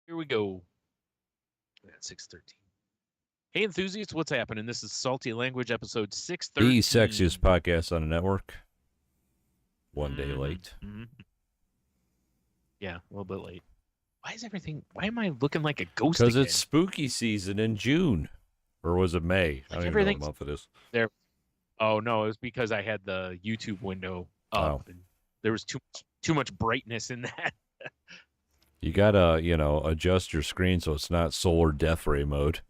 Here we go. At 6:13. Hey, enthusiasts, what's happening? This is Salty Language, episode 613. The sexiest podcast on the network. One day Mhm, late. mhm. Yeah, a little bit late. Why am I looking like a ghost Because again? it's spooky season in June. Or was it May? I don't even know what month it is. Oh, no, it was because I had the YouTube window up. And there was too much brightness in that. You gotta, adjust your screen so it's not solar death ray mode.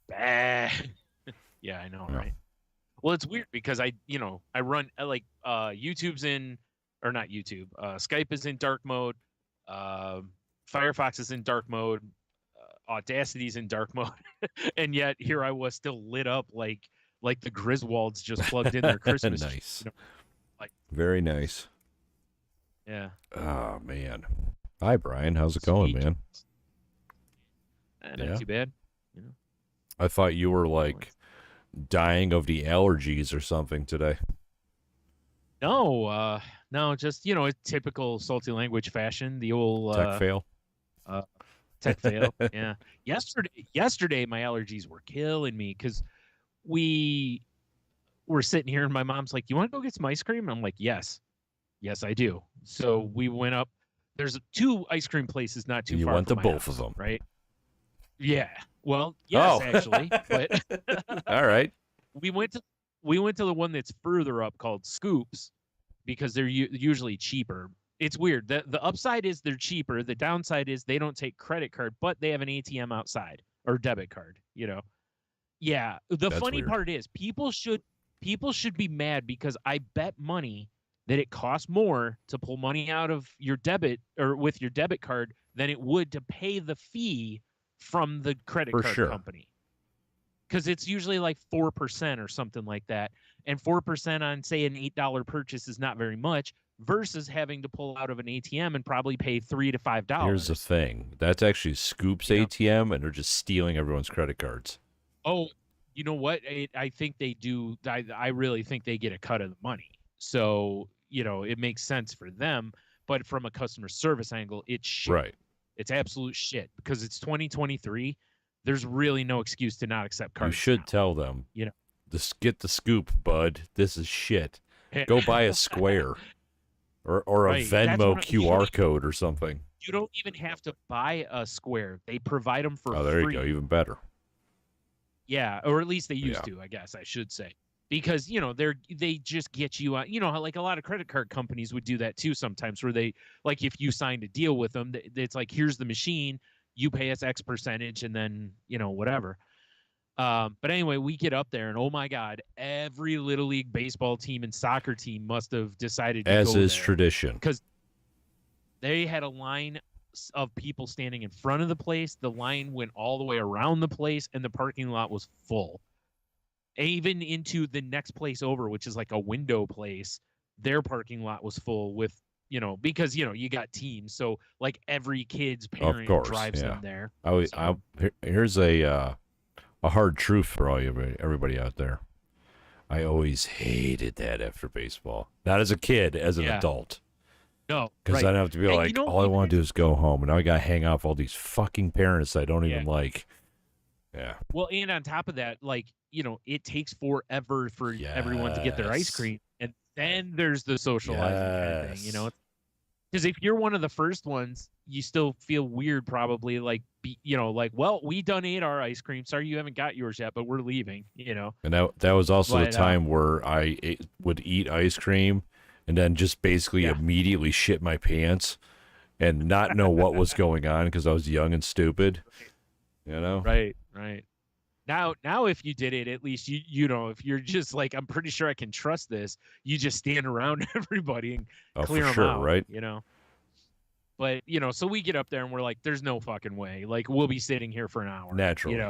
Bah. Yeah, I know, right? Well, it's weird because I run YouTube's in, or not YouTube. Skype is in dark mode. Firefox is in dark mode. Audacity's in dark mode, and yet here I was still lit up like the Griswolds just plugged in their Christmas. Nice. Very nice. Yeah. Oh man. Hi Brian, how's it going, man? Not too bad. I thought you were dying of the allergies or something today. No, just a typical Salty Language fashion. The old tech fail. Tech fail. Yeah. Yesterday, my allergies were killing me because we were sitting here and my mom's like, "You want to go get some ice cream?" And I'm like, "Yes, I do." So we went up. There's 2 ice cream places not too far. You went to both house, of them, right? Yeah. Well, yes, actually. But all right. We went to the one that's further up called Scoops because they're usually cheaper. It's weird. The upside is they're cheaper. The downside is they don't take credit card, but they have an ATM outside or debit card, Yeah. That's funny weird. Part is people should be mad because I bet money that it costs more to pull money out of your debit or with your debit card than it would to pay the fee from the credit card company. Because it's usually like 4% or something like that. And 4% on, say, an $8 purchase is not very much versus having to pull out of an ATM and probably pay $3 to $5. Here's the thing. That's actually Scoop's ATM, and they're just stealing everyone's credit cards. Oh, you know what? I think they do. I really think they get a cut of the money. So, it makes sense for them. But from a customer service angle, it's shit. Right. It's absolute shit because it's 2023. There's really no excuse to not accept cards. You should tell them, get the Scoop, bud. This is shit. Go buy a Square or a Venmo QR code or something. You don't even have to buy a Square. They provide them for free. Oh, there you go. Even better. Yeah, or at least they used to, I guess I should say. Because, they just get you on, like a lot of credit card companies would do that too sometimes where they, like if you signed a deal with them, it's like, here's the machine, you pay us X percentage and then, whatever. But anyway, we get up there and oh my God, every Little League baseball team and soccer team must have decided to as go is there tradition. Because they had a line of people standing in front of the place. The line went all the way around the place and the parking lot was full. Even into the next place over, which is like a window place, their parking lot was full with, because, you got teams. So like every kid's parent drives them there. Here's a hard truth for everybody out there. I always hated that after baseball. Not as a kid, as an adult. No, because I'd have to be all I want to do is go home, and now I got to hang out with all these fucking parents I don't even like. Yeah. Well, and on top of that, it takes forever for everyone to get their ice cream, and then there's the socializing kind of thing, Because if you're one of the first ones, you still feel weird, probably well, we done ate our ice cream. Sorry, you haven't got yours yet, but we're leaving. And that was also the time where I would eat ice cream, and then just basically immediately shit my pants, and not know what was going on because I was young and stupid. Right. Now, if you did it, at least if you're just like, I'm pretty sure I can trust this. You just stand around everybody and clear them out, right? But so we get up there and we're like, there's no fucking way. Like we'll be sitting here for an hour. Naturally,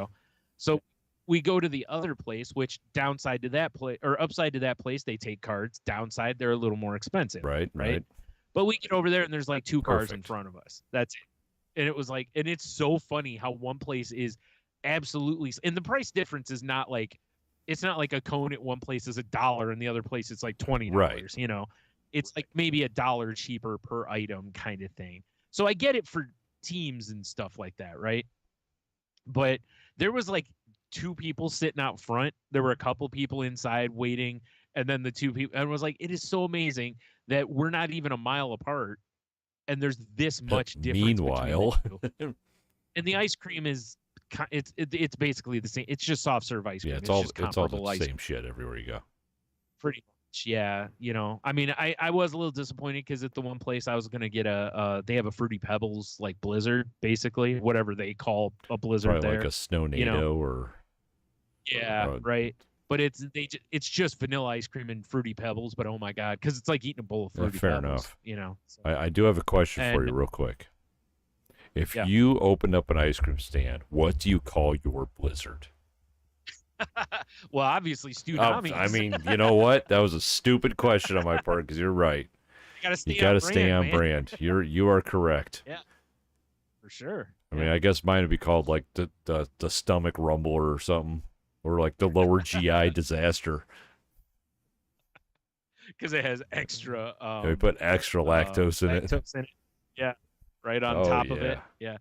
So we go to the other place, which downside to that place or upside to that place, they take cards. Downside, they're a little more expensive. Right. But we get over there and there's like 2 cars in front of us. That's it. And it was like, and it's so funny how one place is absolutely, and the price difference is not like, it's not like a cone at one place is $1 and the other place it's like $20. Right. It's like maybe $1 cheaper per item kind of thing. So I get it for teams and stuff like that, right? But there was like 2 people sitting out front. There were a couple people inside waiting, and then the 2 people. And it was like, it is so amazing that we're not even a mile apart, and there's this much difference. Meanwhile, and the ice cream is it's basically the same. It's just soft serve ice cream. Yeah, it's all the same shit everywhere you go. Pretty much, yeah. I mean, I was a little disappointed because at the one place I was gonna get they have a Fruity Pebbles like Blizzard, basically whatever they call a Blizzard. Probably there, like a Snow-Nado or. Yeah, right. But it's just vanilla ice cream and Fruity Pebbles. But oh my god, because it's like eating a bowl of Fruity fair Pebbles. Enough. So. I do have a question for you, real quick. If you opened up an ice cream stand, what do you call your Blizzard? Well, obviously, Stu-Namis. I mean, you know what? That was a stupid question on my part because you're right. You gotta stay on brand. You are correct. Yeah, for sure. I mean, I guess mine would be called like the stomach rumbler or something, or like the lower GI disaster. Because it has extra. We put extra lactose in it. Yeah. Right on top of it. Yeah.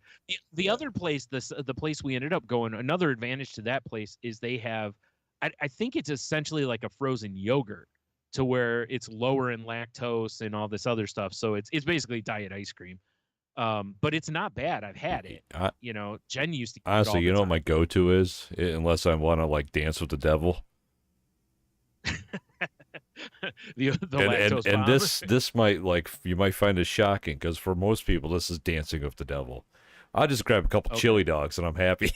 The other place, the place we ended up going, another advantage to that place is they have, I think it's essentially like a frozen yogurt to where it's lower in lactose and all this other stuff. So it's basically diet ice cream. But it's not bad. I've had it. Jen used to eat honestly, it all the time. What my go-to is, unless I want to like dance with the devil. and this might, like, you might find it shocking because for most people this is dancing with the devil. I'll just grab a couple chili dogs and I'm happy.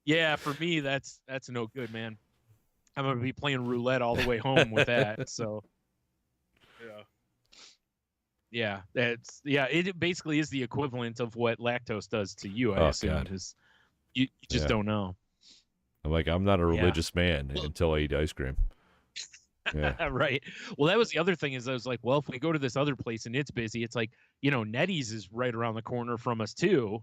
Yeah, for me that's no good, man. I'm gonna be playing roulette all the way home with that. So it basically is the equivalent of what lactose does to you. I assume because you just don't know. I'm like, I'm not a religious man until I eat ice cream. Yeah. Right. Well, that was the other thing is I was like, well, if we go to this other place and it's busy, it's like, Nettie's is right around the corner from us too.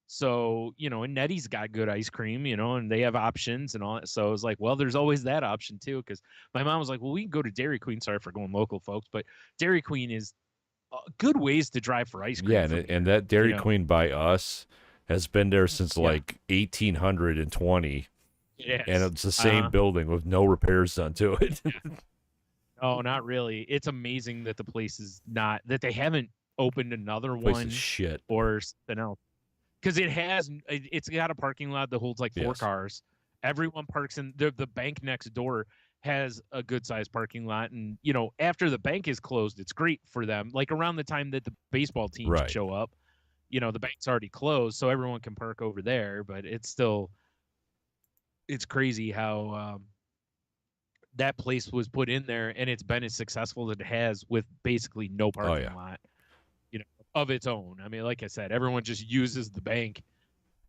So, and Nettie's got good ice cream, and they have options and all that. So I was like, well, there's always that option too. Because my mom was like, well, we can go to Dairy Queen. Sorry for going local, folks, but Dairy Queen is good ways to drive for ice cream. Yeah, and that Dairy Queen by us has been there since like 1820. Yes. And it's the same building with no repairs done to it. Oh, not really. It's amazing that the place is not, that they haven't opened another one shit or something else. Because it's got a parking lot that holds like 4 cars. Everyone parks in the bank next door has a good sized parking lot. And, after the bank is closed, it's great for them. Like around the time that the baseball teams show up, the bank's already closed, so everyone can park over there. But it's crazy how that place was put in there and it's been as successful as it has with basically no parking lot, of its own. I mean, like I said, everyone just uses the bank.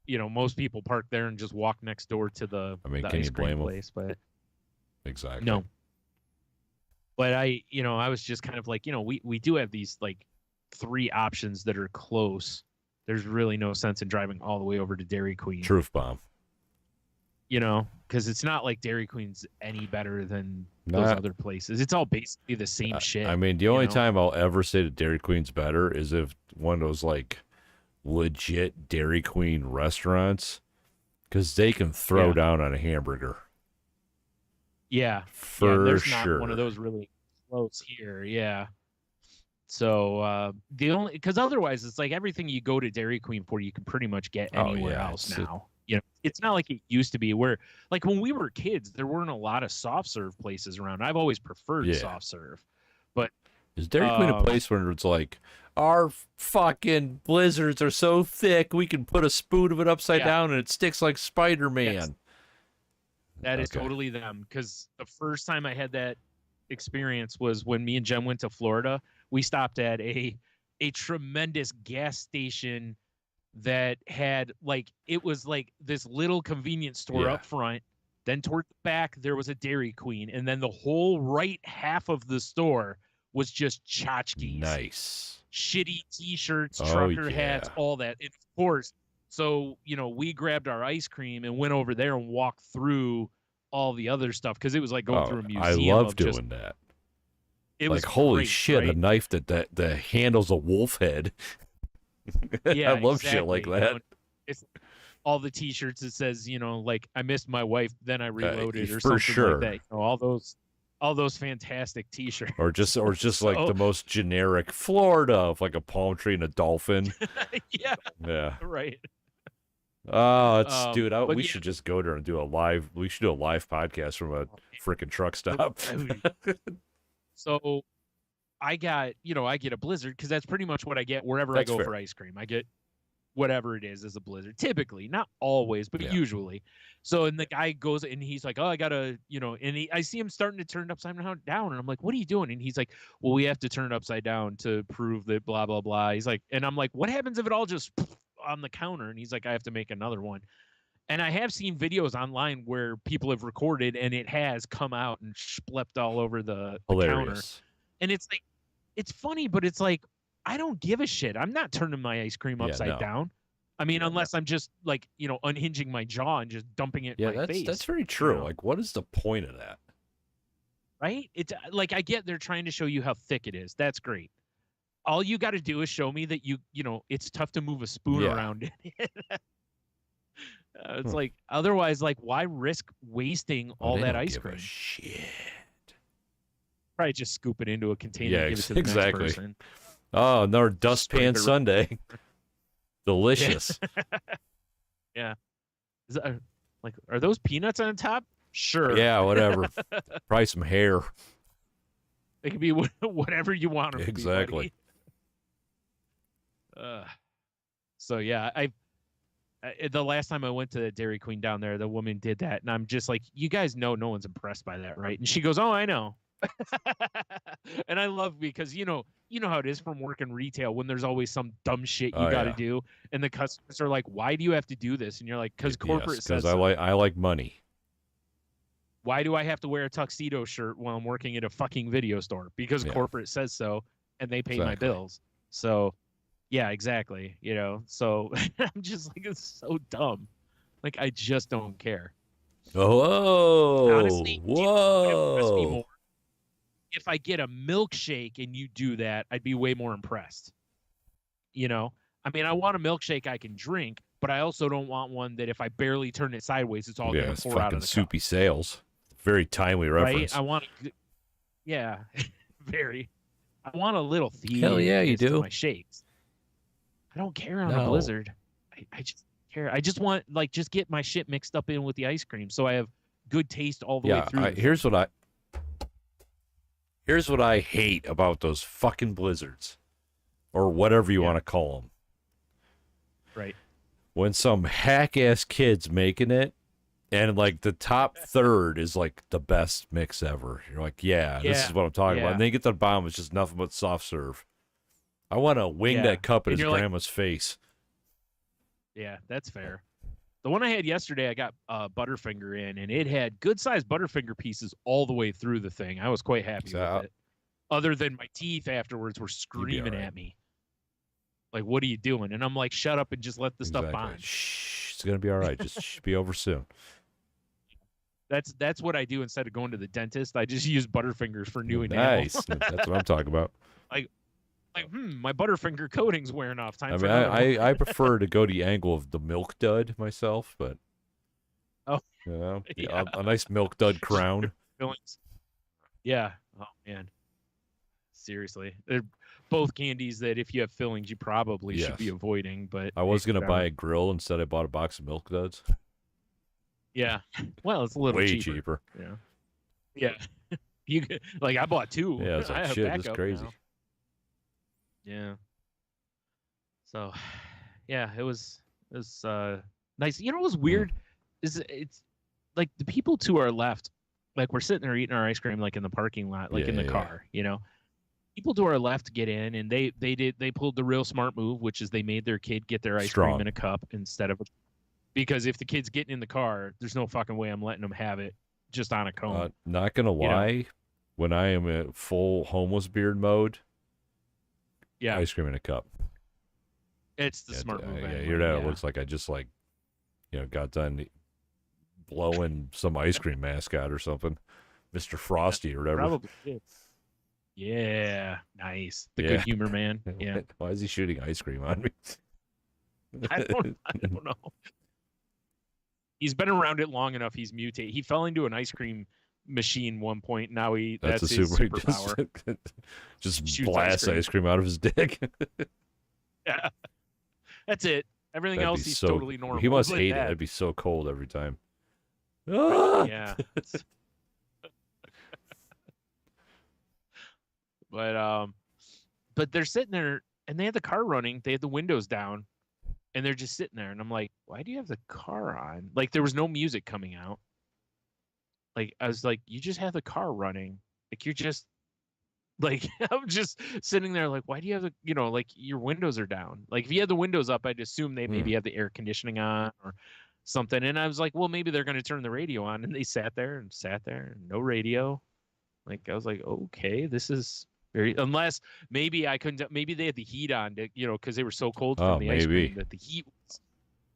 Most people park there and just walk next door to the ice cream place. But exactly. No. But I was just kind of like, we do have these like 3 options that are close. There's really no sense in driving all the way over to Dairy Queen. Truth bomb. Because it's not like Dairy Queen's any better than those other places. It's all basically the same shit. I mean, the only time I'll ever say that Dairy Queen's better is if one of those like legit Dairy Queen restaurants, because they can throw down on a hamburger. Yeah, there's not one of those really close here. Yeah. So because otherwise it's like everything you go to Dairy Queen for, you can pretty much get anywhere else now. It's not like it used to be where, like, when we were kids, there weren't a lot of soft serve places around. I've always preferred soft serve. But is Dairy Queen a place where it's like, our fucking blizzards are so thick, we can put a spoon of it upside down and it sticks like Spider-Man? Yes. That is totally them. Because the first time I had that experience was when me and Jen went to Florida. We stopped at a tremendous gas station that had it was like this little convenience store up front. Then toward the back there was a Dairy Queen, and then the whole right half of the store was just tchotchkes. Nice. Shitty t-shirts, trucker hats, all that. And of course, so we grabbed our ice cream and went over there and walked through all the other stuff because it was like going through a museum. I love doing that. It like was holy great, shit, right? a knife that handles a wolf head. Yeah, I love shit like exactly. that. It's all the T-shirts that says, like I missed my wife, then I reloaded or For something like that. sure. All those fantastic T-shirts. Or just like So the most generic Florida of like a palm tree and a dolphin. yeah, Yeah. right. Oh, it's dude. But We yeah, should just go there and do a live. We should do a live podcast from a freaking truck stop. so I got, I get a blizzard because that's pretty much what I get wherever I That's go fair. for ice cream. I get whatever it is as a blizzard, typically, not always, but Yeah. usually. So, and the guy goes and he's like, oh, I gotta, I see him starting to turn it upside down. And I'm like, what are you doing? And he's like, well, we have to turn it upside down to prove that blah, blah, blah. He's like, and I'm like, what happens if it all just on the counter? And he's like, I have to make another one. And I have seen videos online where people have recorded and it has come out and splepped all over the counter. And it's like, it's funny, but it's like, I don't give a shit. I'm not turning my ice cream upside down. I mean, unless I'm just like, unhinging my jaw and just dumping it in my face. That's very true. Like, what is the point of that? Right? It's like, I get they're trying to show you how thick it is. That's great. All you got to do is show me that it's tough to move a spoon around it. It's like, otherwise, like, why risk wasting all that ice cream? Shit. Probably just scoop it into a container and give it to the next person. Oh, another dustpan sundae. Delicious. Yeah. Is that, like, are those peanuts on top? Sure. Yeah, whatever. Probably some hair. It could be whatever you want them exactly. To be, so yeah, the last time I went to Dairy Queen down there, the woman did that, and I'm just like, you guys know no one's impressed by that, right? And she goes, oh, I know. And I love, because you know how it is from working retail when there's always some dumb shit you got to do, and the customers are like, why do you have to do this? And you're like, because corporate says so. I like money. Why do I have to wear a tuxedo shirt while I'm working at a fucking video store? Because corporate says so, and they pay my bills. So yeah, exactly. So I'm just like, it's so dumb. Like, I just don't care. Oh, honestly, whoa. If I get a milkshake and you do that, I'd be way more impressed. I mean, I want a milkshake I can drink, but I also don't want one that if I barely turn it sideways, it's all going to pour out of the soupy cup. sales. Very timely reference. Right? I want, very. I want a little theme. Hell yeah, you do. My shakes. I don't care on a blizzard. I just care. I just want, like, just get my shit mixed up in with the ice cream so I have good taste all the way through. Here's what I hate about those fucking blizzards, or whatever you want to call them. Right. When some hack-ass kid's making it, and, like, the top third is, like, the best mix ever. You're like, this is what I'm talking about. And then you get to the bottom, it's just nothing but soft serve. I want to wing that cup at his grandma's face. Yeah, that's fair. The one I had yesterday, I got Butterfinger in, and it had good-sized Butterfinger pieces all the way through the thing. I was quite happy with it. Other than my teeth afterwards were screaming at me. Like, what are you doing? And I'm like, shut up and just let the stuff bond. Shh, it's going to be all right. Just be over soon. That's what I do instead of going to the dentist. I just use Butterfingers for new enamel. Nice. That's what I'm talking about. My Butterfinger coating's wearing off. I prefer to go the angle of the milk dud myself, but a nice milk dud crown. Yeah. Oh man. Seriously, they're both candies that if you have fillings, you probably should be avoiding. But I was gonna buy a grill instead. I bought a box of milk duds. Yeah. Well, it's a little way cheaper. Yeah. You like I bought two. Yeah, it's like shit. That's crazy. Now. Yeah. So, yeah, it was nice. You know what was weird is it's like the people to our left, like we're sitting there eating our ice cream like in the parking lot, like in the car, People to our left get in and they pulled the real smart move, which is they made their kid get their ice cream in a cup instead of because if the kid's getting in the car, there's no fucking way I'm letting them have it just on a cone. Not gonna lie, when I am in full homeless beard mode, ice cream in a cup. It's the smart move. Yeah, your dad looks like I just got done blowing some ice cream mascot or something, Mr. Frosty or whatever. Probably did. Yeah, nice. The good humor man. Yeah. Why is he shooting ice cream on me? I don't know. He's been around it long enough. He's mutated. He fell into an ice cream machine one point. Now that's his superpower. Just blast ice cream out of his dick. Yeah. That's it. Everything else he's totally normal. He must hate it. It'd be so cold every time. Yeah. But they're sitting there and they had the car running. They had the windows down and they're just sitting there. And I'm like, why do you have the car on? Like there was no music coming out. Like I was like, you just have the car running. Like you're just like, I'm just sitting there like, why do you have the, like your windows are down? Like if you had the windows up, I'd assume they maybe have the air conditioning on or something. And I was like, well, maybe they're going to turn the radio on. And they sat there and no radio. Like I was like, okay, this is very, unless maybe maybe they had the heat on to, because they were so cold from the ice cream that the heat was,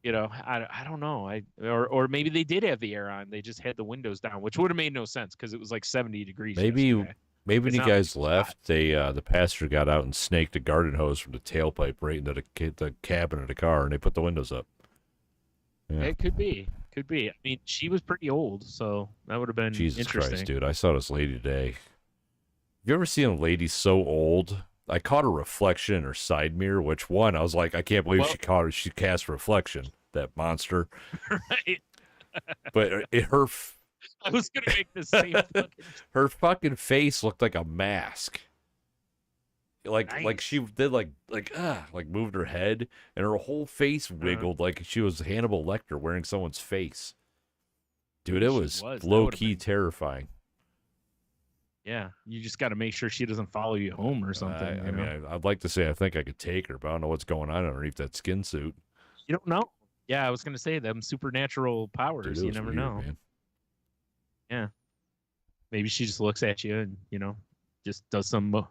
I don't know. Or maybe they did have the air on. They just had the windows down, which would have made no sense because it was like 70 degrees. Maybe when you guys left, the pastor got out and snaked a garden hose from the tailpipe right into the cabin of the car, and they put the windows up. Yeah. It could be. I mean, she was pretty old, so that would have been Jesus interesting. Christ, dude. I saw this lady today. Have you ever seen a lady so old? I caught a reflection in her side mirror, which I was like, I can't believe she cast reflection, that monster. Right. But I was going to make the same her fucking face looked like a mask. Like she did like moved her head and her whole face wiggled like she was Hannibal Lecter wearing someone's face. Dude, it was low key terrifying. Yeah, you just got to make sure she doesn't follow you home or something. I mean, I'd like to say I think I could take her, but I don't know what's going on underneath that skin suit. You don't know. Yeah, I was going to say them supernatural powers. Dude, you never know. Man. Yeah, maybe she just looks at you and just does some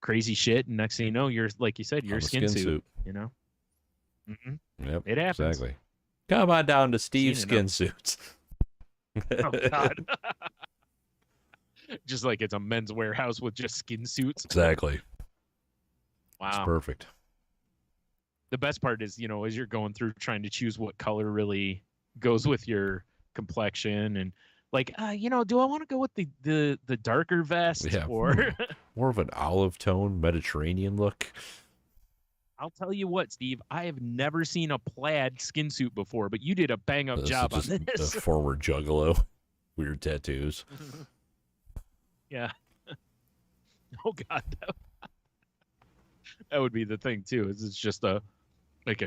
crazy shit, and next thing you know, you're like you said, you're a skin suit. Mm-hmm. Yep, it happens. Exactly. Come on down to Steve's skin suits. Oh God. Just like it's a men's warehouse with just skin suits. Exactly. Wow. It's perfect. The best part is, as you're going through trying to choose what color really goes with your complexion and like, do I want to go with the darker vest or more of an olive tone Mediterranean look? I'll tell you what, Steve, I have never seen a plaid skin suit before, but you did a bang up job on this. A former juggalo. Weird tattoos. Yeah. Oh God, that would be the thing too. It's just a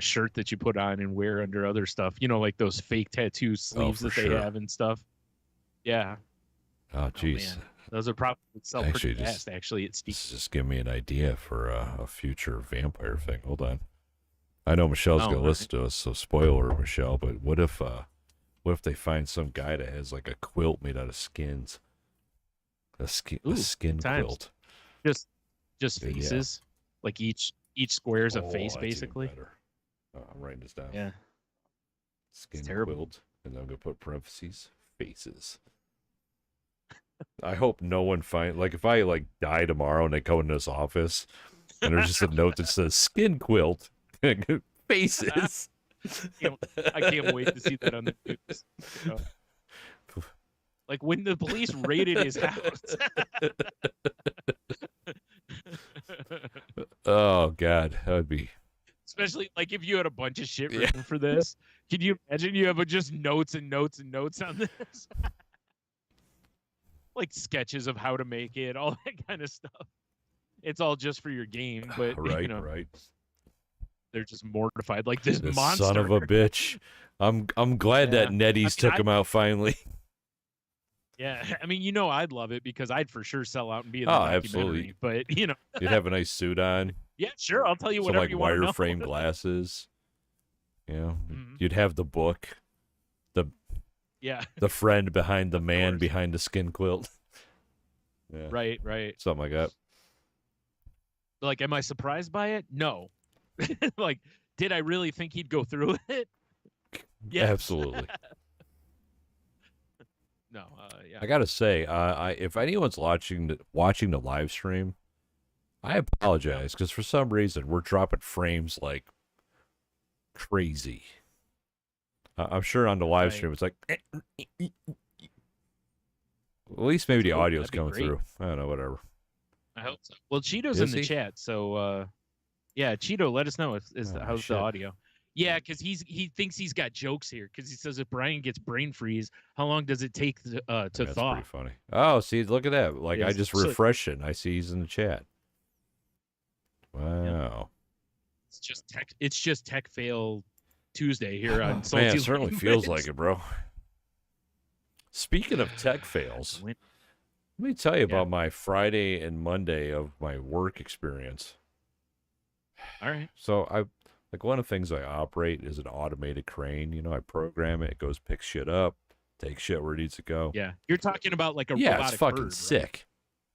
shirt that you put on and wear under other stuff. Like those fake tattoo sleeves that they have and stuff. Yeah. Oh jeez. Those are probably sell pretty fast. Actually, it's just give me an idea for a future vampire thing. Hold on. I know Michelle's gonna listen to us, so spoiler, Michelle. But what if they find some guy that has like a quilt made out of skins? A skin quilt. Just faces. Like each square is a face, basically. I'm writing this down. Yeah. Skin quilt, and then I'm gonna put parentheses faces. I hope no one if I die tomorrow and they go into this office and there's just a note that says skin quilt faces. I can't wait to see that on the news. Like when the police raided his house. Oh God, that would be. Especially like if you had a bunch of shit written for this. Can you imagine you have just notes and notes and notes on this? Like sketches of how to make it, all that kind of stuff. It's all just for your game, but right. They're just mortified, like this monster. Son of a bitch. I'm glad that Nettie's took him out finally. Yeah, I mean, I'd love it because I'd for sure sell out and be in the documentary. Absolutely. But you'd have a nice suit on. Yeah, sure. I'll tell you whatever you want to know. Some wireframe glasses. You'd have the book. The friend behind the man behind the skin quilt. Yeah. Right. Something like that. Like, am I surprised by it? No. Like, did I really think he'd go through with it? Yeah, absolutely. No, yeah. I gotta say, if anyone's watching the live stream, I apologize because for some reason we're dropping frames like crazy. I'm sure on the live stream it's like, at least maybe the audio's coming through. I don't know, whatever. I hope so. Well, Cheeto's in the chat, so yeah, Cheeto, let us know how's the audio. Yeah, because he thinks he's got jokes here because he says if Brian gets brain freeze, how long does it take to thaw? That's pretty funny. Oh, see, look at that! Like I just refreshed it, and I see he's in the chat. Wow. Yeah. It's just tech fail Tuesday here on Salty Man, it certainly feels like it, bro. Speaking of tech fails, let me tell you about my Friday and Monday of my work experience. All right. So like one of the things I operate is an automated crane. You know, I program it. It goes pick shit up, take shit where it needs to go. Yeah. You're talking about like a robotic it's fucking bird, sick. Right?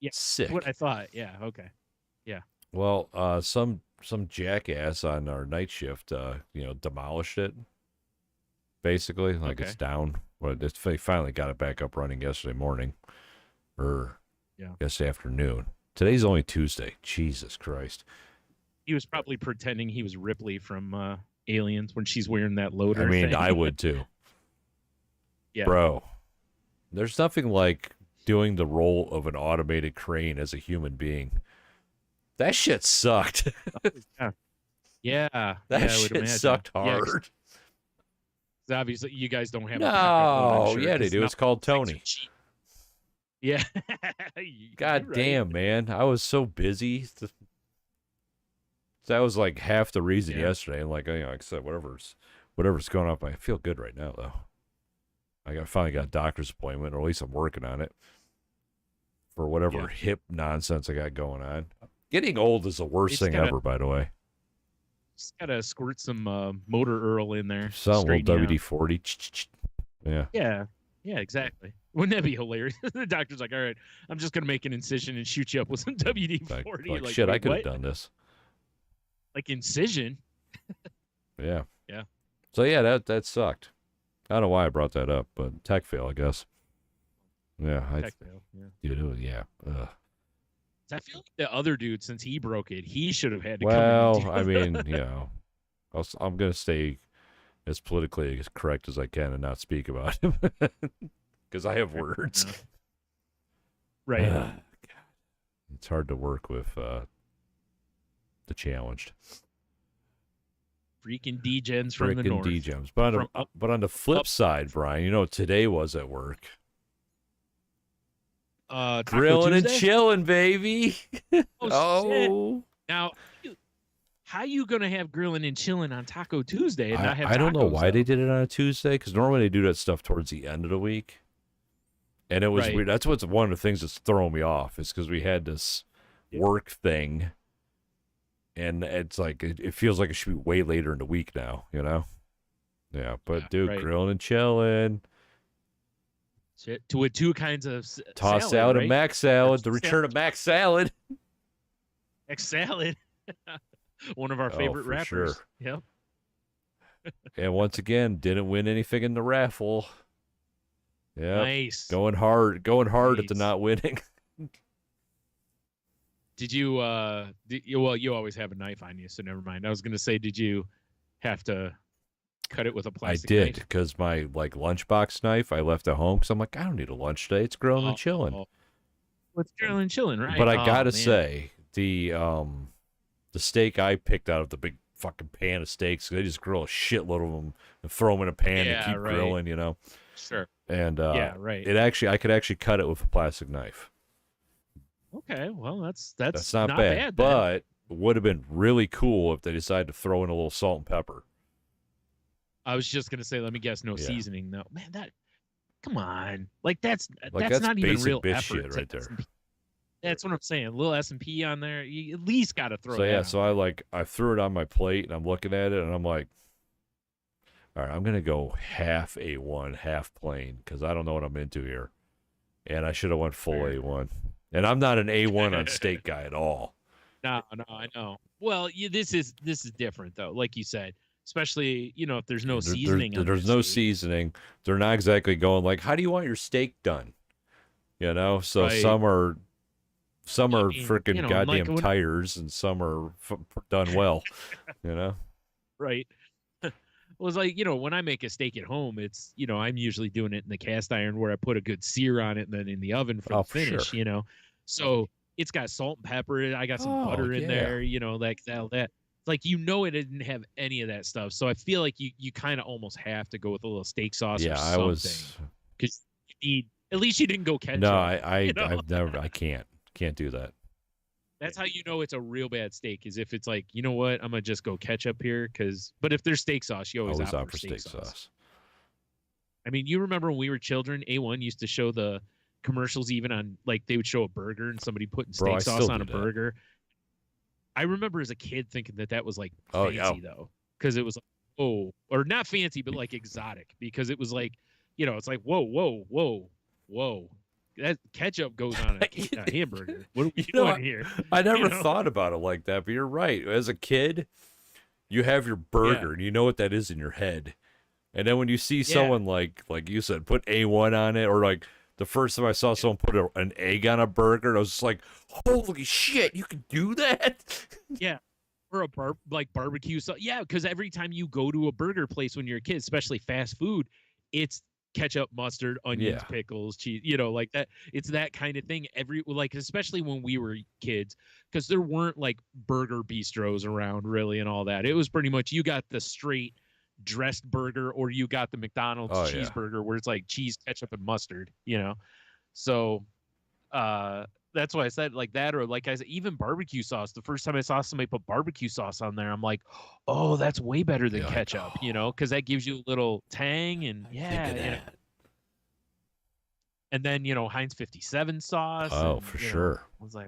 Yeah. Sick. What I thought. Yeah. Okay. Yeah. Well, some jackass on our night shift, demolished it. Basically, like it's down. Well, they finally got it back up running yesterday morning, or yesterday afternoon. Today's only Tuesday. Jesus Christ. He was probably pretending he was Ripley from Aliens when she's wearing that loader. I mean, thing. I would too. Yeah, bro. There's nothing like doing the role of an automated crane as a human being. That shit sucked. Yeah. That shit sucked hard. Yeah, obviously, you guys don't have. No, they do. It's called Tony. Yeah. God damn, man! I was so busy. That was like half the reason yesterday. And like I said, whatever's going on, I feel good right now though. I finally got a doctor's appointment, or at least I'm working on it for whatever hip nonsense I got going on. Getting old is the worst thing ever, by the way. Just gotta squirt some motor Earl in there. Some little WD-40. Yeah. Yeah, exactly. Wouldn't that be hilarious? The doctor's like, all right, I'm just gonna make an incision and shoot you up with some WD-40. Like shit, I could have done this. Like incision. Yeah. Yeah. So yeah, that sucked. I don't know why I brought that up, but tech fail, I guess. Yeah. Tech fail. Yeah. Ugh. I feel like the other dude, since he broke it, he should have had to come in. I mean, I'm going to stay as politically correct as I can and not speak about him because I have words. Right. God. It's hard to work with the challenged. Freaking degens from the north. Freaking degens. But on the flip side, Brian, you know what today was at work? Grilling and chilling, baby. Oh. Now, how you gonna have grilling and chilling on Taco Tuesday and not have? I don't know why they did it on a Tuesday, because normally they do that stuff towards the end of the week, and it was weird. That's what's one of the things that's throwing me off is because we had this work thing, and it's like it feels like it should be way later in the week now, you know? Yeah, but grilling and chilling. With two kinds of toss salad and mac salad. The return of mac salad. Mac salad. One of our favorite rappers. Sure. Yep. And once again, didn't win anything in the raffle. Yeah. Nice. Going hard at the not winning. Did you well, you always have a knife on you, so never mind. I was gonna say, did you have to cut it with a plastic knife? I did, because my lunchbox knife I left at home because I'm like, I don't need a lunch today. It's grilling and chilling. It's grilling and chilling, right? But I gotta say, the steak I picked out of the big fucking pan of steaks, they just grill a shitload of them and throw them in a pan and keep grilling, you know. Sure. And I could actually cut it with a plastic knife. Okay, well that's not bad, but it would have been really cool if they decided to throw in a little salt and pepper. I was just gonna say, let me guess, no seasoning though. Man, come on, that's not even real bitch effort shit right there. That's what I'm saying. A little S&P on there, you at least got to throw. So I threw it on my plate and I'm looking at it and I'm like, all right, I'm gonna go half A1, half plain because I don't know what I'm into here, and I should have went full A1. And I'm not an A1 on steak guy at all. No, I know. Well, this is different though. Like you said, especially if there's no seasoning. There's no seasoning. They're not exactly going like, how do you want your steak done? So right. some are freaking goddamn like tires, and some are done well. Right. Well, it's like, when I make a steak at home, it's, I'm usually doing it in the cast iron where I put a good sear on it and then in the oven for the finish, sure. So it's got salt and pepper. I got some butter in there, like that. Like, it didn't have any of that stuff. So I feel like you kind of almost have to go with a little steak sauce or something. Because at least you didn't go ketchup. No, I can't do that. That's how it's a real bad steak, is if it's like, you know what, I'm gonna just go ketchup here, but if there's steak sauce, you always opt for steak sauce. I mean, you remember when we were children, A1 used to show the commercials even on, like, they would show a burger and somebody putting steak sauce on a burger. I remember as a kid thinking that was like fancy though, because it was like, or not fancy, but like exotic, because it was like, it's like whoa. That ketchup goes on a hamburger. What are we doing here? I never thought about it like that, but you're right. As a kid, you have your burger, and you know what that is in your head. And then when you see someone like you said, put A1 on it, or like the first time I saw someone put an egg on a burger, I was just like, holy shit, you can do that? Yeah. Or barbecue sauce. Yeah, because every time you go to a burger place when you're a kid, especially fast food, it's ketchup, mustard, onions, pickles, cheese, like that. It's that kind of thing. Especially when we were kids, because there weren't like burger bistros around really and all that. It was pretty much, you got the straight dressed burger, or you got the McDonald's cheeseburger where it's like cheese, ketchup, and mustard, So that's why I said like that, or like I said, even barbecue sauce. The first time I saw somebody put barbecue sauce on there, I'm like, oh, that's way better than ketchup, because that gives you a little tang and and then Heinz 57 sauce. Oh, for sure. I was like,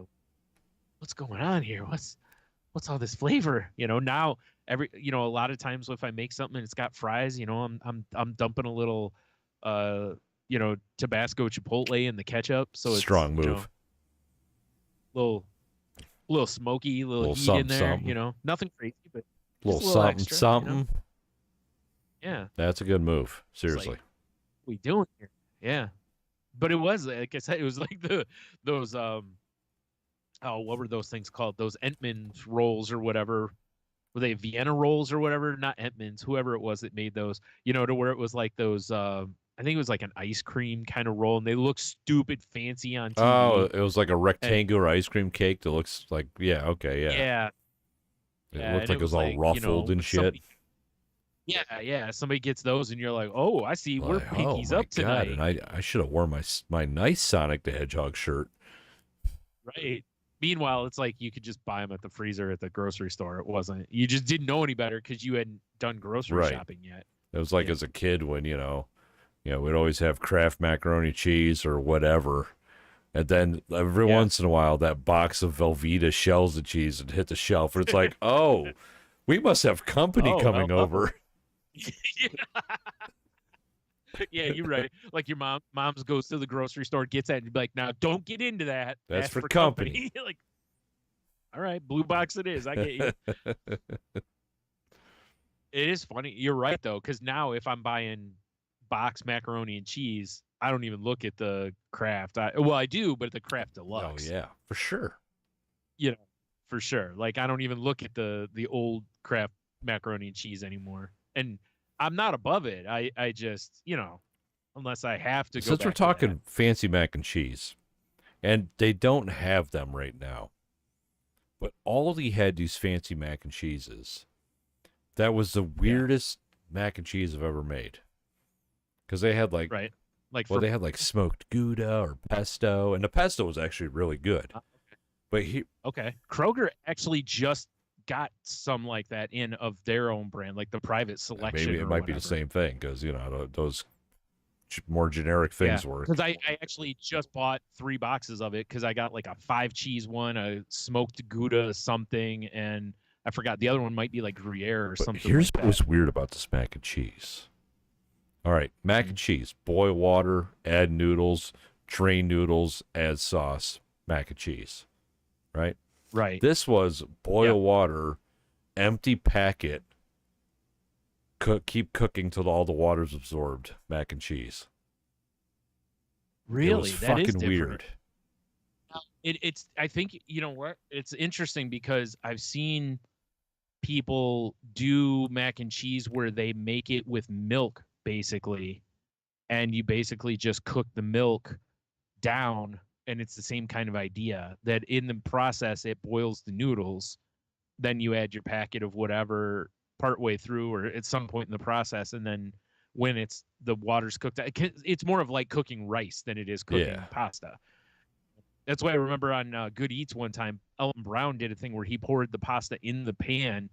what's going on here? What's all this flavor? Now a lot of times if I make something and it's got fries, I'm dumping a little Tabasco Chipotle in the ketchup, so it's strong move. Little smoky, little heat in there, nothing crazy, but little something, extra, something. Yeah, that's a good move. Seriously, like, what are we doing here? Yeah, but it was, like I said, it was like those what were those things called? Those Entman's rolls or whatever. Were they Vienna rolls or whatever? Not Entman's, whoever it was that made those. To where it was like those. I think it was like an ice cream kind of roll, and they look stupid fancy on TV. Oh, it was like a rectangular ice cream cake that looks like, yeah. It looked like it was all ruffled and shit. Somebody gets those, and you're like, oh, I see, we're pinkies up tonight. God, and I should have worn my nice Sonic the Hedgehog shirt. Right. Meanwhile, it's like you could just buy them at the freezer at the grocery store. It wasn't. You just didn't know any better because you hadn't done grocery shopping yet. It was like as a kid when, we'd always have Kraft macaroni cheese or whatever. And then every once in a while, that box of Velveeta shells of cheese would hit the shelf. And it's like, oh, we must have company coming over. Yeah, you're right. Like your mom's goes to the grocery store, gets that, and you'd be like, now don't get into that. That's for company. Like, all right, blue box it is. I get you. It is funny. You're right, though, because now if I'm buying box macaroni and cheese, I don't even look at the Kraft. I do, but the Kraft Deluxe. Oh, yeah, for sure. For sure. Like, I don't even look at the old Kraft macaroni and cheese anymore. And I'm not above it. I just, unless I have to go. Since we're talking fancy mac and cheese, and they don't have them right now, but Aldi had these fancy mac and cheeses. That was the weirdest mac and cheese I've ever made. Because they had like, they had like smoked Gouda or pesto, and the pesto was actually really good. But Kroger actually just got some like that in of their own brand, like the private selection. Maybe it might be the same thing because those more generic things were. Because I actually just bought 3 boxes of it because I got like a 5 cheese one, a smoked Gouda something, and I forgot the other one might be like Gruyere or something. Here's what was weird about this mac and cheese. All right, mac and cheese, boil water, add noodles, drain noodles, add sauce, mac and cheese, right? Right. This was boil water, empty packet, keep cooking till all the water's absorbed. Mac and cheese. Really? It was that is fucking different. weird. It's I think, you know what? It's interesting because I've seen people do mac and cheese where they make it with milk, basically, and you basically just cook the milk down, and it's the same kind of idea that in the process it boils the noodles, then you add your packet of whatever partway through or at some point in the process, and then when the water's cooked, it's more of like cooking rice than it is cooking pasta. That's why I remember on Good Eats one time, Elton Brown did a thing where he poured the pasta in the pan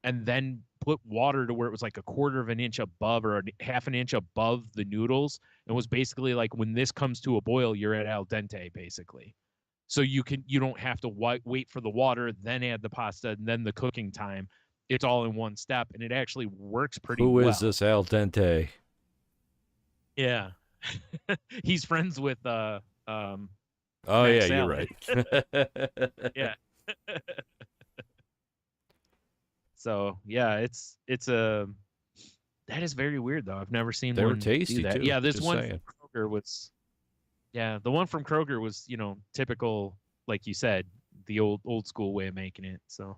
and then put water to where it was like a quarter of an inch above or half an inch above the noodles, and was basically like, when this comes to a boil, you're at al dente, basically. So you don't have to wait for the water, then add the pasta, and then the cooking time. It's all in one step, and it actually works pretty well. Who is this al dente? Yeah. He's friends with oh Mac yeah, Salad. You're right. Yeah. So yeah, it's a that is very weird though. I've never seen they one were tasty do that. too. Yeah, this just one saying. from Kroger was the one from Kroger was, typical, like you said, the old school way of making it. So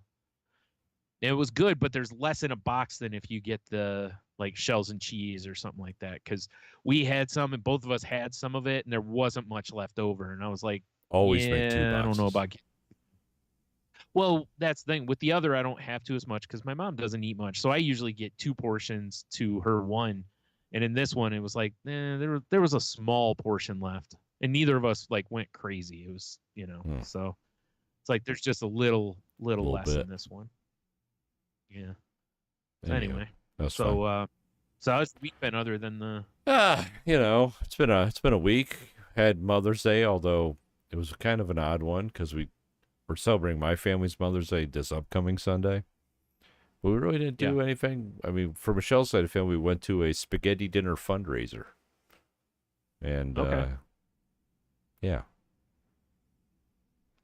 it was good, but there's less in a box than if you get the like shells and cheese or something like that. Because we had some, and both of us had some of it, and there wasn't much left over. And I was like, always make 2 boxes. I don't know about. Well, that's the thing. With the other, I don't have to as much because my mom doesn't eat much. So I usually get 2 portions to her 1. And in this one, it was like, there was a small portion left. And neither of us like went crazy. It was, so it's like there's just a little less bit in this one. Yeah. So anyway, that's so how's the week been other than the? It's been a week. Had Mother's Day, although it was kind of an odd one because we're celebrating my family's Mother's Day this upcoming Sunday. But we really didn't do anything. I mean, for Michelle's side of the family, we went to a spaghetti dinner fundraiser, and yeah.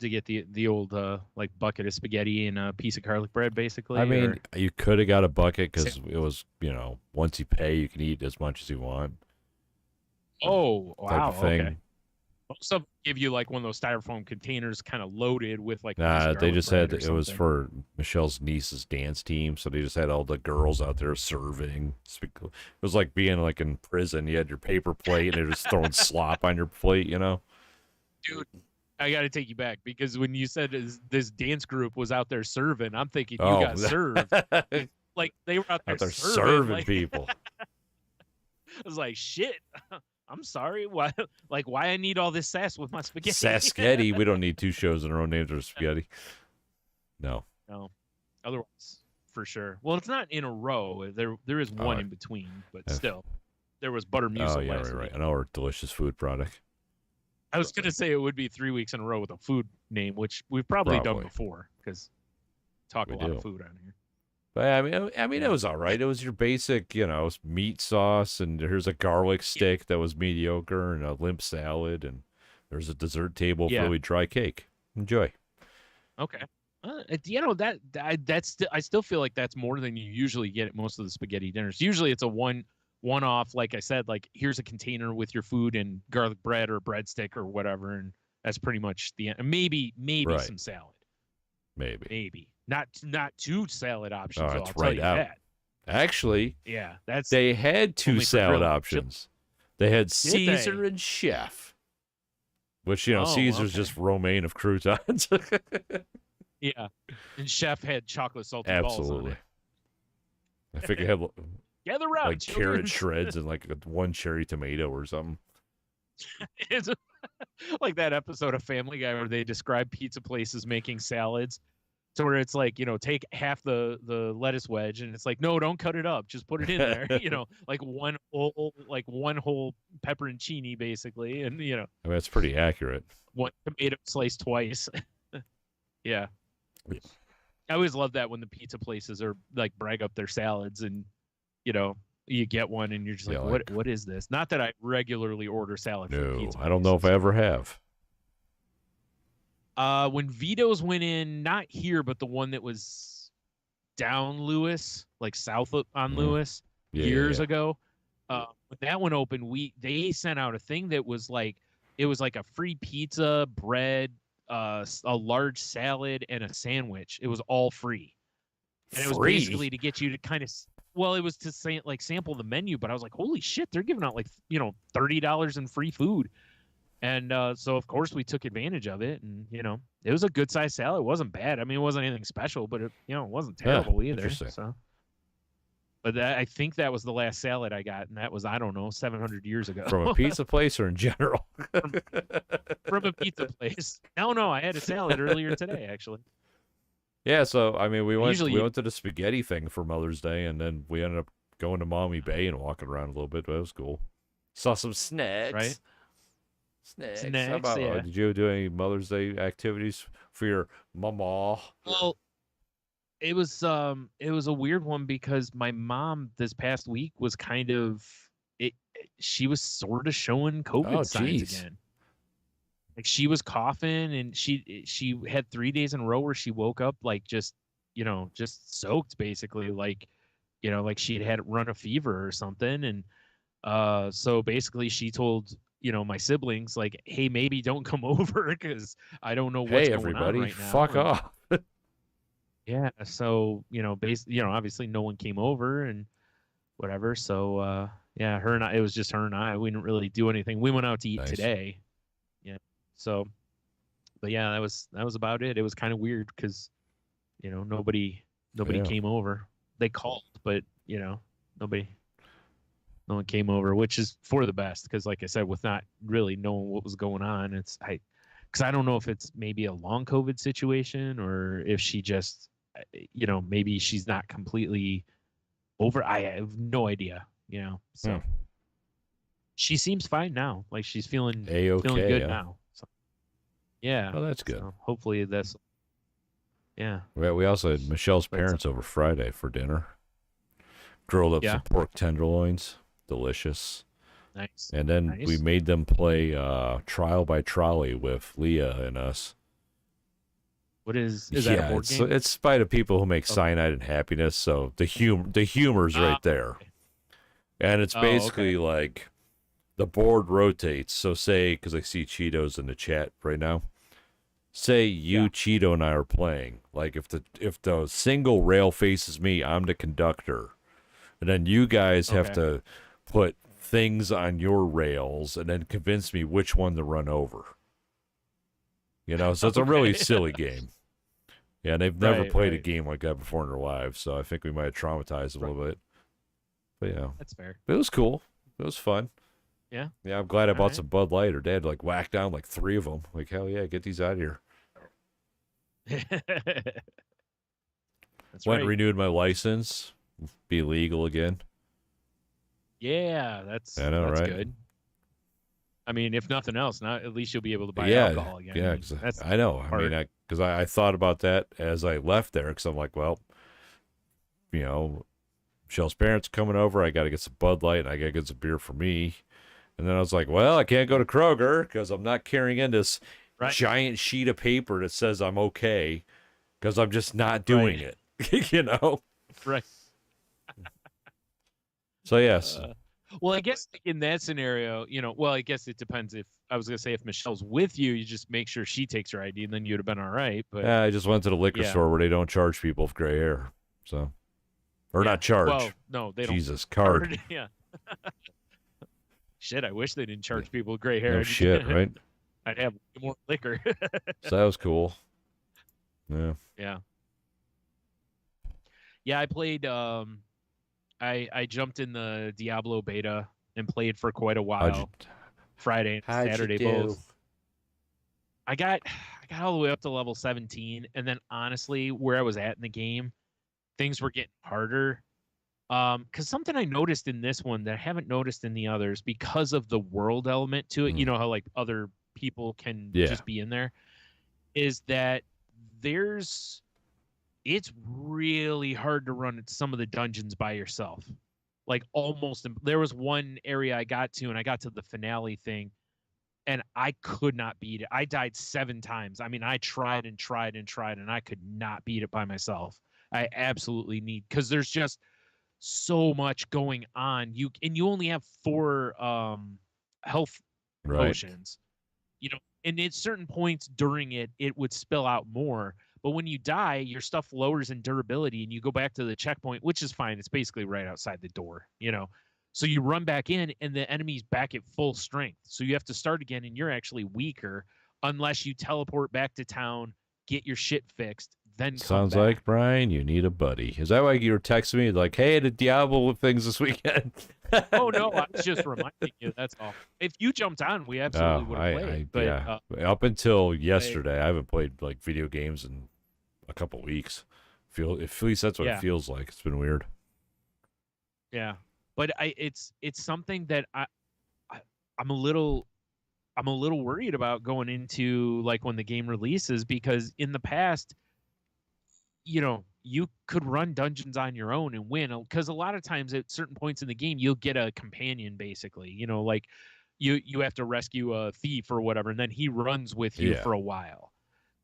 To get the old like bucket of spaghetti and a piece of garlic bread, basically. I mean, you could have got a bucket because it was, once you pay, you can eat as much as you want. Oh, wow! Thing. Okay. Some give you like one of those styrofoam containers, kind of loaded with like. Nah, they just had it was for Michelle's niece's dance team, so they just had all the girls out there serving. It was like being like in prison. You had your paper plate, and they're just throwing slop on your plate, Dude, I got to take you back because when you said this dance group was out there serving, I'm thinking you got served. Like they were out there serving like, people. I was like, shit. I'm sorry. Why I need all this sass with my spaghetti? Sasketti. We don't need 2 shows in a row named for spaghetti. No. Otherwise, for sure. Well, it's not in a row. There is one in between, but still, there was Buttermuesli. Oh yeah, right. An our delicious food product. I was gonna say it would be 3 weeks in a row with a food name, which we've probably done before because talk a lot of food on here. But I mean, it was all right. It was your basic, meat sauce, and here's a garlic stick that was mediocre, and a limp salad, and there's a dessert table for really dry cake. Enjoy. Okay. That's I still feel like that's more than you usually get at most of the spaghetti dinners. Usually it's a one-off, like I said, like here's a container with your food and garlic bread or breadstick or whatever, and that's pretty much the end. Maybe some salad. Maybe. Not 2 salad options. I'll tell you that. Actually, that's they had 2 salad options. They had Caesar and Chef, which Caesar's just romaine of croutons. Yeah, and Chef had chocolate salted balls on it. I think it had gather around, like carrot shreds and like 1 cherry tomato or something. It's like that episode of Family Guy where they describe pizza places making salads. So where it's like, take half the lettuce wedge, and it's like, no, don't cut it up, just put it in there. Like one whole pepperoncini basically, and I mean, that's pretty accurate. 1 tomato sliced twice. Yeah. I always love that when the pizza places are like brag up their salads, and you get one and you're just like, what is this? Not that I regularly order salad from pizza places. I don't know if I ever have. When Vito's went in, not here, but the one that was down Lewis, like south on Lewis, Yeah. ago. When that one opened, they sent out a thing that was like, it was like a free pizza, bread, a large salad, and a sandwich. It was all free. And it was basically to get you to kind of, well, it was to say like sample the menu, but I was like, holy shit, they're giving out like, $30 in free food. And so of course we took advantage of it, and it was a good sized salad. It wasn't bad. I mean, it wasn't anything special, but it wasn't terrible either. So, but I think that was the last salad I got, and that was, I don't know, 700 years ago. From a pizza place or in general? from a pizza place. No, I had a salad earlier today, actually. Yeah, so I mean, we went to the spaghetti thing for Mother's Day, and then we ended up going to Maumee Bay and walking around a little bit. But it was cool. Saw some snacks. Right. Snacks. How about, did you do any Mother's Day activities for your mama? Well, it was a weird one because my mom this past week was kind of she was sort of showing COVID signs again. Like she was coughing, and she had 3 days in a row where she woke up like just soaked, basically, like like she had run a fever or something. And so basically she told my siblings, like, hey, maybe don't come over because I don't know what's going on right now. Fuck off. Yeah, so obviously no one came over and whatever. So yeah, her and I, it was just her and I. We didn't really do anything. We went out to eat today. Yeah. So, but yeah, that was about it. It was kind of weird because nobody came over. They called, but no one came over, which is for the best because, like I said, with not really knowing what was going on, because I don't know if it's maybe a long COVID situation or if she just, maybe she's not completely over. I have no idea, So she seems fine now. Like she's feeling good now. So, yeah. Oh, that's good. So hopefully that's. Yeah. We also had Michelle's parents over Friday for dinner. Grilled up some pork tenderloins. Delicious. Nice. And then we made them play Trial by Trolley with Leah and us. What is that a board game? It's by the people who make Cyanide and Happiness, so the humor's right there. Okay. And it's basically like the board rotates. So say, because I see Cheetos in the chat right now, say you, Cheeto, and I are playing. Like if the single rail faces me, I'm the conductor. And then you guys have to put things on your rails and then convince me which one to run over. So it's a really silly game. Yeah, and they've never played a game like that before in their lives, so I think we might have traumatized them a little bit. But yeah. That's fair. It was cool. It was fun. Yeah. Yeah, I'm glad I bought some Bud Light. Or Dad like whacked down like 3 of them. Like, hell yeah, get these out of here. Went and renewed my license. Be legal again. Yeah, that's good. I mean, if nothing else, at least you'll be able to buy alcohol again. Yeah, I know. I mean, because I thought about that as I left there, because I'm like, well, Michelle's parents coming over. I got to get some Bud Light, and I got to get some beer for me. And then I was like, well, I can't go to Kroger because I'm not carrying in this giant sheet of paper that says I'm okay because I'm just not doing it. Right. So yes. Well, I guess in that scenario, I guess it depends. If I was gonna say if Michelle's with you, you just make sure she takes her ID, and then you'd have been all right. But yeah, I just went to the liquor store where they don't charge people with gray hair, so not charge. Well, no, they don't. Jesus, card. Yeah. Shit, I wish they didn't charge people with gray hair. No shit, right? I'd have more liquor. So that was cool. Yeah. Yeah. Yeah, I played. I jumped in the Diablo beta and played for quite a while. Friday and Saturday both. I got all the way up to level 17, and then honestly, where I was at in the game, things were getting harder. Because something I noticed in this one that I haven't noticed in the others, because of the world element to it, how like other people can just be in there, is that it's really hard to run some of the dungeons by yourself. Like almost, there was one area I got to, and I got to the finale thing, and I could not beat it. I died 7 times. I mean, I tried and tried and tried, and I could not beat it by myself. I absolutely need, because there's just so much going on. You only have 4 health Right. potions, and at certain points during it would spill out more. But when you die, your stuff lowers in durability and you go back to the checkpoint, which is fine. It's basically right outside the door, So you run back in and the enemy's back at full strength. So you have to start again and you're actually weaker unless you teleport back to town, get your shit fixed, then Sounds come back. like, Brian, you need a buddy. Is that why you were texting me like, hey, the Diablo things this weekend? Oh, no, I was just reminding you. That's all. If you jumped on, we absolutely would have played. But yeah. Up until yesterday, I haven't played like video games in a couple weeks. At least that's what it feels like. It's been weird. Yeah, but it's something that I'm a little worried about going into, like, when the game releases, because in the past, you could run dungeons on your own and win, because a lot of times at certain points in the game you'll get a companion, basically, like you have to rescue a thief or whatever, and then he runs with you for a while.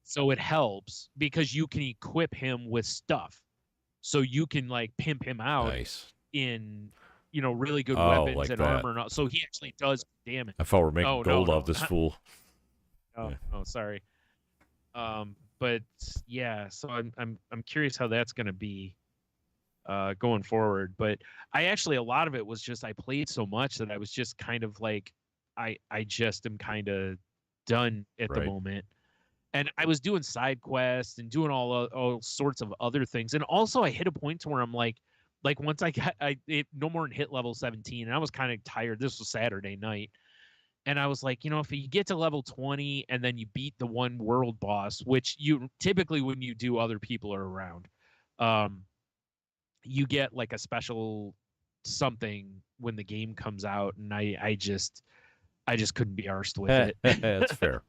So it helps because you can equip him with stuff, so you can like pimp him out in really good weapons like and that. armor, and so he actually does damage. I thought we're making gold off this fool. Oh, sorry. But yeah, so I'm curious how that's going to be going forward. But a lot of it was just I played so much that I was just kind of like I just am kind of done at the moment. And I was doing side quests and doing all sorts of other things. And also I hit a point to where I'm like once I got no more than hit level 17, and I was kind of tired. This was Saturday night. And I was like, if you get to level 20 and then you beat the one world boss, which you typically, when you do, other people are around, you get like a special something when the game comes out. And I just couldn't be arsed with it. That's fair.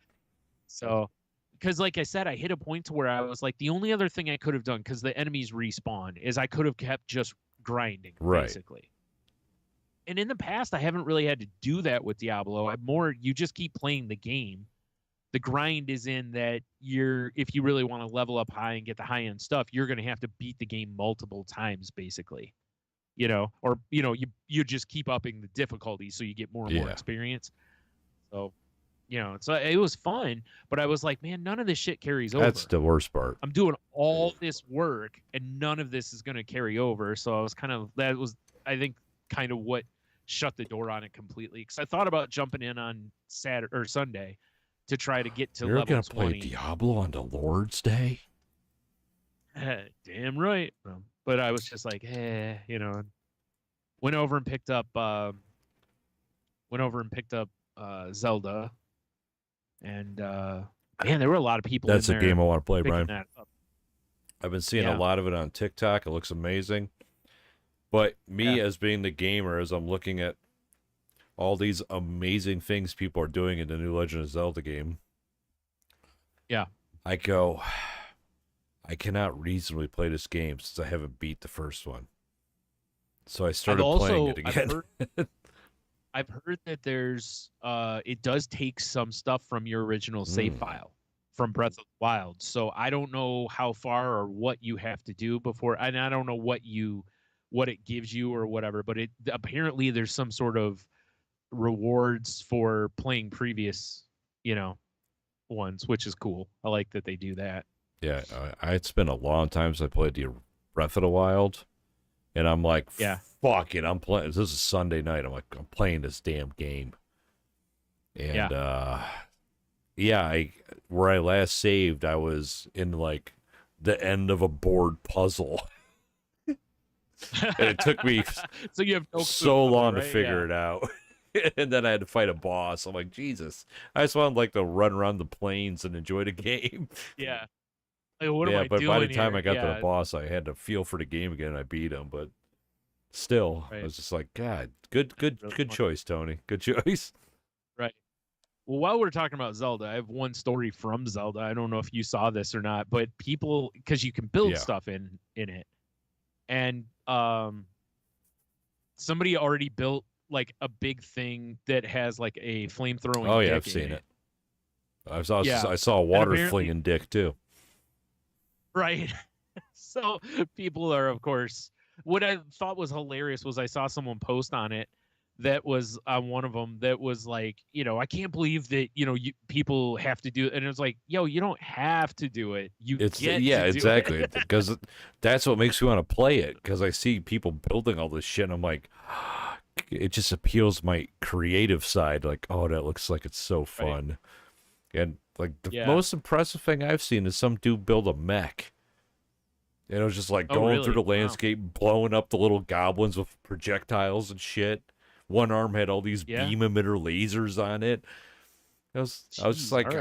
So, because like I said, I hit a point to where I was like, the only other thing I could have done, because the enemies respawn, is I could have kept just grinding, basically. And in the past, I haven't really had to do that with Diablo. You just keep playing the game. The grind is in that if you really want to level up high and get the high end stuff, you're going to have to beat the game multiple times, basically. Or you just keep upping the difficulty so you get more and more experience. So, it was fun, but I was like, man, none of this shit carries over. That's the worst part. I'm doing all this work and none of this is going to carry over. So that was, I think, kind of what shut the door on it completely, because I thought about jumping in on Saturday or Sunday to try to get to You're level 20. You're gonna play Diablo on the Lord's Day? Damn right. But I was just like, went over and picked up Zelda, and man, there were a lot of people. That's in a there game I want to play, Brian. I've been seeing a lot of it on TikTok. It looks amazing. But me, as being the gamer, as I'm looking at all these amazing things people are doing in the new Legend of Zelda game, I go, I cannot reasonably play this game since I haven't beat the first one. So I started playing it again. I've heard that there's it does take some stuff from your original save file from Breath of the Wild. So I don't know how far or what you have to do before, and I don't know what it gives you or whatever, but apparently there's some sort of rewards for playing previous, ones, which is cool. I like that they do that. Yeah, it's been a long time since I played the Breath of the Wild, and I'm like, fuck it, I'm playing. This is Sunday night. I'm like, I'm playing this damn game, and where I last saved, I was in like the end of a board puzzle. And it took me so you have so long to figure it out. And then I had to fight a boss. I'm like, Jesus. I just wanted like to run around the plains and enjoy the game. Yeah. Like, what am I but doing by the time here? I got to the boss, I had to feel for the game again and I beat him. But still, I was just like, God, good choice, Tony. Good choice. Right. Well, while we're talking about Zelda, I have one story from Zelda. I don't know if you saw this or not, but people, because you can build stuff in it. And somebody already built like a big thing that has like a flame-throwing Oh, yeah, dick I've seen in it. I saw a water flinging dick too. Right. So people are, of course, what I thought was hilarious was I saw someone post on it that was on one of them that was like, I can't believe that, people have to do it. And it was like, yo, you don't have to do it. You get Yeah, to do exactly. it. Because that's what makes me want to play it. Because I see people building all this shit, and I'm like, it just appeals my creative side. Like, oh, that looks like it's so fun. Right. And like the most impressive thing I've seen is some dude build a mech. And it was just like going through the landscape, blowing up the little goblins with projectiles and shit. One arm had all these beam emitter lasers on it. I was just like,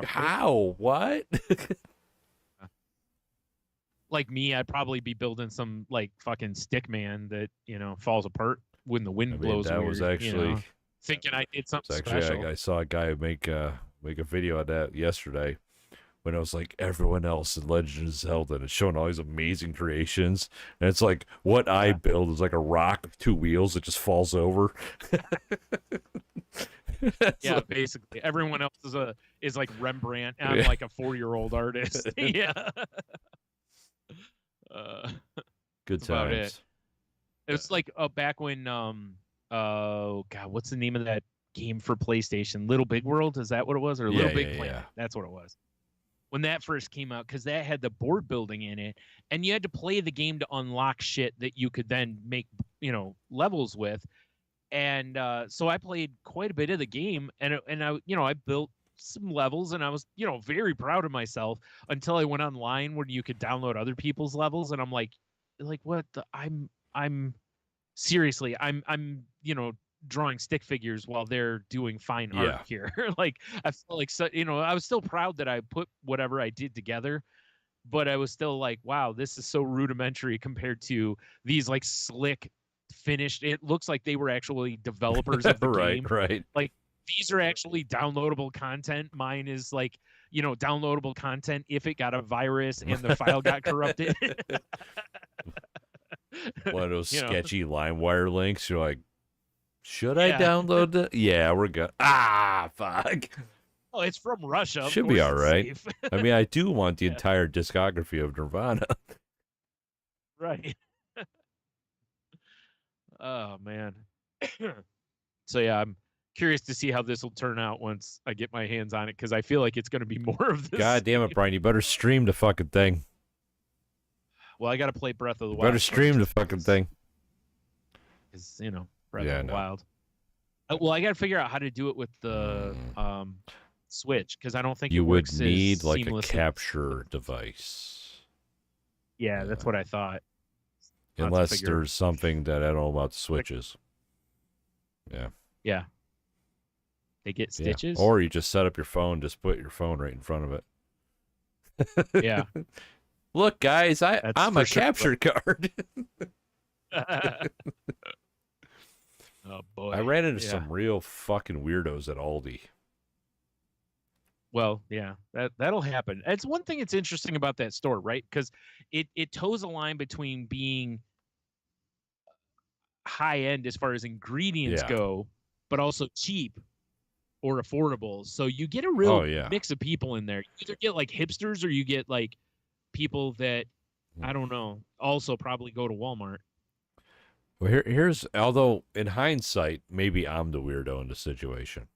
how? What? Like me, I'd probably be building some like fucking stick man that, falls apart when the wind blows. That weird, was actually thinking I did something special. I saw a guy make a video of that yesterday. When it was like everyone else in Legend of Zelda, and it's showing all these amazing creations, and it's like what I build is like a rock with two wheels that just falls over. Yeah, basically everyone else is like Rembrandt. And I'm like a 4-year-old artist. Yeah. Good times. It's like back when oh god, what's the name of that game for PlayStation? Little Big World, is that what it was? Or Little Big Planet? That's what it was. When that first came out, because that had the board building in it, and you had to play the game to unlock shit that you could then make, levels with. And so I played quite a bit of the game, and I built some levels, and I was, very proud of myself until I went online where you could download other people's levels, and I'm like what the I'm seriously, I'm drawing stick figures while they're doing fine art here. Like I felt like I was still proud that I put whatever I did together, but I was still like, wow, this is so rudimentary compared to these like slick finished. It looks like they were actually developers of the game. Right. Like these are actually downloadable content. Mine is like, downloadable content if it got a virus and the file got corrupted. One of those sketchy LimeWire links. You're like, should I download that? Yeah, we're good. Fuck. Oh, it's from Russia. Should be all right. I mean, I do want the entire discography of Nirvana. Right. Oh, man. So, yeah, I'm curious to see how this will turn out once I get my hands on it, because I feel like it's going to be more of this. God damn it, Brian. You better stream the fucking thing. Well, I got to play Breath of the Wild. Better stream the fucking thing. Because, Breath of the Wild. Well, I got to figure out how to do it with the Switch, because I don't think you it works would need like seamlessly. A capture device. Yeah, that's what I thought. Unless there's something that I don't know about the Switches. Yeah. Yeah. They get stitches? Yeah. Or you just set up your phone, just put your phone right in front of it. Yeah. Look, guys, I'm a capture card. Oh boy! I ran into some real fucking weirdos at Aldi. Well, yeah, that'll happen. It's one thing that's interesting about that store, right? Because it toes a line between being high end as far as ingredients go, but also cheap or affordable. So you get a real mix of people in there. You either get like hipsters or you get like people that I don't know also probably go to Walmart. Well, here's although in hindsight, maybe I'm the weirdo in the situation.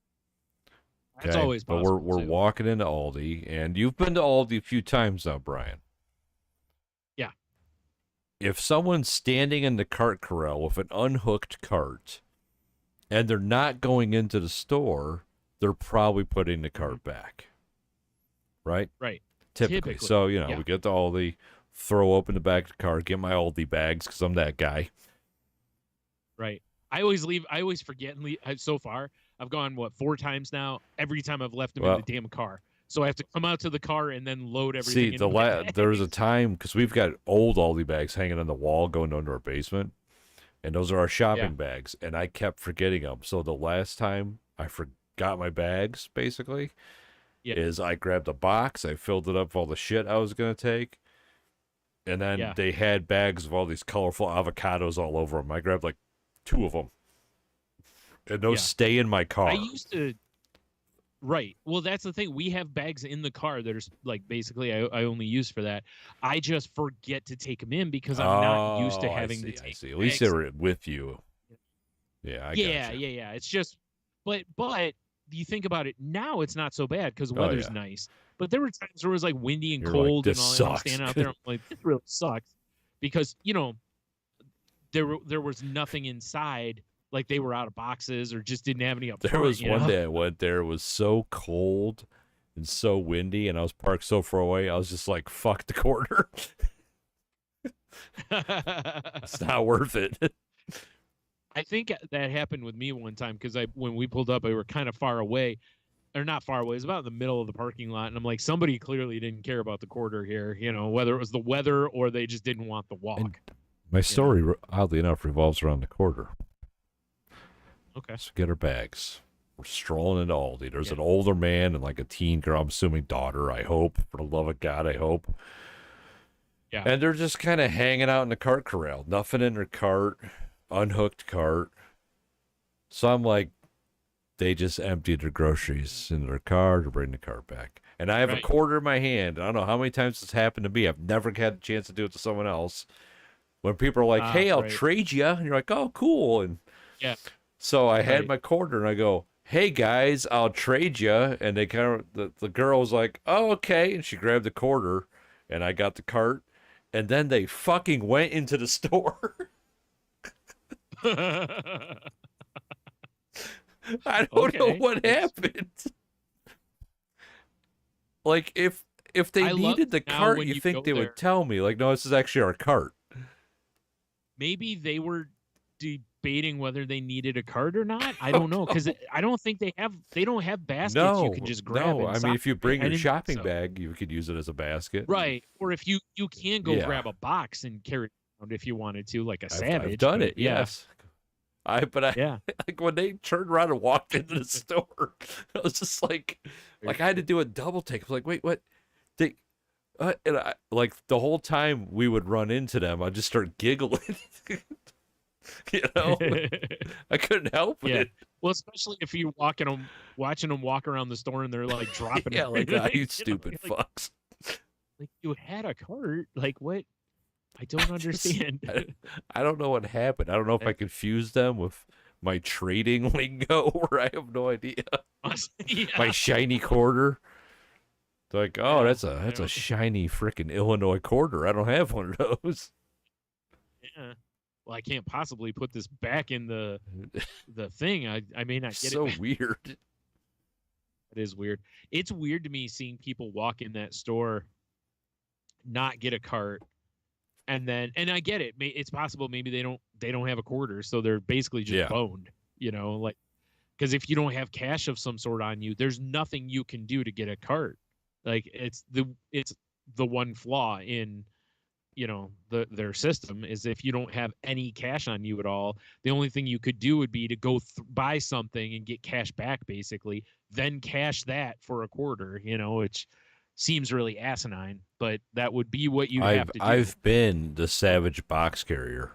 That's always possible. But we're walking into Aldi, and you've been to Aldi a few times now, Brian. Yeah. If someone's standing in the cart corral with an unhooked cart, and they're not going into the store, they're probably putting the cart back. Right? Right. Typically. So, we get to Aldi, throw open the back of the cart, get my Aldi bags, because I'm that guy. Right. I always forget and leave. So far, I've gone, 4 times now? Every time I've left them in the damn car. So I have to come out to the car and then load everything. See, there was a time, because we've got old Aldi bags hanging on the wall going under our basement, and those are our shopping bags, and I kept forgetting them. So the last time I forgot my bags, basically, is I grabbed a box, I filled it up with all the shit I was going to take, and then they had bags of all these colorful avocados all over them. I grabbed like 2 of them. And those stay in my car. I used to Right. Well, that's the thing. We have bags in the car that are like basically I only use for that. I just forget to take them in because I'm not used to Oh, I having to see. I take see. At least they bags. were with you. Yeah, I got you. Yeah. It's just, but you think about it now, it's not so bad because the Oh weather's yeah. nice. But there were times where it was like windy and You're like, cold this and all, and I'm sucks. standing out there. I'm like, this really sucks because there was nothing inside. Like they were out of boxes or just didn't have any up There front. was one day I went there. It was so cold and so windy, and I was parked so far away. I was just like, "Fuck the quarter. It's not worth it." I think that happened with me one time because when we pulled up, we were kind of far away, or not far away. It was about in the middle of the parking lot, and I'm like, somebody clearly didn't care about the quarter here. Whether it was the weather or they just didn't want the walk. And my story, oddly enough, revolves around the quarter. Okay. So get our bags. We're strolling into Aldi. There's an older man and like a teen girl. I'm assuming daughter. I hope, for the love of God, I hope. Yeah. And they're just kind of hanging out in the cart corral. Nothing in their cart. Unhooked cart. So I'm like, they just emptied their groceries in their car to bring the cart back. And I have a quarter in my hand. I don't know how many times it's happened to me. I've never had a chance to do it to someone else. When people are like, hey, I'll trade you. And you're like, oh, cool. And so I had my quarter and I go, hey, guys, I'll trade you. And they kind of, the girl was like, oh, okay. And she grabbed the quarter and I got the cart. And then they fucking went into the store. I don't know what happened. Like if they needed the cart, you think they would tell me, like, no, this is actually our cart. Maybe they were debating whether they needed a cart or not. I don't know, because I don't think they don't have baskets you can just grab. No, I mean, if you bring your shopping bag, you could use it as a basket. Right. Or if you can go grab a box and carry it around if you wanted to, like a Savage. I've done it, yes. Like when they turned around and walked into the store, I was just like I had to do a double take. I was like, wait, what? And I, like the whole time we would run into them, I'd just start giggling. I couldn't help it. Well, especially if you're watching them walk around the store and they're like dropping. You stupid fucks. Like you had a cart. Like what? I don't understand. I don't know what happened. I don't know if I confused them with my trading lingo, or I have no idea. My shiny quarter. They're like, oh, that's a shiny freaking Illinois quarter. I don't have one of those. Yeah. Well, I can't possibly put this back in the thing. I may not get it. So weird. It is weird. It's weird to me seeing people walk in that store, not get a cart. And I get it. It's possible maybe they don't have a quarter, so they're basically just boned. Like because if you don't have cash of some sort on you, there's nothing you can do to get a cart. Like it's the one flaw in their system is if you don't have any cash on you at all, the only thing you could do would be to go buy something and get cash back, basically, then cash that for a quarter. Which seems really asinine, but that would be what you have to do. I've been the Savage box carrier.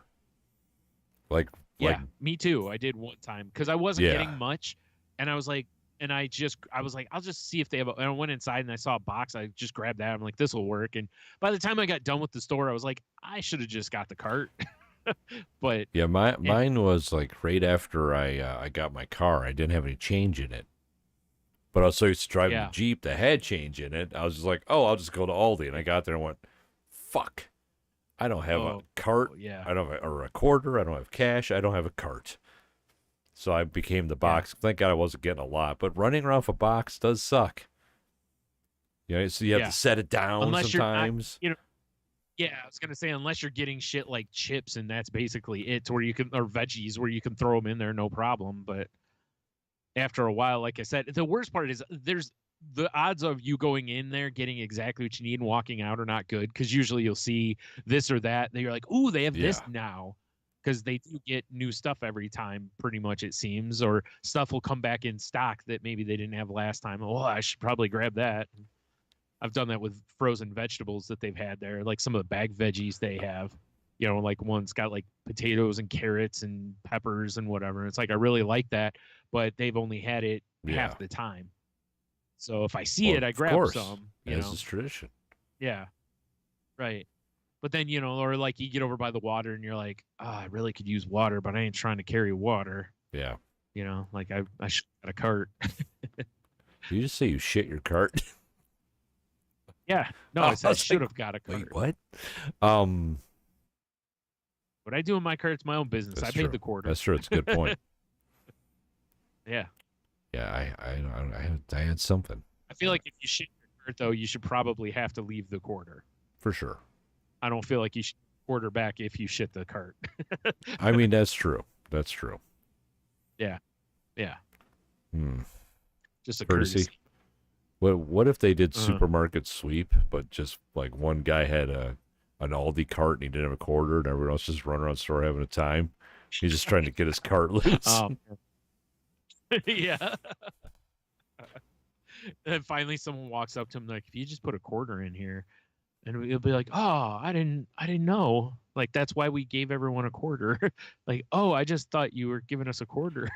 Me too. I did one time because I wasn't getting much, and I was like, I'll just see if they have. And I went inside and I saw a box. I just grabbed that. I'm like, this will work. And by the time I got done with the store, I was like, I should have just got the cart. But mine was like right after I got my car. I didn't have any change in it. But I was so used to driving the Jeep that had change in it. I was just like, oh, I'll just go to Aldi. And I got there and went, fuck. I don't have a cart. I don't have or a quarter. I don't have cash. I don't have a cart. So I became the box. Thank God I wasn't getting a lot. But running around with a box does suck. So you have to set it down sometimes. I was going to say, unless you're getting shit like chips, and that's basically it, or veggies where you can throw them in there, no problem. But after a while, like I said, the worst part is there's the odds of you going in there, getting exactly what you need and walking out are not good. Cause usually you'll see this or that. And you're like, ooh, they have this now. Cause they do get new stuff every time, pretty much it seems, or stuff will come back in stock that maybe they didn't have last time. Oh, I should probably grab that. I've done that with frozen vegetables that they've had there. Like some of the bag veggies they have, like one's got like potatoes and carrots and peppers and whatever. It's like, I really like that, but they've only had it half the time. So if I see it, I grab some. As is tradition. Yeah. Right. But then, or like you get over by the water and you're like, I really could use water, but I ain't trying to carry water. Yeah. Like I should have got a cart. You just say you shit your cart? Yeah. No, I said I should have got a cart. Wait, what? What I do in my cart's my own business. I paid the quarter. That's true. It's a good point. Yeah. Yeah, I had something. I feel like if you shit your cart, though, you should probably have to leave the quarter. For sure. I don't feel like you should quarter back if you shit the cart. I mean, that's true. That's true. Yeah. Yeah. Just a courtesy. What if they did supermarket sweep, but just like one guy had an Aldi cart and he didn't have a quarter, and everyone else just running around the store having a time? He's just trying to get his cart loose. Yeah. And finally, someone walks up to him like, "If you just put a quarter in here," and he'll be like, "Oh, I didn't know. Like that's why we gave everyone a quarter. Like, oh, I just thought you were giving us a quarter."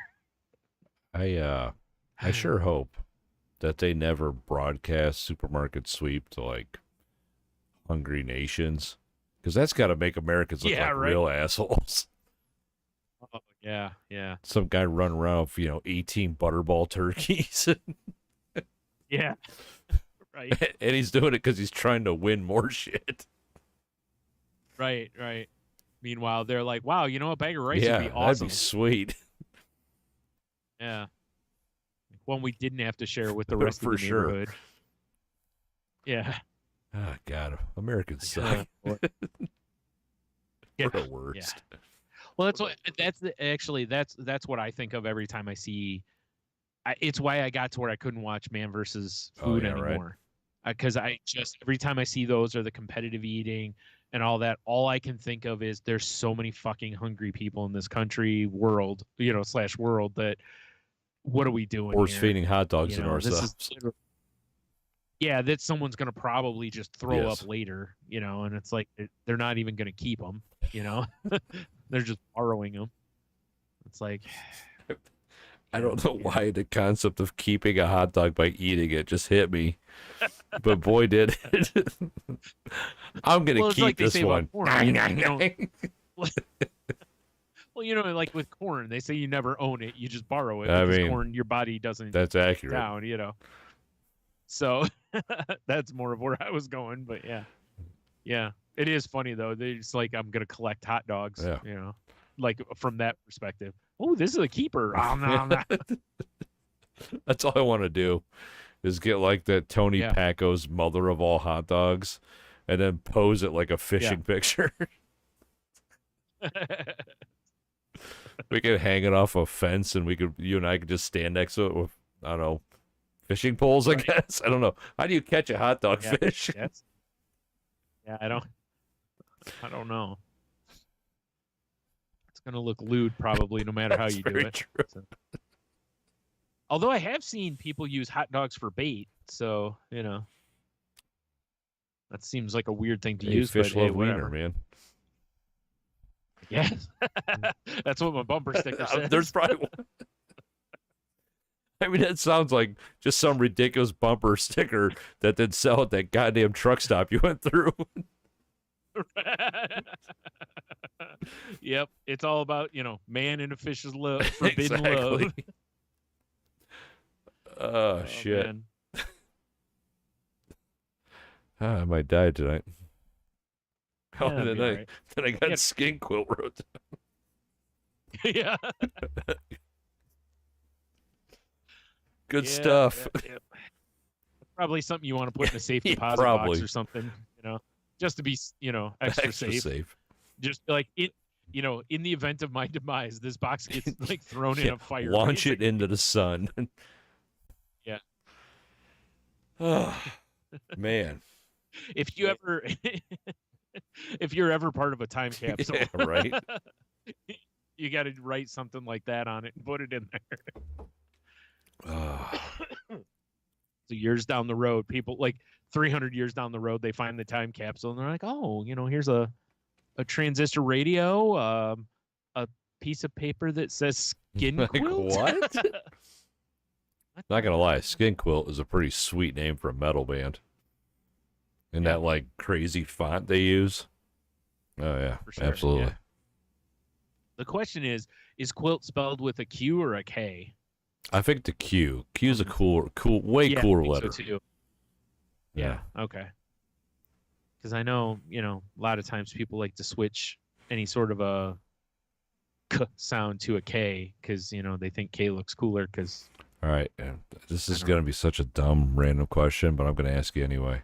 I sure hope that they never broadcast supermarket sweep to like hungry nations, because that's got to make Americans look like real assholes. Oh, yeah, yeah. Some guy running around with 18 butterball turkeys. Yeah, right. And he's doing it because he's trying to win more shit. Right. Meanwhile, they're like, "Wow, a bag of rice would be awesome. That'd be sweet." Yeah. One we didn't have to share with the rest of the neighborhood. Sure. Yeah. Oh God, Americans suck. Yeah. We're the worst. Yeah. Well, that's what I think of every time I see. It's why I got to where I couldn't watch Man versus Food anymore, because every time I see those or the competitive eating and all that, all I can think of is there's so many fucking hungry people in this world that. What are we doing? Force feeding hot dogs in ourselves. That someone's going to probably just throw up later, and it's like they're not even going to keep them, they're just borrowing them. It's like, I don't know why the concept of keeping a hot dog by eating it just hit me, but boy did it. I'm going to keep this one. Well, like with corn, they say you never own it; you just borrow it. Because corn, your body doesn't. That's accurate. Down, So that's more of where I was going, but yeah, it is funny though. They're just like, I'm gonna collect hot dogs. Yeah. Like from that perspective. Oh, this is a keeper. Oh, no. That's all I want to do, is get like that Tony Packo's mother of all hot dogs, and then pose it like a fishing picture. We could hang it off a fence, and you and I could just stand next to it with, I don't know, fishing poles, I guess. I don't know. How do you catch a hot dog fish? Yes. Yeah, I don't know. It's going to look lewd probably no matter how you do it. True. So. Although I have seen people use hot dogs for bait, so, that seems like a weird thing to use. Fish but love wiener, man. Yeah, that's what my bumper sticker says. There's probably one. I mean, that sounds like just some ridiculous bumper sticker that they'd sell at that goddamn truck stop you went through. Yep, it's all about man and a fish's love, forbidden love. Oh shit! I might die tonight. Then I got skin quilt wrote down. Yeah. Good stuff. Yeah. Probably something you want to put in a safe deposit box or something, just to be, extra safe. Just like it, in the event of my demise, this box gets like thrown in a fire. Launch it into the sun. Yeah. Oh, man. If you're ever part of a time capsule, right? You got to write something like that on it and put it in there. So years down the road, people like 300 years down the road, they find the time capsule and they're like, oh, here's a transistor radio, a piece of paper that says skin quilt. What? Not gonna lie, Skin Quilt is a pretty sweet name for a metal band. And that like crazy font they use. Oh yeah, for sure. Absolutely. Yeah. The question is quilt spelled with a Q or a K? I think the Q. Q's a cool, way cooler letter. So too. Yeah. Okay. Because I know, a lot of times people like to switch any sort of a K sound to a K because, they think K looks cooler because. All right. This is going to be such a dumb, random question, but I'm going to ask you anyway.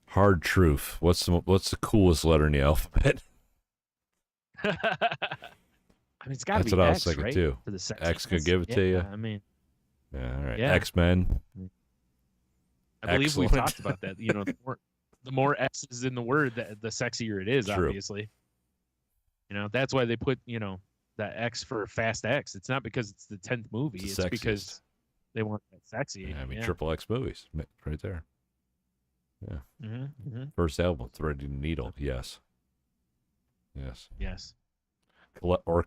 Hard truth. What's the coolest letter in the alphabet? I mean, it's got to be That's what X, I was thinking, right? too. For the X could give it to you. I mean. Yeah, all right. Yeah. X-Men. I believe we've talked about that. The more X's in the word, the sexier it is, True. Obviously. That's why they put, that X for Fast X. It's not because it's the 10th movie. It's because they want that sexy. Yeah, I mean, Triple X movies right there. Yeah. Mm-hmm. First album, Threading the Needle. Yes. Or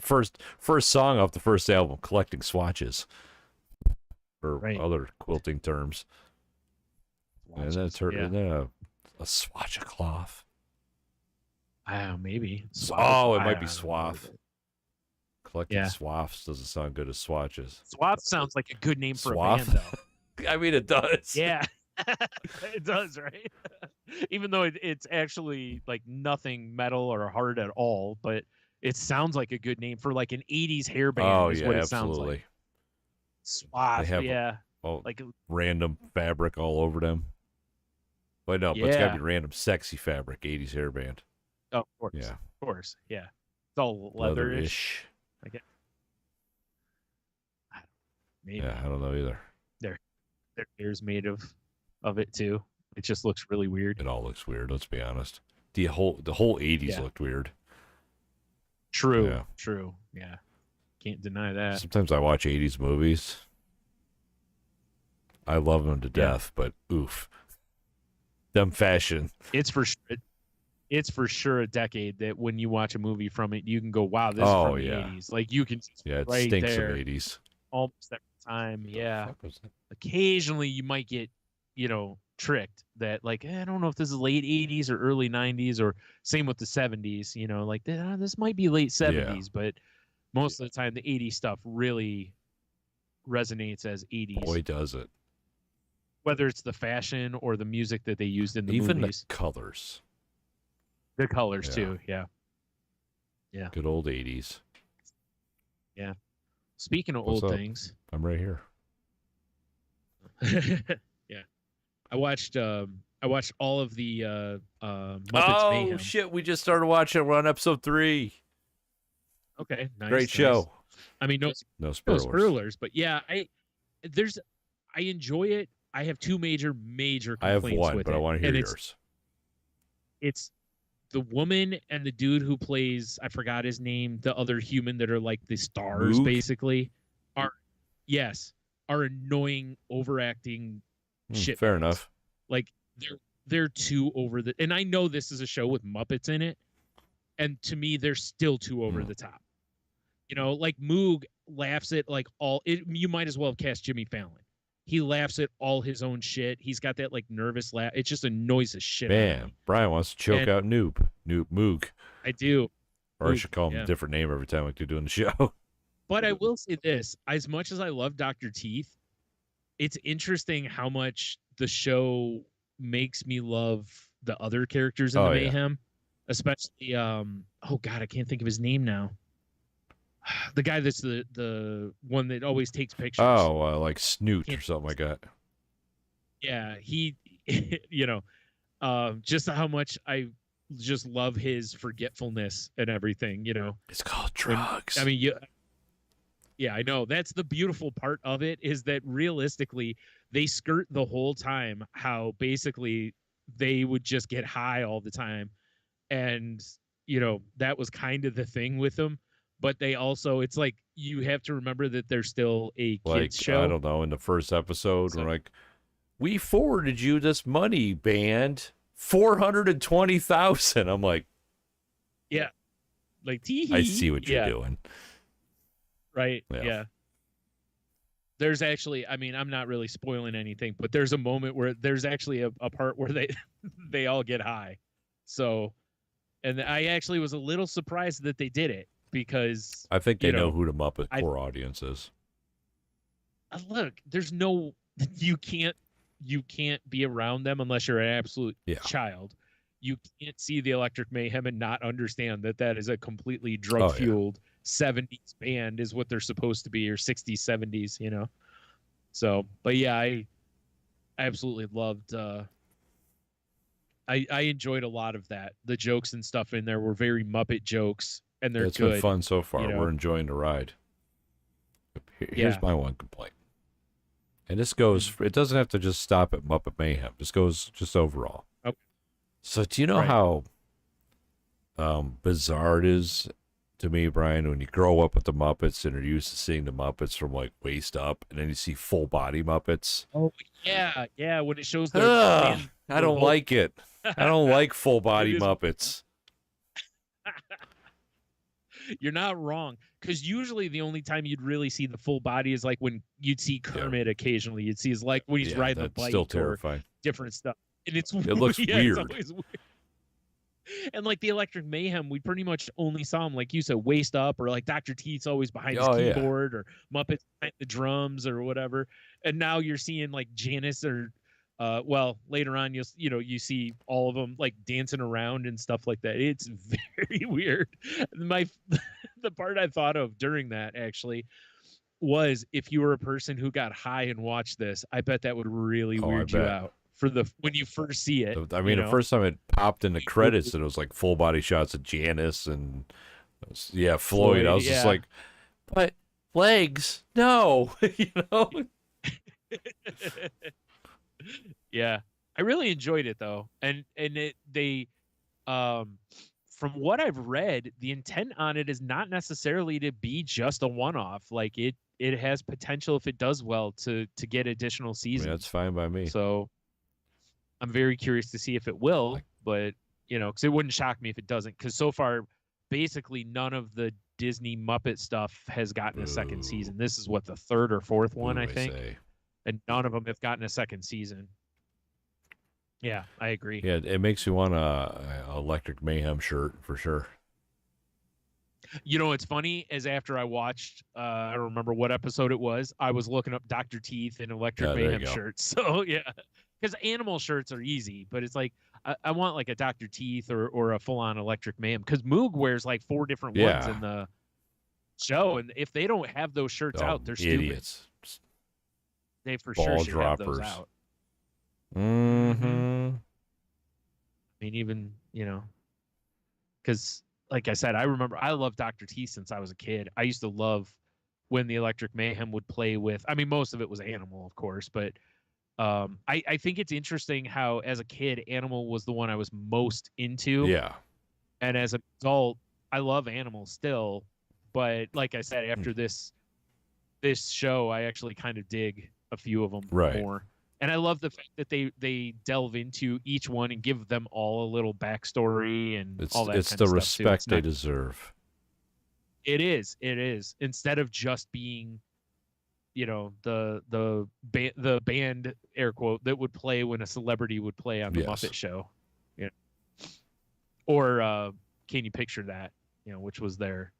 first song off the first album, Collecting Swatches. For other quilting terms. And then a swatch of cloth. Maybe. It might be swath. Collecting swaths doesn't sound good as swatches. Swath sounds like a good name for a band, though. I mean, it does. Yeah. It does, right? Even though it's actually like nothing metal or hard at all, but it sounds like a good name for like an 80s hair band is what it sounds like. Swath, like random fabric all over them. But no, but it's got to be random sexy fabric, 80s hair band. Oh, of course. Yeah. Of course. Yeah. It's all leatherish. Okay. Maybe. Yeah, I don't know either. Their hair's made of it too. It just looks really weird. It all looks weird, let's be honest. The whole 80s looked weird. True. Yeah. True. Yeah. Can't deny that. Sometimes I watch 80s movies. I love them to death, but oof. Them fashion. It's for sure a decade that when you watch a movie from it, you can go, wow, this is from the 80s. Like you can it right stinks there, of 80s. Almost every time. Yeah. Occasionally you might get, tricked that like, I don't know if this is late 80s or early 90s or same with the 70s, like this might be late 70s, but most of the time the 80s stuff really resonates as 80s. Boy, does it. Whether it's the fashion or the music that they used in the movies. Even the colors. The colors too, yeah. Good old 80s. Yeah. Speaking of old things. I'm right here. Yeah. I watched all of the Muppets Mayhem. Oh shit, we just started watching. We're on episode 3. Okay, nice. Great show. I mean, no spoilers, but yeah, I enjoy it. I have two major complaints I have one, with but it. I want to hear yours. It's the woman and the dude who plays, I forgot his name, the other human that are like the stars, basically, are annoying, overacting shit. Fair enough. Like they're too over the, and I know this is a show with Muppets in it, and to me they're still too over the top. Like Moog laughs at like you might as well have cast Jimmy Fallon. He laughs at all his own shit. He's got that like nervous laugh. It just annoys the shit out of me. Brian wants to choke out Moog. I do. Or I should call him a different name every time we're doing the show. But I will say this. As much as I love Dr. Teeth, it's interesting how much the show makes me love the other characters in the Mayhem. Especially, oh God, I can't think of his name now. The guy that's the one that always takes pictures. Oh, like Snoot or something like that. Yeah, he, just how much I just love his forgetfulness and everything. It's called drugs. Yeah, I know. That's the beautiful part of it is that realistically, they skirt the whole time how basically they would just get high all the time, and that was kind of the thing with them. But they also, it's like you have to remember that they're still a kids show. I don't know. In the first episode, we're like, we forwarded you this money, band, $420,000. I'm like, like I see what you're doing. Right. Yeah. there's actually, I mean, I'm not really spoiling anything, but there's a moment where there's actually a part where they all get high. So, and I actually was a little surprised that they did it because I think they know who the Muppet core audience is. Look, there's no, you can't be around them unless you're an absolute child. You can't see the Electric Mayhem and not understand that is a completely drug-fueled 70s band is what they're supposed to be, or 60s, 70s, you know? So, but yeah, I absolutely loved, I enjoyed a lot of that. The jokes and stuff in there were very Muppet jokes, and they're It's good. been fun so far. You know? We're enjoying the ride. Here's my one complaint. And this goes, it doesn't have to just stop at Muppet Mayhem. This goes just overall. Okay. So do you know how bizarre it is to me, Brian, when you grow up with the Muppets and are used to seeing the Muppets from like waist up, and then you see full body Muppets? Oh, yeah. Yeah, when it shows their I don't like it. I don't like full body Muppets. You're not wrong, because usually the only time you'd really see the full body is like when you'd see Kermit occasionally. You'd see his, like when he's riding the bike, still terrifying. Or different stuff, and it looks weird. It's always weird. And like the Electric Mayhem, we pretty much only saw him, like you said, waist up, or like Dr. Teeth's always behind his keyboard, or Muppets behind the drums or whatever. And now you're seeing like Janice or. Well, later on, you see all of them like dancing around and stuff like that. It's very weird. The part I thought of during that actually was, if you were a person who got high and watched this, I bet that would really weird you out when you first see it. I mean, the first time it popped in the credits, and it was like full body shots of Janice and Floyd. I was just like, but legs, no, you know. Yeah, I really enjoyed it though, and from what I've read, the intent on it is not necessarily to be just a one-off. Like it has potential, if it does well, to get additional seasons. That's fine by me. So I'm very curious to see if it will, but because it wouldn't shock me if it doesn't. Because so far, basically none of the Disney Muppet stuff has gotten a second season. This is what, the third or fourth one, I think. And none of them have gotten a second season. Yeah, I agree. Yeah, it makes me want a Electric Mayhem shirt for sure. What's funny is, after I watched, I don't remember what episode it was, I was looking up Dr. Teeth and Electric Mayhem shirts. So yeah, because animal shirts are easy, but it's like I want like a Dr. Teeth or a full-on Electric Mayhem, because Moog wears like 4 different ones in the show, and if they don't have those shirts out, they're idiots. Stupid. They for sure should have those out. Mm-hmm. I mean, even, because like I said, I love Dr. T since I was a kid. I used to love when the Electric Mayhem would play with, I mean, most of it was Animal, of course, but I think it's interesting how, as a kid, Animal was the one I was most into. Yeah. And as an adult, I love Animal still, but like I said, after this show, I actually kind of dig a few of them more. And I love the fact that they delve into each one and give them all a little backstory and all that. It's the respect they deserve. It is. Instead of just being, the band, air quote, that would play when a celebrity would play on the Muppet Show. Or Can You Picture That? Which was their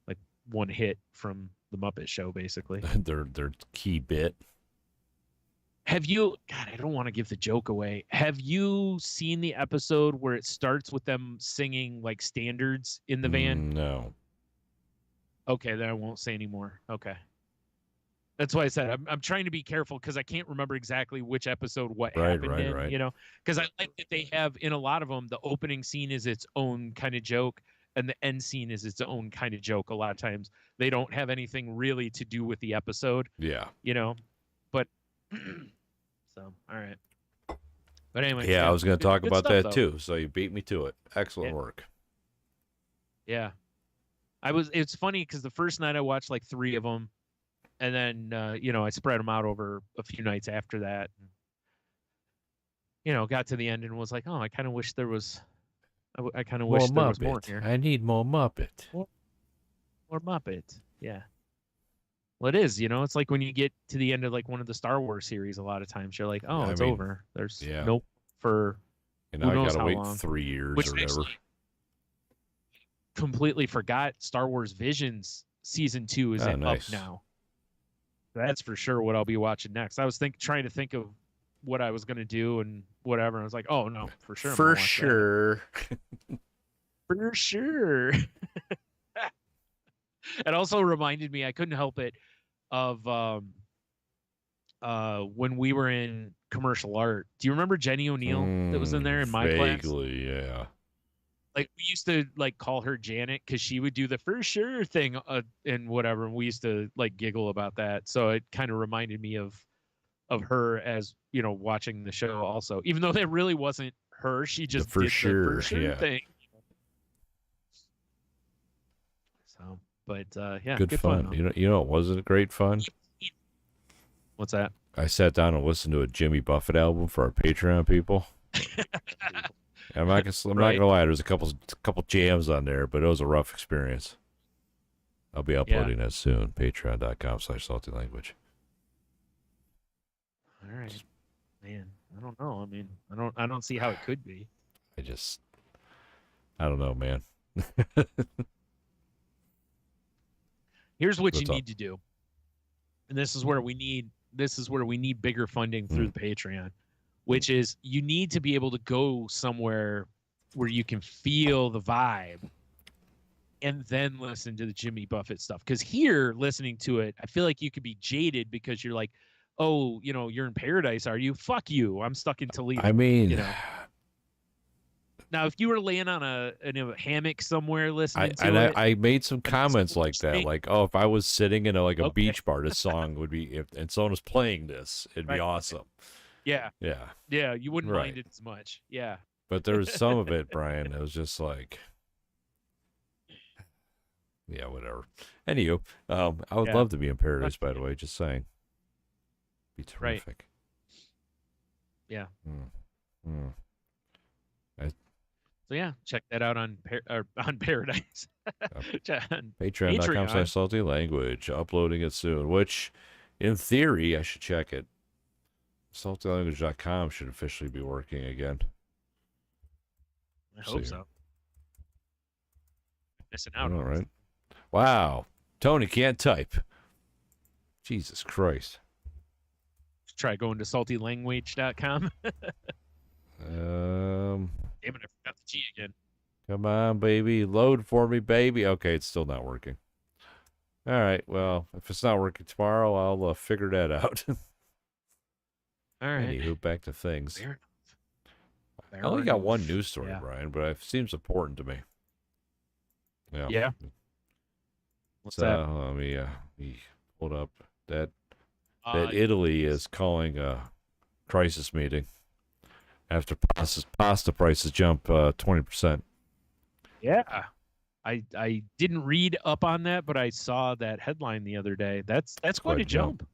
like one hit from the Muppet Show, basically. their key bit. Have you, God, I don't want to give the joke away. Have you seen the episode where it starts with them singing like standards in the van? No. Okay, then I won't say anymore. Okay. That's why I said I'm trying to be careful, because I can't remember exactly which episode what happened in, because I like that they have, in a lot of them, the opening scene is its own kind of joke, and the end scene is its own kind of joke. A lot of times they don't have anything really to do with the episode. Yeah. But so, all right. But anyway. Yeah, I was going to talk about that too. So you beat me to it. Excellent work. Yeah. It's funny because the first night I watched like 3 of them, and then, I spread them out over a few nights after that. And, got to the end and was like, oh, I kind of wish there was, I kind of wish there was more here. I need more Muppet. More Muppet. Yeah. Well, it is, it's like when you get to the end of like one of the Star Wars series, a lot of times you're like, oh, it's over. There's nope for and who I knows gotta how wait long. 3 years Which or whatever. Completely forgot Star Wars Visions season 2 is up now. That's for sure what I'll be watching next. I was trying to think of what I was gonna do and whatever. And I was like, oh no, for sure. For sure. For sure. It also reminded me, I couldn't help it, of when we were in commercial art. Do you remember Jenny O'Neill that was in there in my class? Vaguely, yeah. Like we used to like call her Janet because she would do the for sure thing and whatever, and we used to like giggle about that. So it kind of reminded me of her as watching the show also, even though that really wasn't her. She just did the for sure thing. So, but yeah, good fun. You know, it wasn't great fun. What's that? I sat down and listened to a Jimmy Buffett album for our Patreon people. I'm not gonna lie. There's a couple jams on there, but it was a rough experience. I'll be uploading that soon. Patreon.com/saltylanguage. All right, man. I don't know. I mean, I don't see how it could be. I don't know, man. Here's what you need to do, and this is where we need bigger funding through the Patreon, which is you need to be able to go somewhere where you can feel the vibe and then listen to the Jimmy Buffett stuff. Because here, listening to it, I feel like you could be jaded because you're like, oh, you're in paradise, are you? Fuck you. I'm stuck in Toledo. I mean, now, if you were laying on a hammock somewhere listening I made some comments like that, like, oh, if I was sitting in a beach bar, this song would be, and someone was playing this, it'd be awesome. Yeah. Yeah. You wouldn't mind it as much. Yeah. But there was some of it, Brian, it was just like, yeah, whatever. Anywho, I would love to be in paradise, by the way, just saying. Be terrific. Yeah. So yeah, check that out on Paradise. Patreon.com/saltylanguage. Uploading it soon, which in theory I should check it. saltylanguage.com should officially be working again. I hope so. Missing out. All right. Wow. Tony can't type. Jesus Christ. Try going to saltylanguage.com. Damn it, I forgot the G again. Come on, baby. Load for me, baby. Okay, it's still not working. All right. Well, if it's not working tomorrow, I'll figure that out. All right. Anywho, back to things. Fair I only got one news story, Brian, but it seems important to me. Yeah. What's that? Let me hold up that Italy is calling a crisis meeting after pasta prices jump 20%. Yeah. I didn't read up on that, but I saw that headline the other day. That's quite a jump.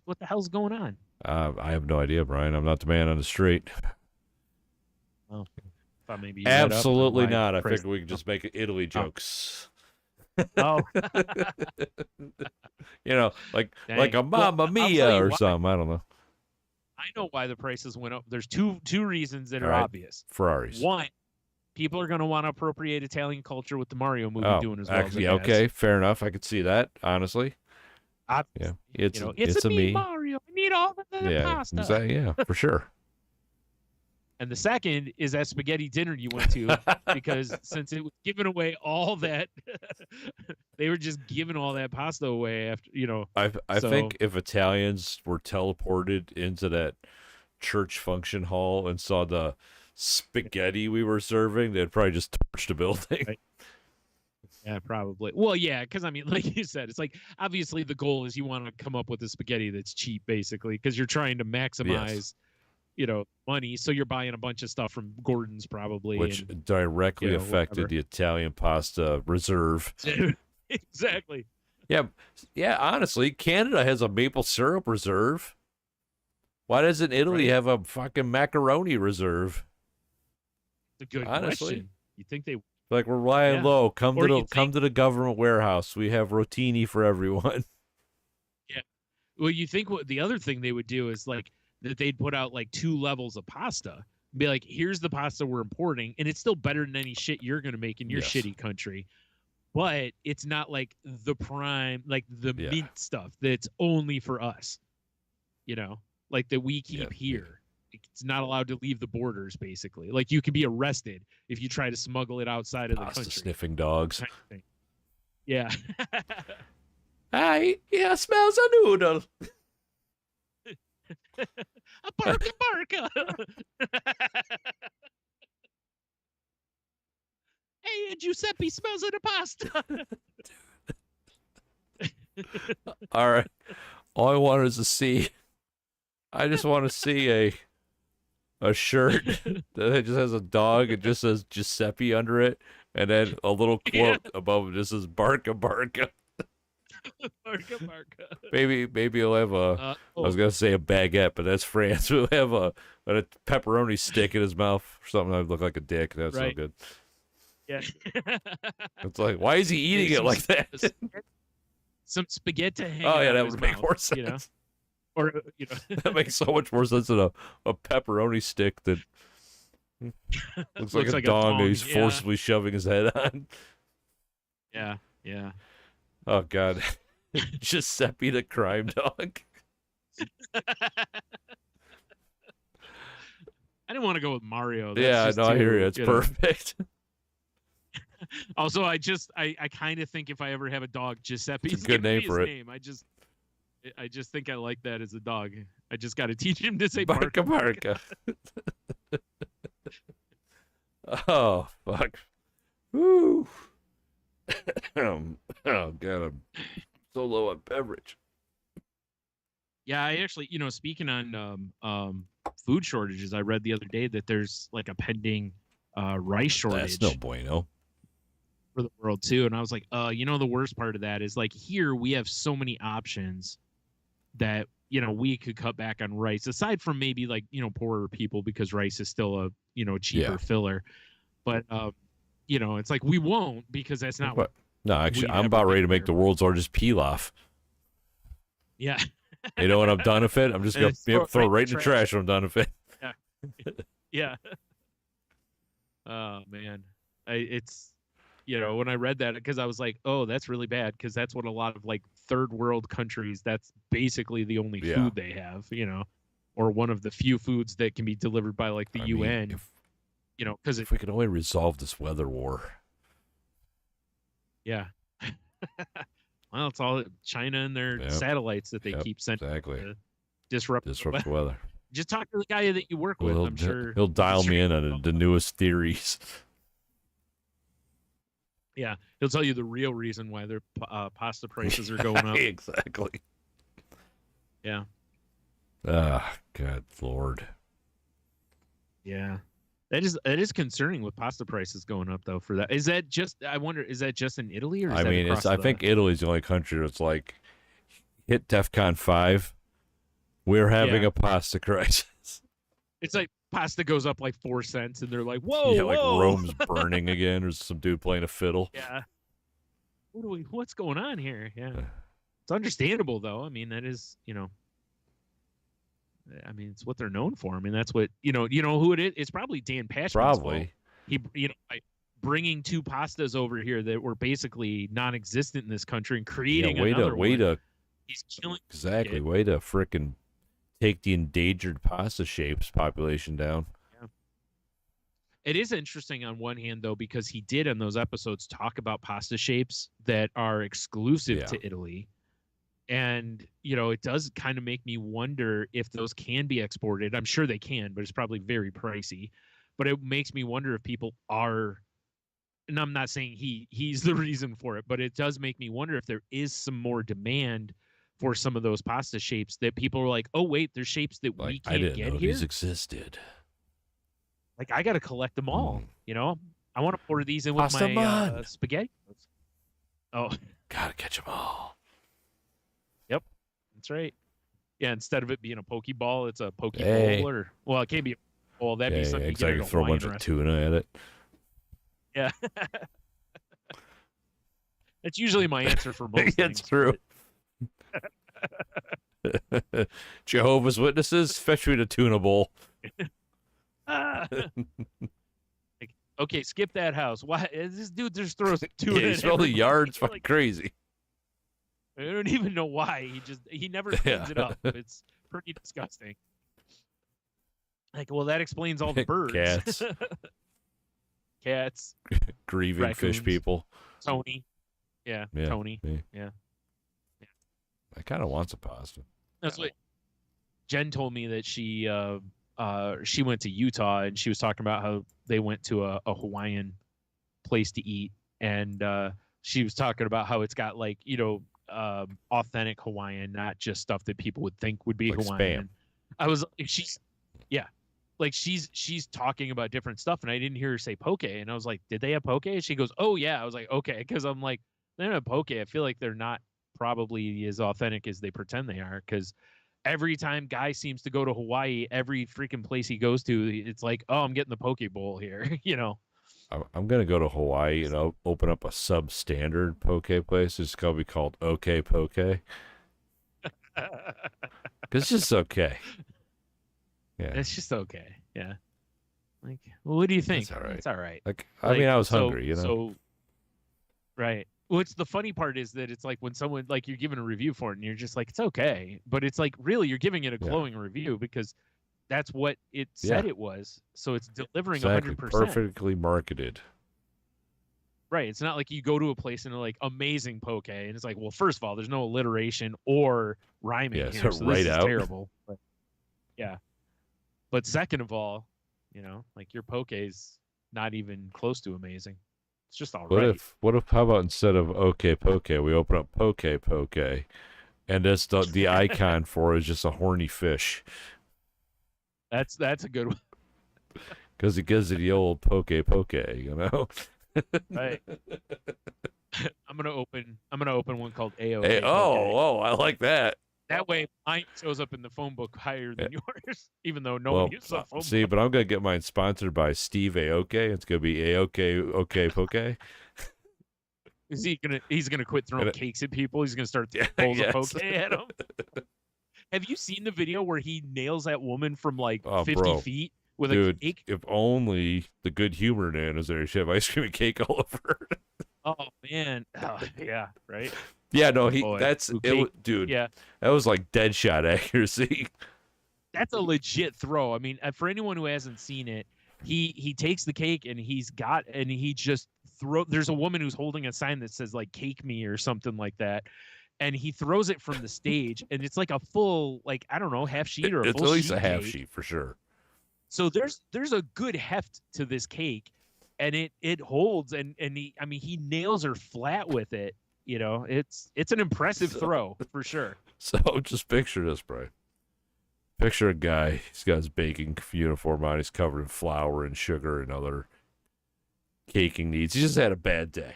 What the hell's going on? I have no idea, Brian. I'm not the man on the street. Oh, thought maybe you absolutely not. I figured we could just make Italy jokes. Oh. like a Mamma Mia or something. I don't know. I know why the prices went up. There's two reasons that are obvious. Ferraris. One, people are going to want to appropriate Italian culture with the Mario movie doing as well. Actually, okay, fair enough. I could see that, honestly. Obviously. Yeah, it's a me, Mario. I need all the pasta. Exactly, yeah, for sure. And the second is that spaghetti dinner you went to, because since it was giving away all that, they were just giving all that pasta away after, I think if Italians were teleported into that church function hall and saw the spaghetti we were serving, they'd probably just torch the building. Right. Yeah, probably. Well, yeah, because I mean, like you said, it's like obviously the goal is you want to come up with a spaghetti that's cheap, basically, because you're trying to maximize. Money, so you're buying a bunch of stuff from Gordon's probably, which directly affected the Italian pasta reserve. Exactly. Yeah. Honestly, Canada has a maple syrup reserve. Why doesn't Italy have a fucking macaroni reserve? It's a good question. You think they? Like we're lying low. Come to the government warehouse. We have rotini for everyone. Yeah. Well, you think what the other thing they would do is like that they'd put out like 2 levels of pasta. Be like, here's the pasta we're importing, and it's still better than any shit you're gonna make in your shitty country. But it's not like the prime, like the mint stuff that's only for us. You know, like that we keep here. It's not allowed to leave the borders, basically. Like you could be arrested if you try to smuggle it outside of the country. Sniffing dogs. Yeah. Yeah, smells a noodle. A barca. Hey, Giuseppe smells of the pasta. All right. All I want is to see. I just want to see a shirt that just has a dog. It just says Giuseppe under it, and then a little quote above it just says "Barca Barca." Barca. Maybe he'll have a. I was gonna say a baguette, but that's France. We'll have a pepperoni stick in his mouth or something that would look like a dick. That's so good. Yeah. It's like, why is he eating it like that? Some spaghetti. Oh yeah, that would make more sense. You know? Or that makes so much more sense than a pepperoni stick that looks like a dong that he's forcibly shoving his head on. Yeah. Oh God, Giuseppe the crime dog. I didn't want to go with Mario. That's I hear you. It's perfect. Also, I kind of think if I ever have a dog, Giuseppe's a good name for it. Name. I just think I like that as a dog. I just got to teach him to say Barca Barca. Oh fuck. Woo. Oh God, I'm so low on beverage. Yeah, I actually, speaking on food shortages, I read the other day that there's like a pending rice shortage. That's no bueno. For the world too, and I was like, the worst part of that is like here we have so many options that we could cut back on rice, aside from maybe like poorer people, because rice is still a cheaper filler. But it's like we won't, because that's not what. No, actually, I'm about ready to make the world's largest pilaf. Yeah. You know when I'm done with it, I'm just gonna throw it right in the trash when I'm done with it. Yeah. Yeah. Oh man, it's. When I read that, because I was like, oh, that's really bad, because that's what a lot of like third world countries, that's basically the only food they have, or one of the few foods that can be delivered by like the UN, because if we could only resolve this weather war. Yeah. Well, it's all China and their satellites that they keep sending to disrupt the weather. Just talk to the guy that you work with. I'm sure he'll dial me in on the newest theories. Yeah, he'll tell you the real reason why their pasta prices are going up. Exactly. Yeah. Ah, God, Lord. Yeah, that is concerning with pasta prices going up though. For that, is that just? I wonder, is that just in Italy, or is I think Italy's the only country that's like hit DEFCON 5. We're having a pasta crisis. It's like pasta goes up like 4 cents, and they're like, "Whoa, yeah, whoa. like Rome's burning again, or some dude playing a fiddle." Yeah. What's going on here? Yeah, it's understandable though. I mean, that is, I mean, it's what they're known for. I mean, that's what who it is. It's probably Dan Pashman's Probably. Fault. He, bringing 2 pastas over here that were basically non-existent in this country and creating another one. He's killing. Exactly. Way to frickin' take the endangered pasta shapes population down. Yeah. It is interesting on one hand, though, because he did in those episodes talk about pasta shapes that are exclusive to Italy. And, it does kind of make me wonder if those can be exported. I'm sure they can, but it's probably very pricey. But it makes me wonder if people are, and I'm not saying he's the reason for it, but it does make me wonder if there is some more demand for some of those pasta shapes that people are like, oh wait, there's shapes that we can't I didn't get know here. These existed. Like I got to collect them all. I want to order these in with my spaghetti. Oh, gotta catch them all. Yep, that's right. Yeah, instead of it being a pokeball, it's a pokeball. Or it can't be. Well, that'd be something. Exactly. Throw a bunch of tuna at it. Yeah. That's usually my answer for most things. It's true. Jehovah's Witnesses, fetch me the tuna bowl. Like, okay, skip that house. Why this dude just throws tuna? Yeah, you smell the yard. It's fucking crazy. I don't even know why. He never cleans it up. It's pretty disgusting. Like, well, that explains all the birds. Cats. Cats. Grieving raccoons, fish people. Tony. Yeah. Tony. Yeah. I kind of want some pasta. That's what Jen told me, that she went to Utah and she was talking about how they went to a Hawaiian place to eat, and she was talking about how it's got like, authentic Hawaiian, not just stuff that people would think would be like Hawaiian. Spam. She's talking about different stuff, and I didn't hear her say poke, and I was like, did they have poke? And she goes, oh yeah. I was like, okay, because I'm like, they don't have poke. I feel like they're not probably as authentic as they pretend they are, because every time Guy seems to go to Hawaii, every freaking place he goes to, it's like, oh, I'm getting the poke bowl here. I'm gonna go to Hawaii and I'll open up a substandard poke place. It's gonna be called OK Poke, because it's just okay. Yeah, it's just okay. Yeah. Like, well, what do you think? It's all right. It's all right. Like, I mean, I was hungry, So, right. What's the funny part is that it's like when someone, like, you're giving a review for it and you're just like, it's okay, but it's like, really, you're giving it a glowing review because that's what it said it was. So it's delivering 100%. Perfectly marketed. Right. It's not like you go to a place and they're like, amazing poke, and it's like, well, first of all, there's no alliteration or rhyming here, so right this out. is terrible. But, yeah. But second of all, like, your poke is not even close to amazing. It's just all right. What if, how about instead of OK Poke, we open up Poke, and that's the icon for it is just a horny fish. That's a good one. Because it gives it the old Poke, Right. I'm gonna open one called AOK. Hey, I like that. That way, mine shows up in the phone book higher than yours, even though no one uses a phone book. But I'm gonna get mine sponsored by Steve Aoki. It's gonna be Aoki OK Poke. He's gonna quit throwing cakes at people. He's gonna start throwing bowls of poke at them. Have you seen the video where he nails that woman from like 50 feet with a cake? If only the Good Humor Man was there. She'd have ice cream and cake all over. Oh man, yeah, right. Yeah, no, dude. Yeah, that was like dead shot accuracy. That's a legit throw. I mean, for anyone who hasn't seen it, he takes the cake and he just there's a woman who's holding a sign that says like "cake me" or something like that, and he throws it from the stage, and it's like a full, like, I don't know, half sheet or a full sheet. It's at least a half cake. sheet for sure. So there's a good heft to this cake, and it holds, and he nails her flat with it. It's an impressive throw for sure. So just picture this, Brian. Picture a guy. He's got his baking uniform on. He's covered in flour and sugar and other caking needs. He just had a bad day,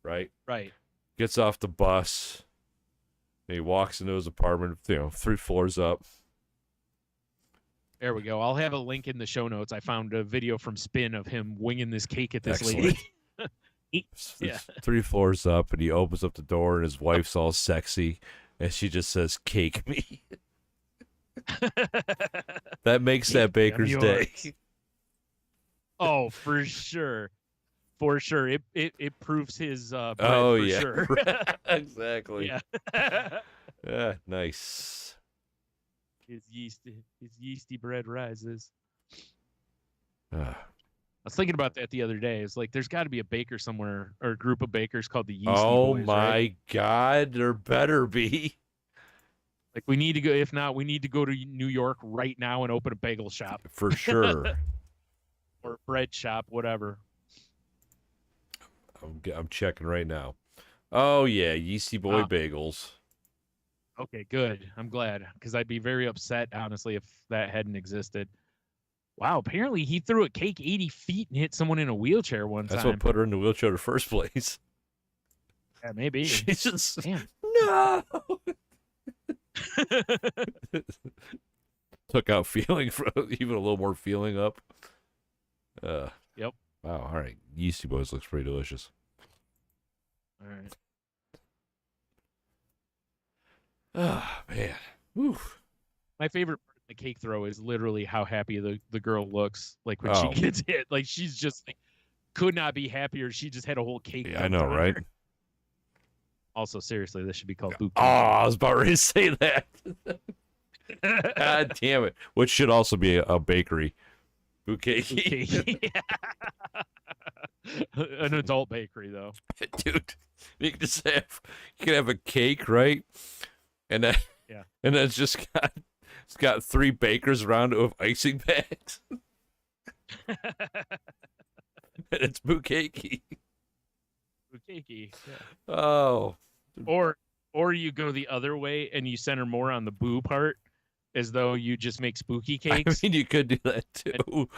right? Right. Gets off the bus. And he walks into his apartment, 3 floors up. There we go. I'll have a link in the show notes. I found a video from Spin of him winging this cake at this lady. Yeah. 3 floors up, and he opens up the door, and his wife's all sexy, and she just says, "Cake me." That makes that baker's day. Oh, for sure. For sure. It proves his bread for sure. Exactly. Yeah. Yeah, nice. His yeasty bread rises. I was thinking about that the other day. It's like there's got to be a baker somewhere, or a group of bakers called the Yeasty Boys. Oh my right? God, there better be. Like, we need to go. If not, we need to go to New York right now and open a bagel shop For sure. or a bread shop, whatever. I'm checking right now. Oh yeah, Yeasty Boy bagels. Okay, good. I'm glad, because I'd be very upset, honestly, if that hadn't existed. Wow, apparently he threw a cake 80 feet and hit someone in a wheelchair one time. That's what put her in the wheelchair in the first place. Yeah, maybe. She's just, damn. No! Took out feeling, even a little more feeling up. Yep. Wow. All right. Yeasty Boys looks pretty delicious. All right. Oh, man. Oof. My favorite part of the cake throw is literally how happy the girl looks like when she Oh. gets hit. Like she's just like, could not be happier. She just had a whole cake. Yeah, I know, right? Her. Also, seriously, this should be called Oh, Book. I was about ready to say that. God damn it. Which should also be a bakery. Bouquet. An adult bakery, though. Dude, you can just have, you can have a cake, right? And then, yeah. And then it's got 3 bakers around it with icing bags. And it's bouquet. Bouquet. Yeah. Oh. Or you go the other way and you center more on the boo part, as though you just make spooky cakes. I mean, you could do that too.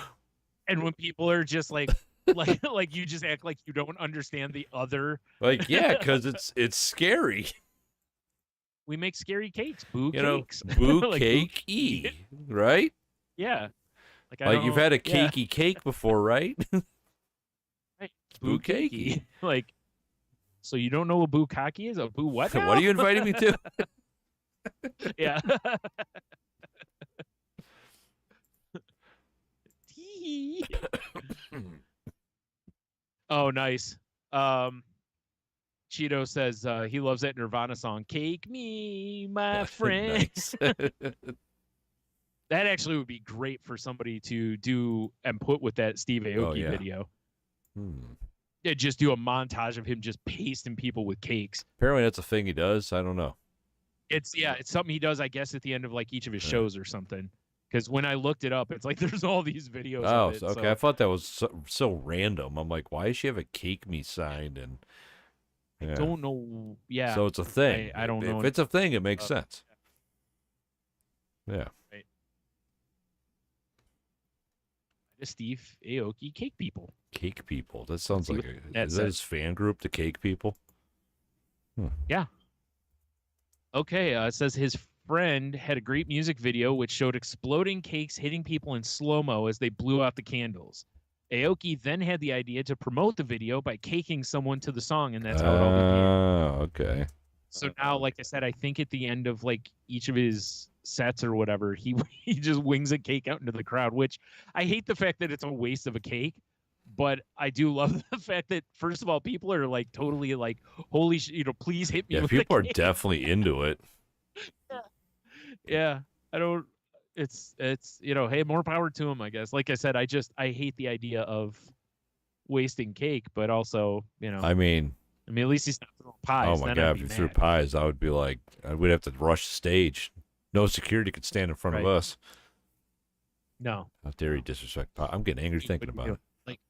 And when people are just like you just act like you don't understand the other. Like, yeah, because it's scary. We make scary cakes, boo cakes. Boo cakey, right? Yeah. Like you've had a cakey cake before, right? Right. Boo cakey. Like, so you don't know what bukkake is? A boo what? What are you inviting me to? Yeah. Oh, nice. Cheeto says he loves that Nirvana song, "Cake Me, My Friend." That actually would be great for somebody to do and put with that Steve Aoki video. Yeah, just do a montage of him just pasting people with cakes. Apparently that's a thing he does. I don't know. It's something he does, I guess, at the end of like each of his shows or something. Because when I looked it up, it's like there's all these videos. Oh, of it, okay. So. I thought that was so random. I'm like, why does she have a cake me sign? And I don't know. Yeah. So it's a thing. I don't know. If it's a thing, it makes sense. Yeah. Right. The Steve Aoki Cake People. Cake People. That sounds like is that his fan group, the Cake People? Yeah. Okay. It says his friend had a great music video which showed exploding cakes hitting people in slow-mo as they blew out the candles. Aoki then had the idea to promote the video by caking someone to the song, and that's how it all began. Oh, okay. So now, like I said, I think at the end of like each of his sets or whatever, he just wings a cake out into the crowd, which I hate the fact that it's a waste of a cake, but I do love the fact that, first of all, people are like totally like, holy please hit me with a cake. People are definitely into it. Yeah. I don't, it's hey, more power to him, I guess. Like I said, I hate the idea of wasting cake, but also, I mean, at least he's not throwing pies. Oh my God, if you threw pies, I would be like, we'd have to rush the stage. No security could stand in front of us. No. How dare you disrespect pie? I'm getting angry thinking about it. Like,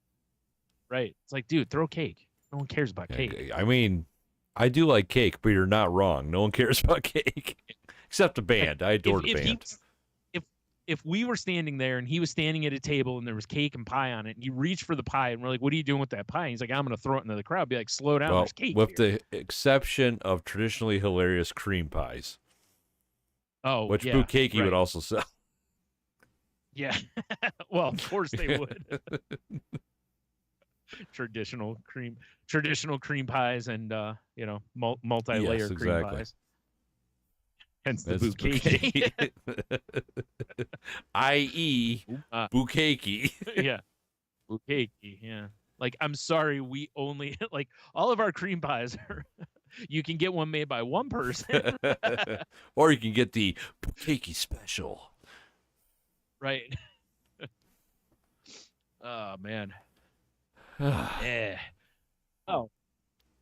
right. It's like, dude, throw cake. No one cares about cake. I mean, I do like cake, but you're not wrong. No one cares about cake. Except the band. I adore the band. If we were standing there and he was standing at a table and there was cake and pie on it, and you reach for the pie and we're like, what are you doing with that pie? And he's like, I'm going to throw it into the crowd. Be like, slow down, there's cake with here. The exception of traditionally hilarious cream pies. Oh, which Bukake would also sell. Yeah. Well, of course they would. Traditional cream pies and, multi-layer cream pies. Hence the bouquet. I.e. Bukake. Yeah. Bukake, yeah. Like, I'm sorry, we only, like, all of our cream pies are, you can get one made by one person. Or you can get the Bukake special. Right. Oh, man. Yeah. Oh.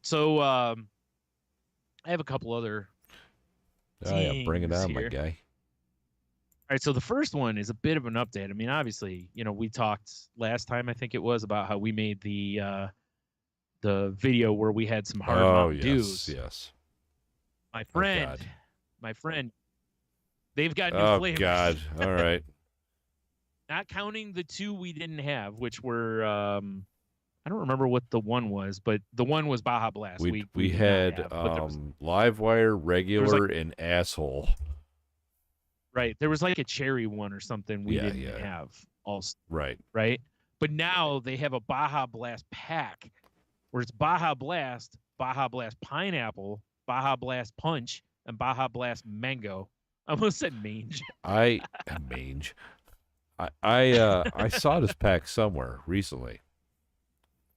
So, I have a couple other bring it on, here. my guy. All right, so the first one is a bit of an update. I mean, obviously, we talked last time, I think it was, about how we made the video where we had some hard Mountain Dews. Yes. My friend, they've got new flavors. Oh God! All right. Not counting the two we didn't have, which were I don't remember what the one was, but the one was Baja Blast. We had Livewire, regular, and asshole. Right. There was like a cherry one or something we didn't have also. Right. Right. But now they have a Baja Blast pack where it's Baja Blast Pineapple, Baja Blast Punch, and Baja Blast Mango. I almost said mange. Mange. I saw this pack somewhere recently.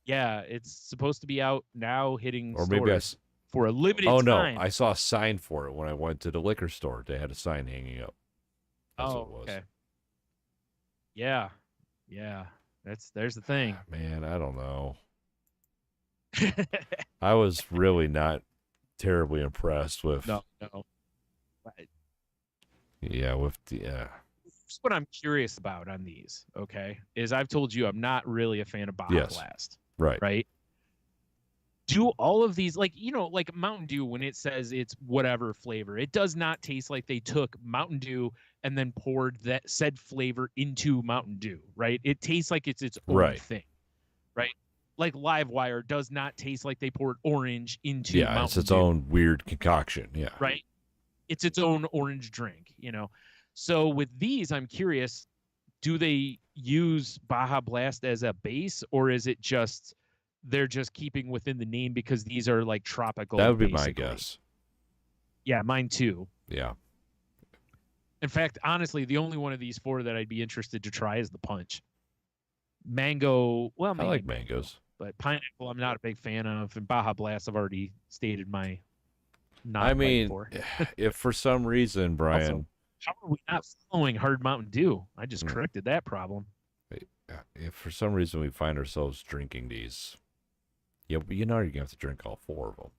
Yeah, it's supposed to be out now, hitting or stores maybe for a limited oh time. No, I saw a sign for it when I went to the liquor store. They had a sign hanging up. That's what it was. Okay. Yeah. There's the thing. Man, I don't know. I was really not terribly impressed with. No. Yeah, That's what I'm curious about on these. Okay, is I've told you I'm not really a fan of Baja Blast. Right. Do all of these, like Mountain Dew, when it says it's whatever flavor, it does not taste like they took Mountain Dew and then poured that said flavor into Mountain Dew, right? It tastes like it's its own thing, right? Like Livewire does not taste like they poured orange into Mountain it's its Dew. own weird concoction, right? It's its own orange drink, So with these, I'm curious, do they use Baja Blast as a base, or is it just they're just keeping within the name because these are like tropical? That would be my guess. Yeah, mine too. Yeah. In fact, honestly, the only one of these four that I'd be interested to try is the Punch. Mango, well, maybe I like mangoes. But pineapple, I'm not a big fan of. And Baja Blast, I've already stated my not. I mean, if for some reason, Brian. Also, how are we not following Hard Mountain Dew? I just corrected that problem. If for some reason we find ourselves drinking these, you're going to have to drink all four of them.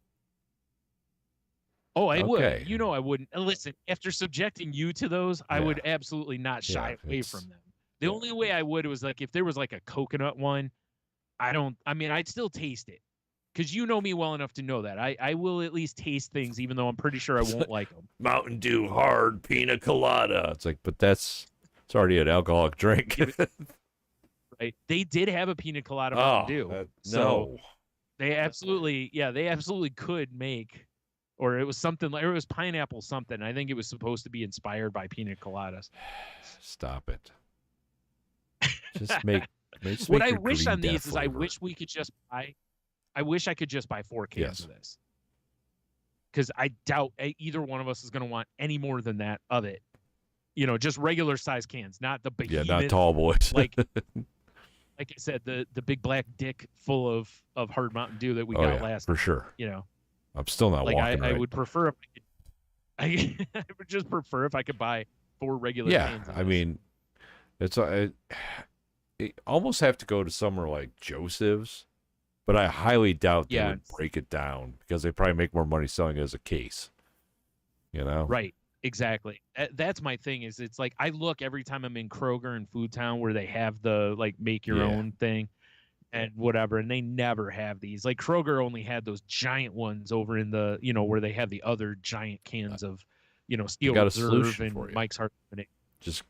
Oh, I would. I wouldn't. Listen, after subjecting you to those, I would absolutely not shy away from them. The only way I would was like if there was like a coconut one. I'd still taste it. Because you know me well enough to know that. I will at least taste things, even though I'm pretty sure I won't like them. Mountain Dew hard pina colada. It's like, but it's already an alcoholic drink. Right. They did have a pina colada Mountain Dew. So they absolutely could make, or it was something like, or it was pineapple something. I think it was supposed to be inspired by pina coladas. Stop it. Just make what I wish on these is I wish we could just buy. I wish I could just buy 4 cans of this. Because I doubt either one of us is going to want any more than that of it. Just regular size cans, not the behemoth. Yeah, not tall boys. like I said, the big black dick full of Hard Mountain Dew that we got last. For sure. I'm still not walking. I would prefer if I would just prefer if I could buy 4 regular cans. Yeah, I mean, you almost have to go to somewhere like Joseph's, but I highly doubt they would break it down because they probably make more money selling it as a case. Right. Exactly. That's my thing. Is it's like I look every time I'm in Kroger and Food Town where they have the like make your own thing and whatever, and they never have these. Like Kroger only had those giant ones over in the where they have the other giant cans of Steel Reserve and Mike's Hard Lemonade. Just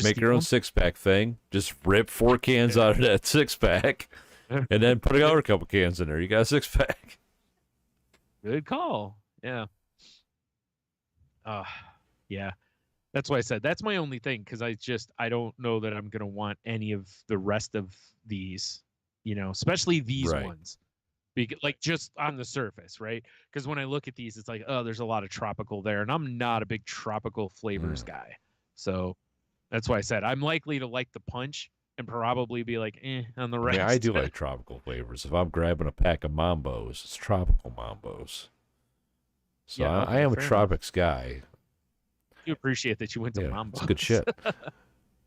make your own 6-pack thing. Just rip 4 cans out of that 6-pack, and then put another couple cans in there. You got a 6-pack. Good call. Yeah. Yeah. That's why I said that's my only thing, because I don't know that I'm gonna want any of the rest of these, especially these ones, like just on the surface, right? Because when I look at these, it's like, oh, there's a lot of tropical there, and I'm not a big tropical flavors guy, so. That's why I said I'm likely to like the Punch and probably be like, on the rest. Yeah, I do like tropical flavors. If I'm grabbing a pack of Mambos, it's tropical Mambos. So I am a tropics guy. You appreciate that you went to Mambos. It's good shit.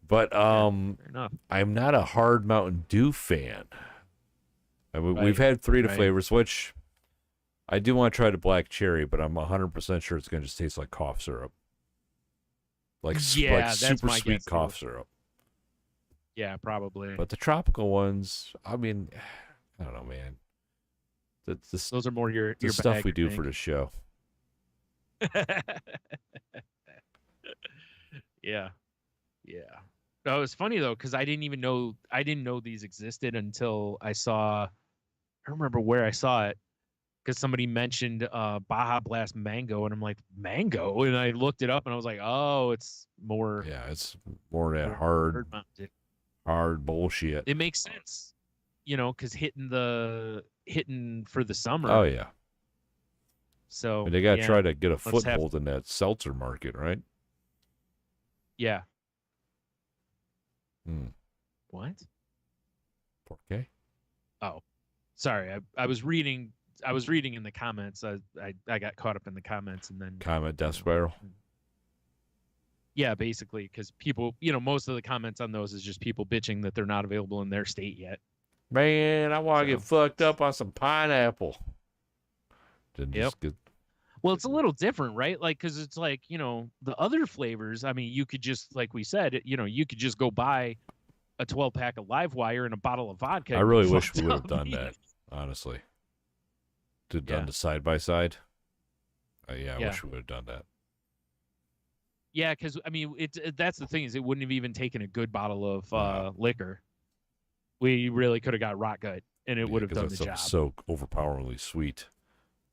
But I'm not a Hard Mountain Dew fan. I mean, we've had 3 of the flavors, which I do want to try the black cherry, but I'm 100% sure it's going to just taste like cough syrup. Like super sweet cough syrup. Yeah, probably. But the tropical ones, I mean, I don't know, man. Those are more your stuff we do for the show. Yeah. No, it's funny though, because I didn't know these existed until I don't remember where I saw it. Because somebody mentioned Baja Blast Mango, and I'm like, mango? And I looked it up, and I was like, oh, it's more... Yeah, it's more that hard Hard bullshit. It makes sense, because hitting for the summer. Oh yeah. So And they got to try to get a foothold in that seltzer market, right? Yeah. Hmm. What? Okay. Oh, sorry. I was reading. I was reading in the comments. I got caught up in the comments and then comment death spiral. Yeah, basically, because people, most of the comments on those is just people bitching that they're not available in their state yet. Man, I want to get fucked up on some pineapple. Yep. Well, it's a little different, right? Like, because it's like, the other flavors. I mean, you could just, like we said, you could just go buy a 12-pack of Live Wire and a bottle of vodka. I really wish we would have done that, honestly. Done the side by side. I wish we would have done that. Yeah, because I mean, that's the thing is, it wouldn't have even taken a good bottle of liquor. We really could have got Rock Gut, and it would have done the job. So overpoweringly sweet.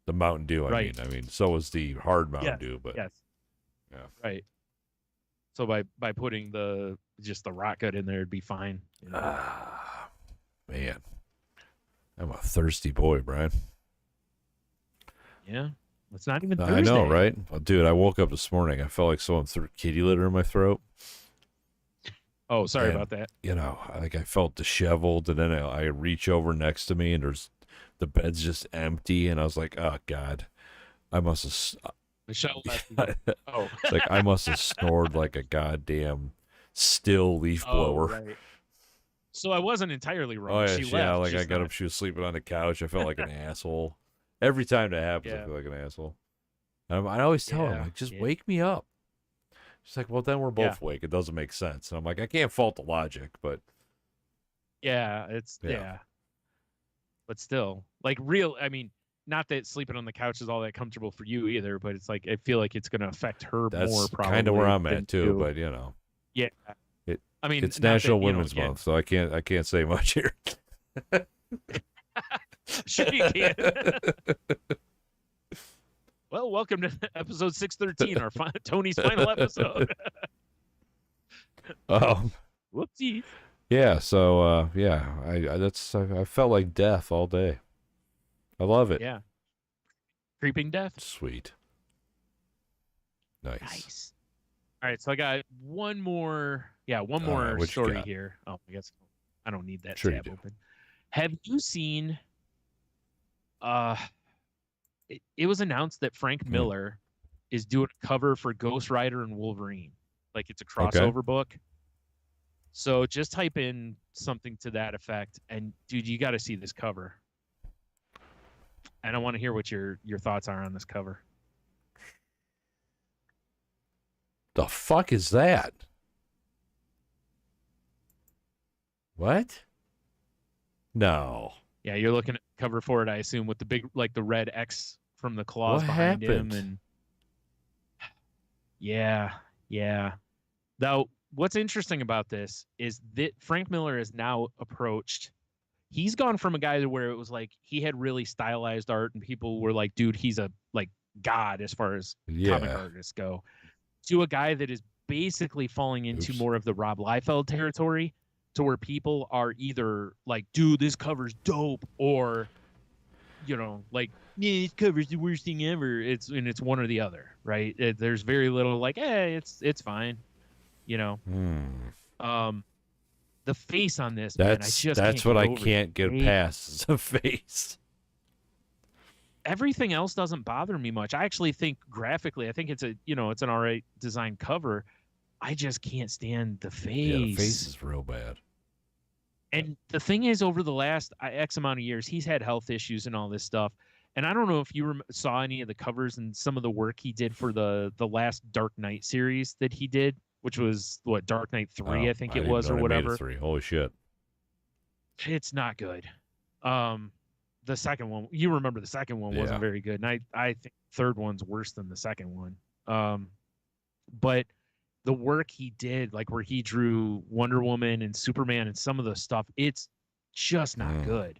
The Mountain Dew, I mean, so was the hard Mountain Dew, but yeah, right. So by putting just the Rock Gut in there, it'd be fine. Man, I'm a thirsty boy, Brian. Yeah. It's not even Thursday. I know, right? Well, dude, I woke up this morning. I felt like someone threw kitty litter in my throat. Oh, sorry about that. I felt disheveled, and then I reach over next to me, and the bed's just empty, and I was like, oh, God. I must have... Michelle I must have snored like a goddamn still leaf blower. Right. So I wasn't entirely wrong. Oh, yeah, she left. I got up, she was sleeping on the couch. I felt like an asshole. Every time that happens, I feel like an asshole. And I always tell her, like, just wake me up. She's like, well, then we're both awake. It doesn't make sense. And I'm like, I can't fault the logic, but. Yeah, But still, like, I mean, not that sleeping on the couch is all that comfortable for you either, but it's like, I feel like it's going to affect her more probably. That's kind of where I'm at, too, but, Yeah. I mean, it's National Women's Month, so I can't say much here. Sure you can. Well, welcome to episode 613, our Tony's final episode. Whoopsie. Yeah. So I felt like death all day. I love it. Yeah. Creeping death. Sweet. Nice. All right. So I got one more story here. Oh, I guess I don't need that tab open. Have you seen? It was announced that Frank Miller is doing a cover for Ghost Rider and Wolverine. Like, it's a crossover book. So just type in something to that effect, and dude, you got to see this cover. And I want to hear what your thoughts are on this cover. The fuck is that? What? No. Yeah, you're looking at the cover for it, I assume, with the big, like, the red X from the claws behind him. And yeah. Now, what's interesting about this is that Frank Miller has now approached. He's gone from a guy to where it was like he had really stylized art, and people were like, "Dude, he's a god as far as comic artists go," to a guy that is basically falling into more of the Rob Liefeld territory, to where people are either like, dude, this cover's dope, or, like, yeah, this cover's the worst thing ever. It's one or the other, right? There's very little like, hey, it's fine, The face on this, that's what I can't get past, is the face. Everything else doesn't bother me much. I actually think graphically, I think it's it's an all right design cover. I just can't stand the face. Yeah, the face is real bad. And the thing is, over the last X amount of years, he's had health issues and all this stuff. And I don't know if you saw any of the covers and some of the work he did for the last Dark Knight series that he did, which was Dark Knight 3, I think it was, or whatever. 3. Holy shit. It's not good. The second one, you remember the second one wasn't very good. And I think the third one's worse than the second one. But the work he did, like where he drew Wonder Woman and Superman and some of the stuff, it's just not good.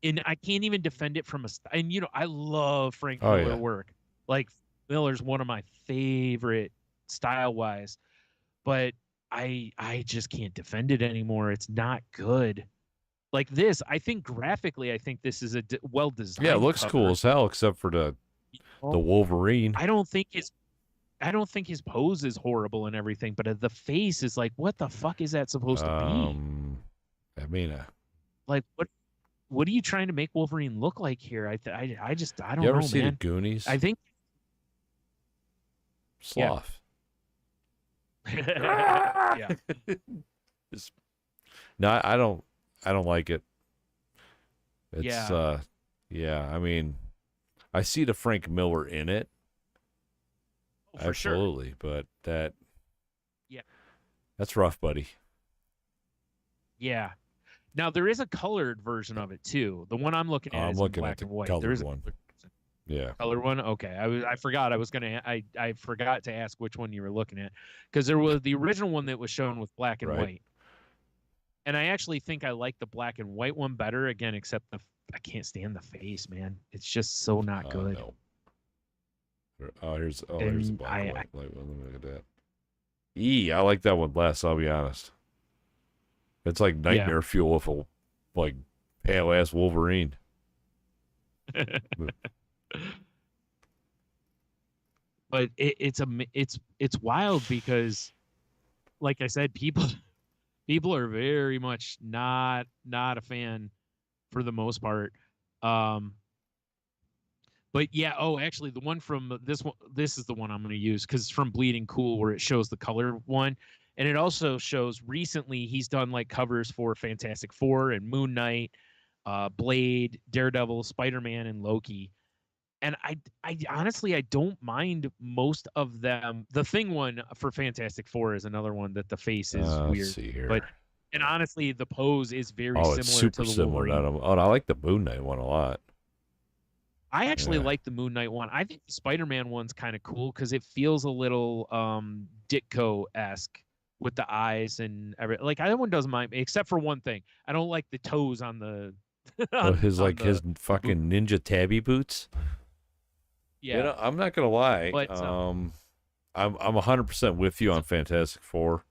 And I can't even defend it from and I love Frank Miller work. Like, Miller's one of my favorite style-wise. But I just can't defend it anymore. It's not good. Like this, I think graphically, I think this is a well designed. Yeah, it looks cover. cool as hell, except for the Wolverine. I don't think his pose is horrible and everything, but the face is like, what the fuck is that supposed to be? I mean, like what are you trying to make Wolverine look like here? I don't know. You ever see man. the Goonies? I think Sloth. Yeah. No, I don't like it. It's yeah. I mean, I see the Frank Miller in it. Oh, for absolutely, sure. But yeah. That's rough, buddy. Yeah. Now there is a colored version of it too. The one I'm looking at is in black and white. There is one. Yeah. Color one? Okay. I forgot. I forgot to ask which one you were looking at, because there was the original one that was shown with black and white. And I actually think I like the black and white one better, again, except I can't stand the face, man. It's just so not good. No. Here's the black and white. Let me look at that. I like that one less, I'll be honest. It's like nightmare fuel with a like pale ass Wolverine. But it's wild because, like I said, people are very much not a fan for the most part. But yeah, actually the one from this is the one I'm going to use, because it's from Bleeding Cool, where it shows the color one. And it also shows recently he's done like covers for Fantastic Four and Moon Knight, Blade, Daredevil, Spider-Man, and Loki. And I honestly, I don't mind most of them. The Thing one for Fantastic Four is another one that the face is weird. Let's see here. And honestly, the pose is very similar to the Wolverine. I like the Moon Knight one a lot. I actually like the Moon Knight one. I think the Spider-Man one's kind of cool because it feels a little Ditko-esque with the eyes and everything. Like, that one doesn't mind, except for one thing. I don't like the toes on the his fucking ninja tabby boots. Yeah. I'm not gonna lie. But, I'm 100% with you on Fantastic Four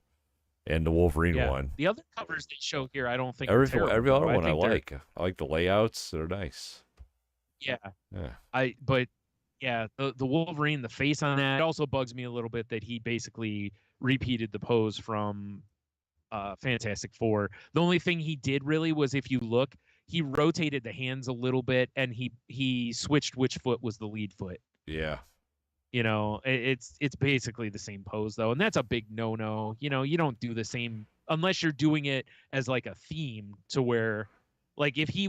and the Wolverine one. The other covers they show here, I don't think every other one I like. I like the layouts. They're nice. Yeah. Yeah. The Wolverine, the face on that, it also bugs me a little bit that he basically repeated the pose from Fantastic Four. The only thing he did really was, if you look, he rotated the hands a little bit, and he switched which foot was the lead foot. Yeah. It's basically the same pose though, and that's a big no-no. You don't do the same unless you're doing it as like a theme, to where, like, if he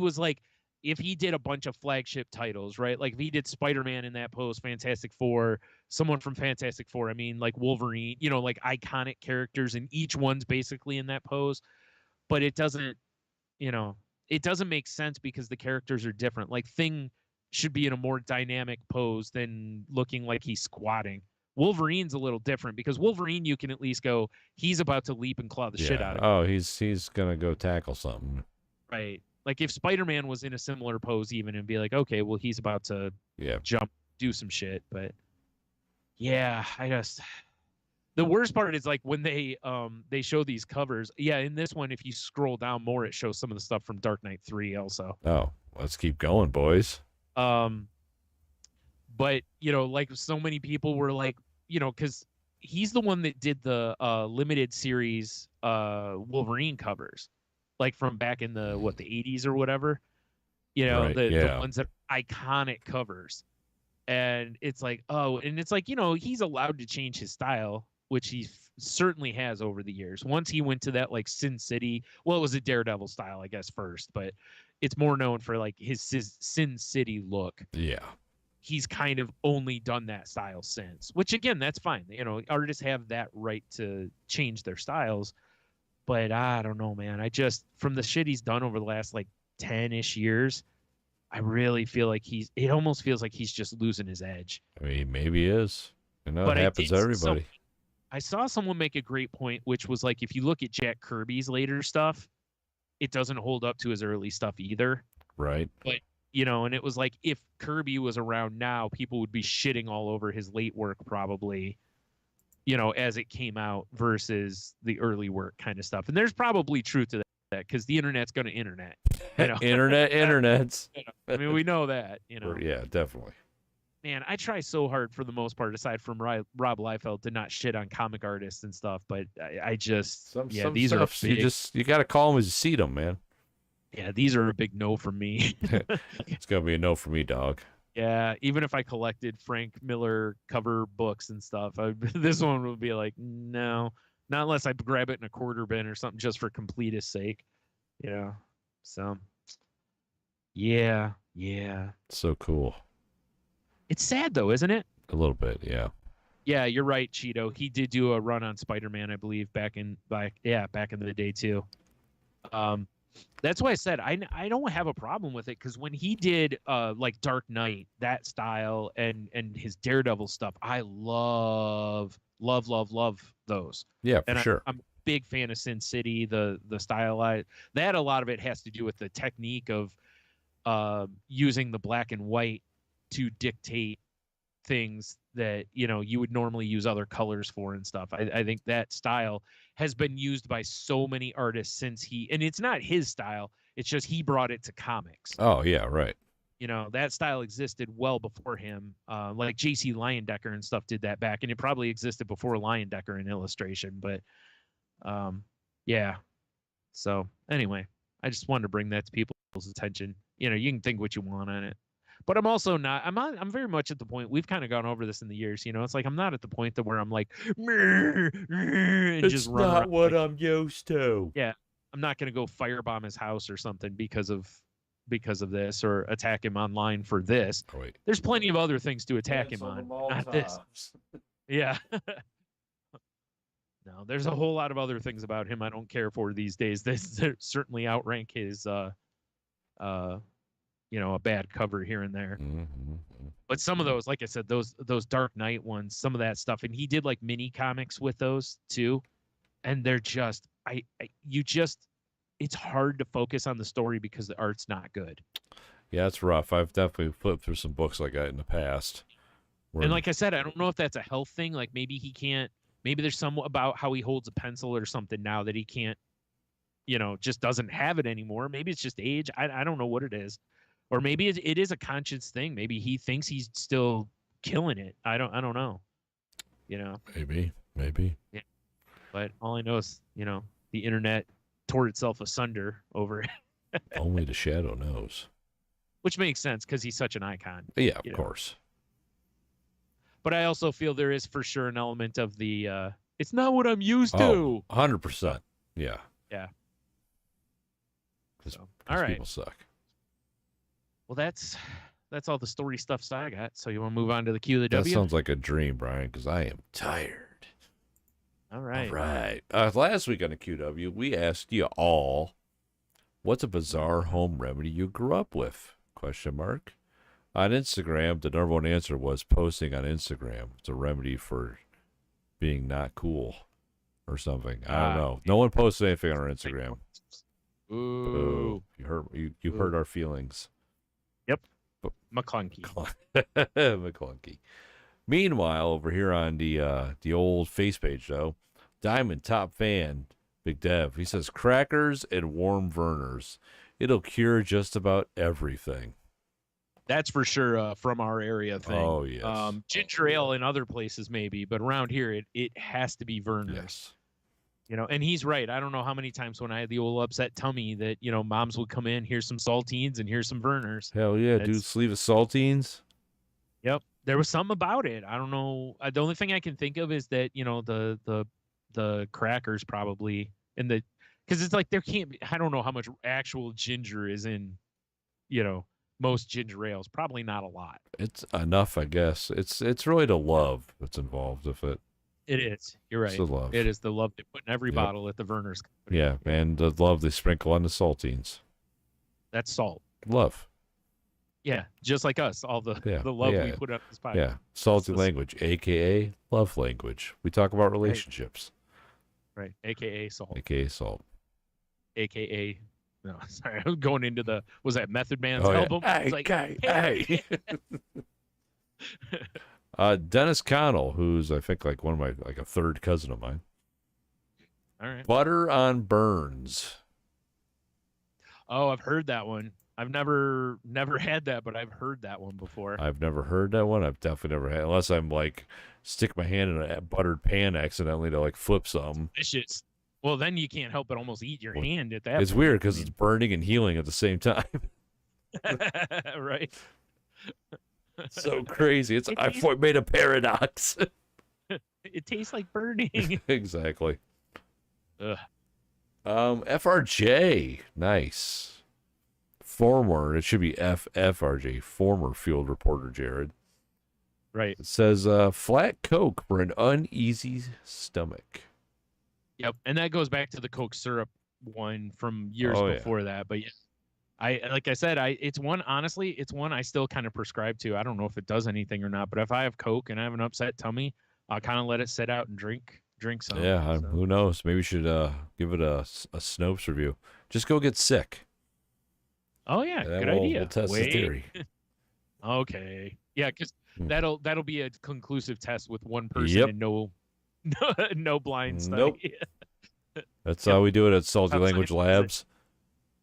did a bunch of flagship titles, right? Like if he did Spider-Man in that pose, Fantastic Four, someone from Fantastic Four, I mean, like Wolverine, like iconic characters, and each one's basically in that pose. But it doesn't make sense because the characters are different. Like Thing should be in a more dynamic pose than looking like he's squatting. Wolverine's a little different because Wolverine, you can at least go, he's about to leap and claw the shit out of him. Oh, he's gonna go tackle something. Right. Like if Spider-Man was in a similar pose even, and be like, okay, well, he's about to jump, do some shit. But yeah, the worst part is like when they show these covers. Yeah, in this one, if you scroll down more, it shows some of the stuff from Dark Knight 3 also. Oh, let's keep going, boys. But like so many people were like, because he's the one that did the limited series Wolverine covers, like from back in the 80s or whatever, the ones that are iconic covers. And it's like, he's allowed to change his style, which he certainly has over the years. Once he went to that like Sin City, well, it was a Daredevil style, I guess, first, but it's more known for like his Sin City look. Yeah. He's kind of only done that style since, which again, that's fine. Artists have that right to change their styles. But I don't know, man. From the shit he's done over the last like 10-ish years, I really feel like it almost feels like he's just losing his edge. I mean, maybe he is. It happens to everybody. I saw someone make a great point, which was like, if you look at Jack Kirby's later stuff, it doesn't hold up to his early stuff either. Right. But, and it was like, if Kirby was around now, people would be shitting all over his late work probably, as it came out versus the early work kind of stuff. And there's probably truth to that because the internet's going to internet. Internets. I mean, we know that. Yeah, definitely. Man, I try so hard for the most part, aside from Rob Liefeld, to not shit on comic artists and stuff. But I just, some these stuff, are big, you got to call them as you see them, man. Yeah, these are a big no for me. It's gonna be a no for me, dog. Yeah, even if I collected Frank Miller cover books and stuff, this one would be like, no, not unless I grab it in a quarter bin or something just for completest sake. So, yeah. So cool. It's sad though, isn't it? A little bit, yeah. Yeah, you're right, Cheeto. He did do a run on Spider-Man, I believe, back in the day too. That's why I said I don't have a problem with it, because when he did like Dark Knight, that style, and his Daredevil stuff, I love those. Yeah, for sure. I'm a big fan of Sin City, the style. That a lot of it has to do with the technique of using the black and white to dictate things that you would normally use other colors for and stuff. I think that style has been used by so many artists since and it's not his style, it's just he brought it to comics. Oh yeah, right. That style existed well before him. Like JC Leyendecker and stuff did that back, and it probably existed before Leyendecker in illustration, but yeah. So anyway, I just wanted to bring that to people's attention. You can think what you want on it. But I'm also not. I'm very much at the point. We've kind of gone over this in the years. It's like I'm not at the point that where I'm like, and it's just run not what I'm used to. Yeah, I'm not gonna go firebomb his house or something because of this, or attack him online for this. Oh, wait. There's plenty of other things to attack him on, not this. Yeah. No, there's a whole lot of other things about him I don't care for these days. This certainly outrank his a bad cover here and there. Mm-hmm. But some of those, like I said, those Dark Knight ones, some of that stuff, and he did like mini comics with those too, and they're just it's hard to focus on the story because the art's not good. Yeah, it's rough. I've definitely flipped through some books like that in the past. And like I said, I don't know if that's a health thing. Like maybe there's some about how he holds a pencil or something now that he can't, just doesn't have it anymore. Maybe it's just age. I don't know what it is. Or maybe it is a conscious thing. Maybe he thinks he's still killing it. I don't know. Maybe. Yeah. But all I know is, the internet tore itself asunder over it. Only the shadow knows. Which makes sense because he's such an icon. Yeah, of course. But I also feel there is for sure an element of the it's not what I'm used to. 100%. Yeah. Yeah. So, all right. People suck. Well, that's all the story stuff I got. So you want to move on to the Q of the W? That sounds like a dream, Brian, because I am tired. All right. Last week on the QW, we asked you all, what's a bizarre home remedy you grew up with? ? On Instagram, the number one answer was posting on Instagram. It's a remedy for being not cool or something. I don't know. No one posted anything on our Instagram. Ooh. You hurt our feelings. Yep. McClunky. McClunky. Meanwhile, over here on the old face page, though, Diamond Top Fan, Big Dev, he says crackers and warm Vernors. It'll cure just about everything. That's for sure from our area thing. Oh, yes. Ginger ale in other places maybe, but around here it has to be Vernors. Yes. And he's right. I don't know how many times when I had the old upset tummy that, moms would come in, here's some saltines and here's some Vernors. Hell yeah, dude, sleeve of saltines. Yep. There was something about it. I don't know. The only thing I can think of is that, the crackers probably because it's like there can't be, I don't know how much actual ginger is in, most ginger ales. Probably not a lot. It's enough, I guess. It's really the love that's involved with it. It is. You're right. It's the love. It is the love they put in every bottle at the Vernors company. Yeah, and the love they sprinkle on the saltines. That's salt. Love. Yeah, just like us. All the love we put up this podcast. Yeah, salty language, a.k.a. love language. We talk about relationships. Right. A.k.a. salt. A.k.a. salt. A.k.a. No, sorry. I'm going into was that Method Man's album? Hey, like, hey. Dennis Connell, who's I think like one of my a third cousin of mine. All right. Butter on burns. Oh, I've heard that one. I've never had that, but I've heard that one before. I've never heard that one. I've definitely never had, unless I'm like stick my hand in a buttered pan accidentally to like flip something. Vicious. Well, then you can't help but almost eat your hand at that. It's point. weird because it's burning and healing at the same time. Right. So crazy. I've made a paradox. It tastes like burning. Exactly. Ugh. FRJ. Nice. Former, it should be FRJ, former field reporter Jared. Right. It says flat Coke for an uneasy stomach. Yep. And that goes back to the Coke syrup one from years before that. But yeah, like I said, it's one I still kind of prescribe to. I don't know if it does anything or not, but if I have Coke and I have an upset tummy, I'll kind of let it sit out and drink some. Yeah, so. Who knows? Maybe we should give it a Snopes review. Just go get sick. Oh yeah, good idea. We'll test the theory. Okay. Yeah, because that'll be a conclusive test with one person and no blind study. Nope. That's how we do it at Salty Language Labs.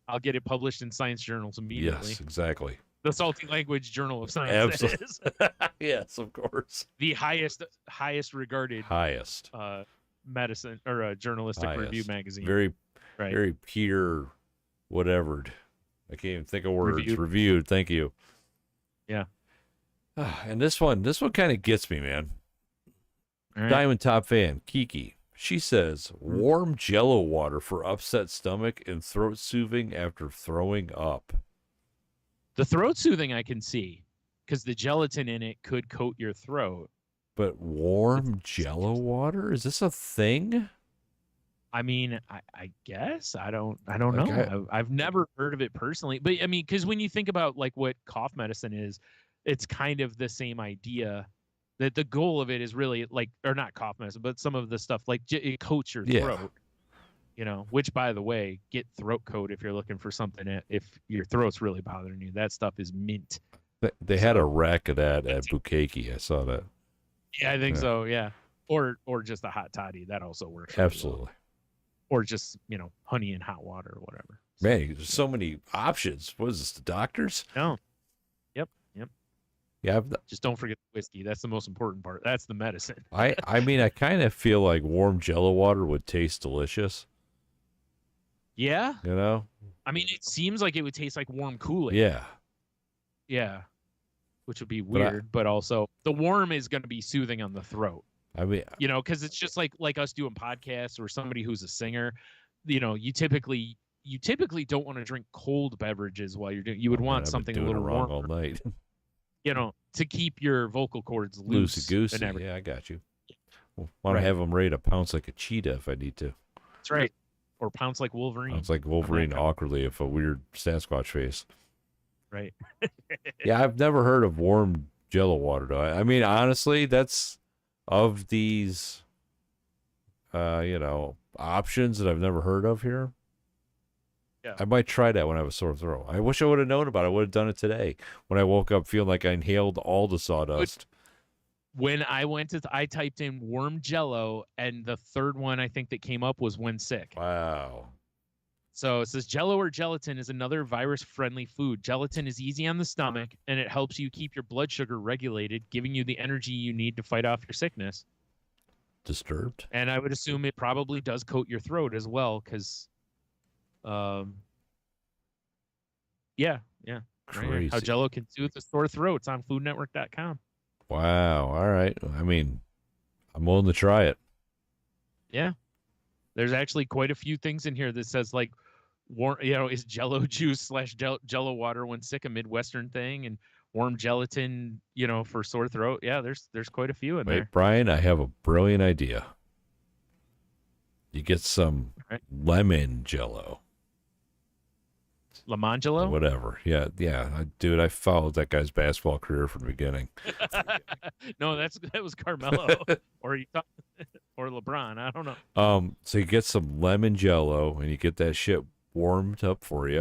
I'll get it published in science journals immediately. Yes, exactly. The Salty Language Journal of Science. Absolutely. Yes, of course. The highest regarded medicine or journalistic review magazine. Very Peter whatever. I can't even think of words. Reviewed. Thank you. Yeah. And this one kind of gets me, man. Right. Diamond Top fan, Kiki. She says, warm Jello water for upset stomach and throat soothing after throwing up. The throat soothing I can see because the gelatin in it could coat your throat. But warm Jello water? Is this a thing? I mean, I guess I don't know. I've never heard of it personally, but I mean, because when you think about like what cough medicine is, it's kind of the same idea. That the goal of it is really like, or not cough medicine, but some of the stuff like it coats your throat. You know, which by the way, get throat coat if you're looking for something. If your throat's really bothering you, that stuff is mint. They had a rack of that at Bukaki. I saw that. Yeah, I think so. Yeah, or just a hot toddy that also works. Absolutely. Really well. Or just, honey and hot water or whatever. Man, there's so many options. What is this, the doctors? No. Yep. Yeah. Just don't forget the whiskey. That's the most important part. That's the medicine. I mean, I kind of feel like warm Jello water would taste delicious. Yeah. You know? I mean, it seems like it would taste like warm Kool-Aid. Yeah. Yeah. Which would be weird, but also the warm is going to be soothing on the throat. I mean, because it's just like us doing podcasts or somebody who's a singer. You typically don't want to drink cold beverages while you're doing. You would want something a little warmer all night. To keep your vocal cords loosey goosey. And yeah, I got you. Want to have them ready to pounce like a cheetah if I need to. That's right. Or pounce like Wolverine. Pounce like Wolverine awkwardly with a weird Sasquatch face. Right. Yeah, I've never heard of warm Jello water though. I mean, honestly, that's of these, options that I've never heard of here. Yeah. I might try that when I have a sore throat. I wish I would have known about it. I would have done it today when I woke up feeling like I inhaled all the sawdust. When I typed in warm Jello, and the third one I think that came up was when sick. Wow. So it says Jello or gelatin is another virus-friendly food. Gelatin is easy on the stomach, and it helps you keep your blood sugar regulated, giving you the energy you need to fight off your sickness. Disturbed? And I would assume it probably does coat your throat as well, because, yeah. Crazy. Right? How Jello can soothe the sore throat. It's on foodnetwork.com. Wow. All right. I mean, I'm willing to try it. Yeah. There's actually quite a few things in here that says like, is Jello juice / Jello water when sick a Midwestern thing, and warm gelatin, for sore throat. Yeah, there's quite a few in there. Brian, I have a brilliant idea. You get some lemon Jello. Lemon-Jello? Whatever. Yeah. Dude, I followed that guy's basketball career from the beginning. No, that was Carmelo or LeBron. I don't know. So you get some lemon Jello and you get that shit warmed up for you.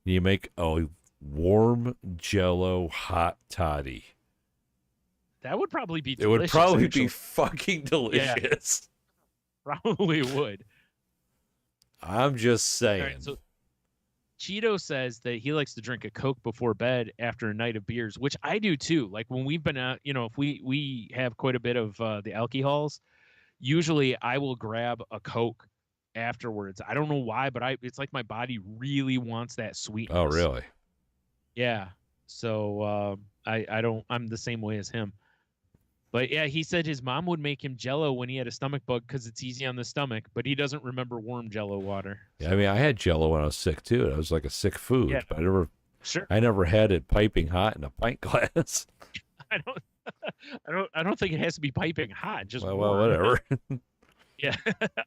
And you make a warm Jello hot toddy. That would probably be delicious. It would probably actually. be fucking delicious. Yeah, probably would. I'm just saying. Right, so Cheeto says that he likes to drink a Coke before bed after a night of beers, which I do too. Like when we've been out, if we have quite a bit of the alcohols, usually I will grab a Coke afterwards. I don't know why, but it's like my body really wants that sweetness. Oh, really? Yeah. So I'm the same way as him. But yeah, he said his mom would make him Jello when he had a stomach bug because it's easy on the stomach, but he doesn't remember warm Jello water. Yeah, I mean, I had Jello when I was sick too. It was like a sick food, Yeah. but Sure. I never had it piping hot in a pint glass. I don't think it has to be piping hot. Just well, warm. whatever. Yeah,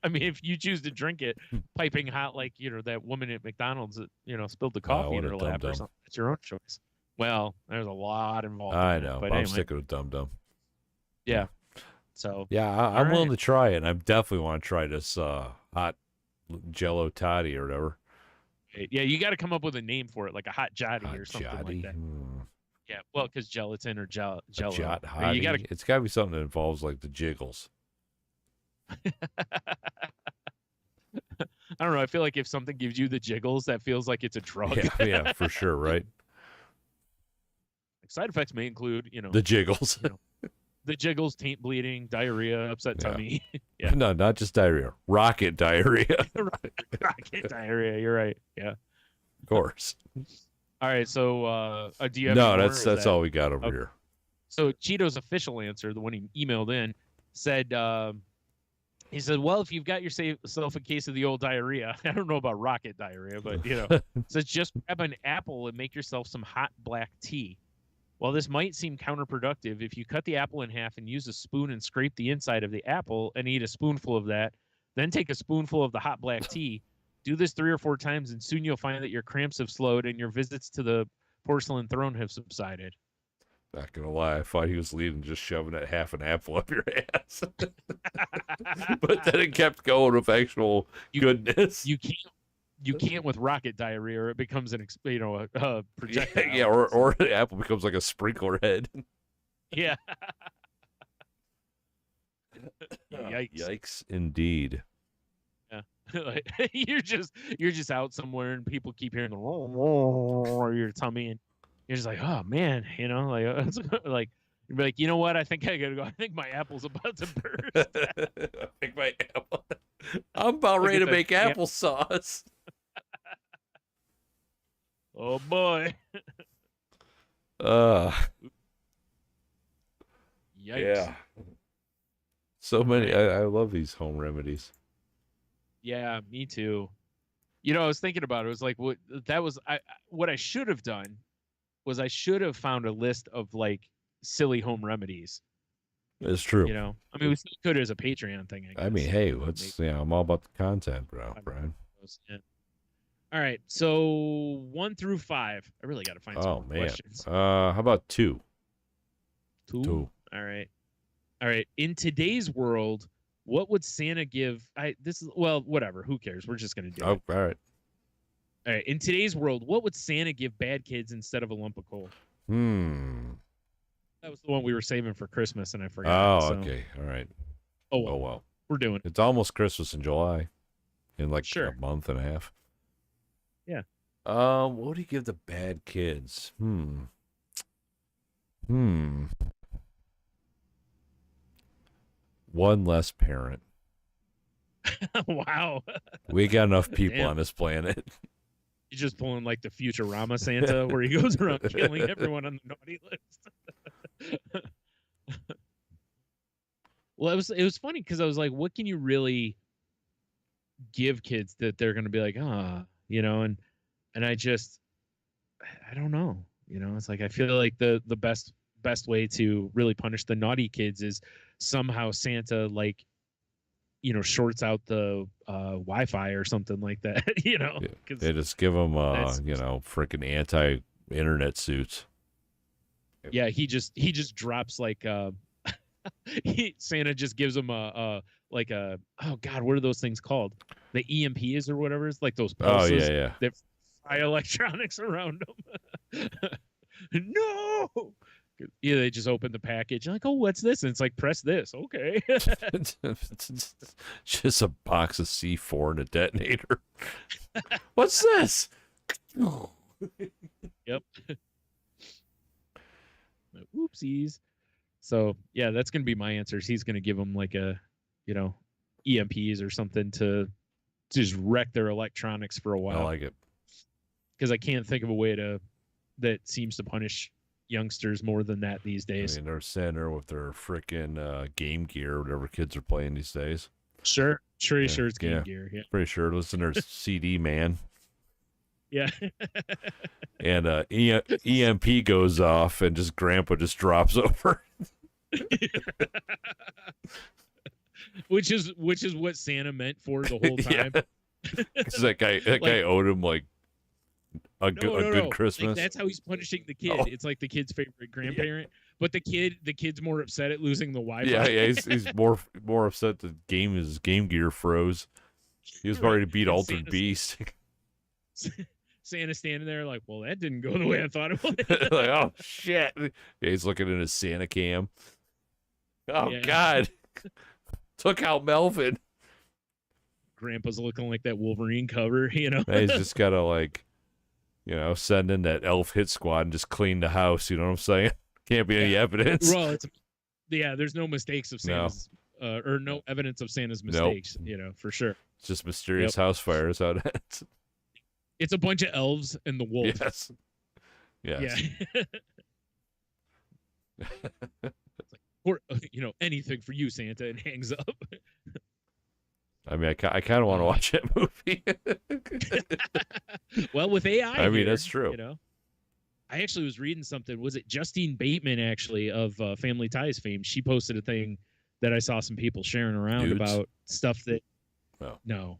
I mean, if you choose to drink it piping hot, like that woman at McDonald's that spilled the coffee in her lap or something, it's your own choice. Well, there's a lot involved. I know, but I'm anyway. sticking with Dum Dum. Yeah. So. Yeah, I'm willing to try it. And I definitely want to try this hot Jello toddy or whatever. Yeah, you got to come up with a name for it, like a hot jotty hot or something jotty? like that. Yeah, well, because gelatin or Jello. Jot hottie. It's got to be something that involves like the jiggles. I don't know. I feel like if something gives you the jiggles, that feels like it's a drug. Yeah, for sure, right? Side effects may include, the jiggles. The jiggles, taint bleeding, diarrhea, upset tummy. Yeah. No, not just diarrhea. Rocket diarrhea. Rocket diarrhea. You're right. Yeah. Of course. All right. So, do you have no? That's all we got over here. So Cheeto's official answer, the one he emailed in, said. He said, "Well, if you've got yourself a case of the old diarrhea, I don't know about rocket diarrhea, but says just grab an apple and make yourself some hot black tea. While this might seem counterproductive, if you cut the apple in half and use a spoon and scrape the inside of the apple and eat a spoonful of that, then take a spoonful of the hot black tea, do this 3 or 4 times, and soon you'll find that your cramps have slowed and your visits to the porcelain throne have subsided." Not gonna lie, I thought he was leading just shoving that half an apple up your ass, but then it kept going with actual goodness. You can't with rocket diarrhea, or it becomes an a projectile. Yeah, or the apple becomes like a sprinkler head. Yeah. Yikes, indeed. Yeah. you're just out somewhere and people keep hearing the or your tummy, and you're just like, oh man, like you'd be like, you know what? I think I gotta go. I think my apple's about to burst. I think my apple. I'm about ready to make applesauce. Oh boy. Yikes. Yeah. So many. I love these home remedies. Yeah, me too. I was thinking about it. It was like what I should have done was I should have found a list of like silly home remedies. It's true. I mean, we still could as a Patreon thing. I mean, hey, I'm all about the content, Brian. Yeah. All right, so 1 through 5. I really got to find some more questions. How about 2? 2. All right. In today's world, what would Santa give? Whatever. Who cares? We're just gonna do it. All right. All right. In today's world, what would Santa give bad kids instead of a lump of coal? That was the one we were saving for Christmas, and I forgot. Oh, okay. All right. Oh well. We're doing it. It's almost Christmas in July, in like a month and a half. Yeah. What would he give the bad kids? One less parent. Wow. We got enough people on this planet. You're just pulling like the Futurama Santa where he goes around killing everyone on the naughty list. Well, it was funny because I was like, what can you really give kids that they're going to be like, and I don't know. It's like I feel like the best way to really punish the naughty kids is somehow Santa shorts out the Wi-Fi or something like that. They just give them freaking anti-internet suits. Yeah, he just drops like Santa just gives them oh god, what are those things called? The EMPs or whatever. It's like those pulses that fry electronics around them. No. Yeah, they just open the package. Like, oh, what's this? And it's like, press this. Okay. It's just a box of C4 and a detonator. What's this? Yep. Oopsies. So yeah, that's gonna be my answers. He's gonna give them like a, EMPs or something to just wreck their electronics for a while. I like it. Because I can't think of a way that seems to punish youngsters more than that these days. I mean, they're sitting there with their freaking Game Gear or whatever kids are playing these days. Sure it's Game Gear. Yeah, pretty sure. Listen to their CD man. Yeah. And EMP goes off, and just Grandpa just drops over. Which is what Santa meant for the whole time. Because that guy owed him like a good Christmas. Like, that's how he's punishing the kid. It's like the kid's favorite grandparent, but the kid's more upset at losing the Wi-Fi. Yeah, he's more upset that his Game Gear froze. He was ready to beat Altered Beast. Santa's standing there like, well, that didn't go the way I thought it would. Like, oh shit! Yeah, he's looking in his Santa cam. Oh God! Took out Melvin. Grandpa's looking like that Wolverine cover, He's just gotta send in that elf hit squad and just clean the house. You know what I'm saying? Can't be any evidence. Well, there's no mistakes of Santa's, or no evidence of Santa's mistakes. Nope. For sure. It's just mysterious house fires out. It's a bunch of elves and the wolf. Yes. Yeah. Or anything for you, Santa, and hangs up. I mean, I kind of want to watch that movie. Well, with AI, I mean, that's true. I actually was reading something. Was it Justine Bateman, actually, of Family Ties fame? She posted a thing that I saw some people sharing around about stuff that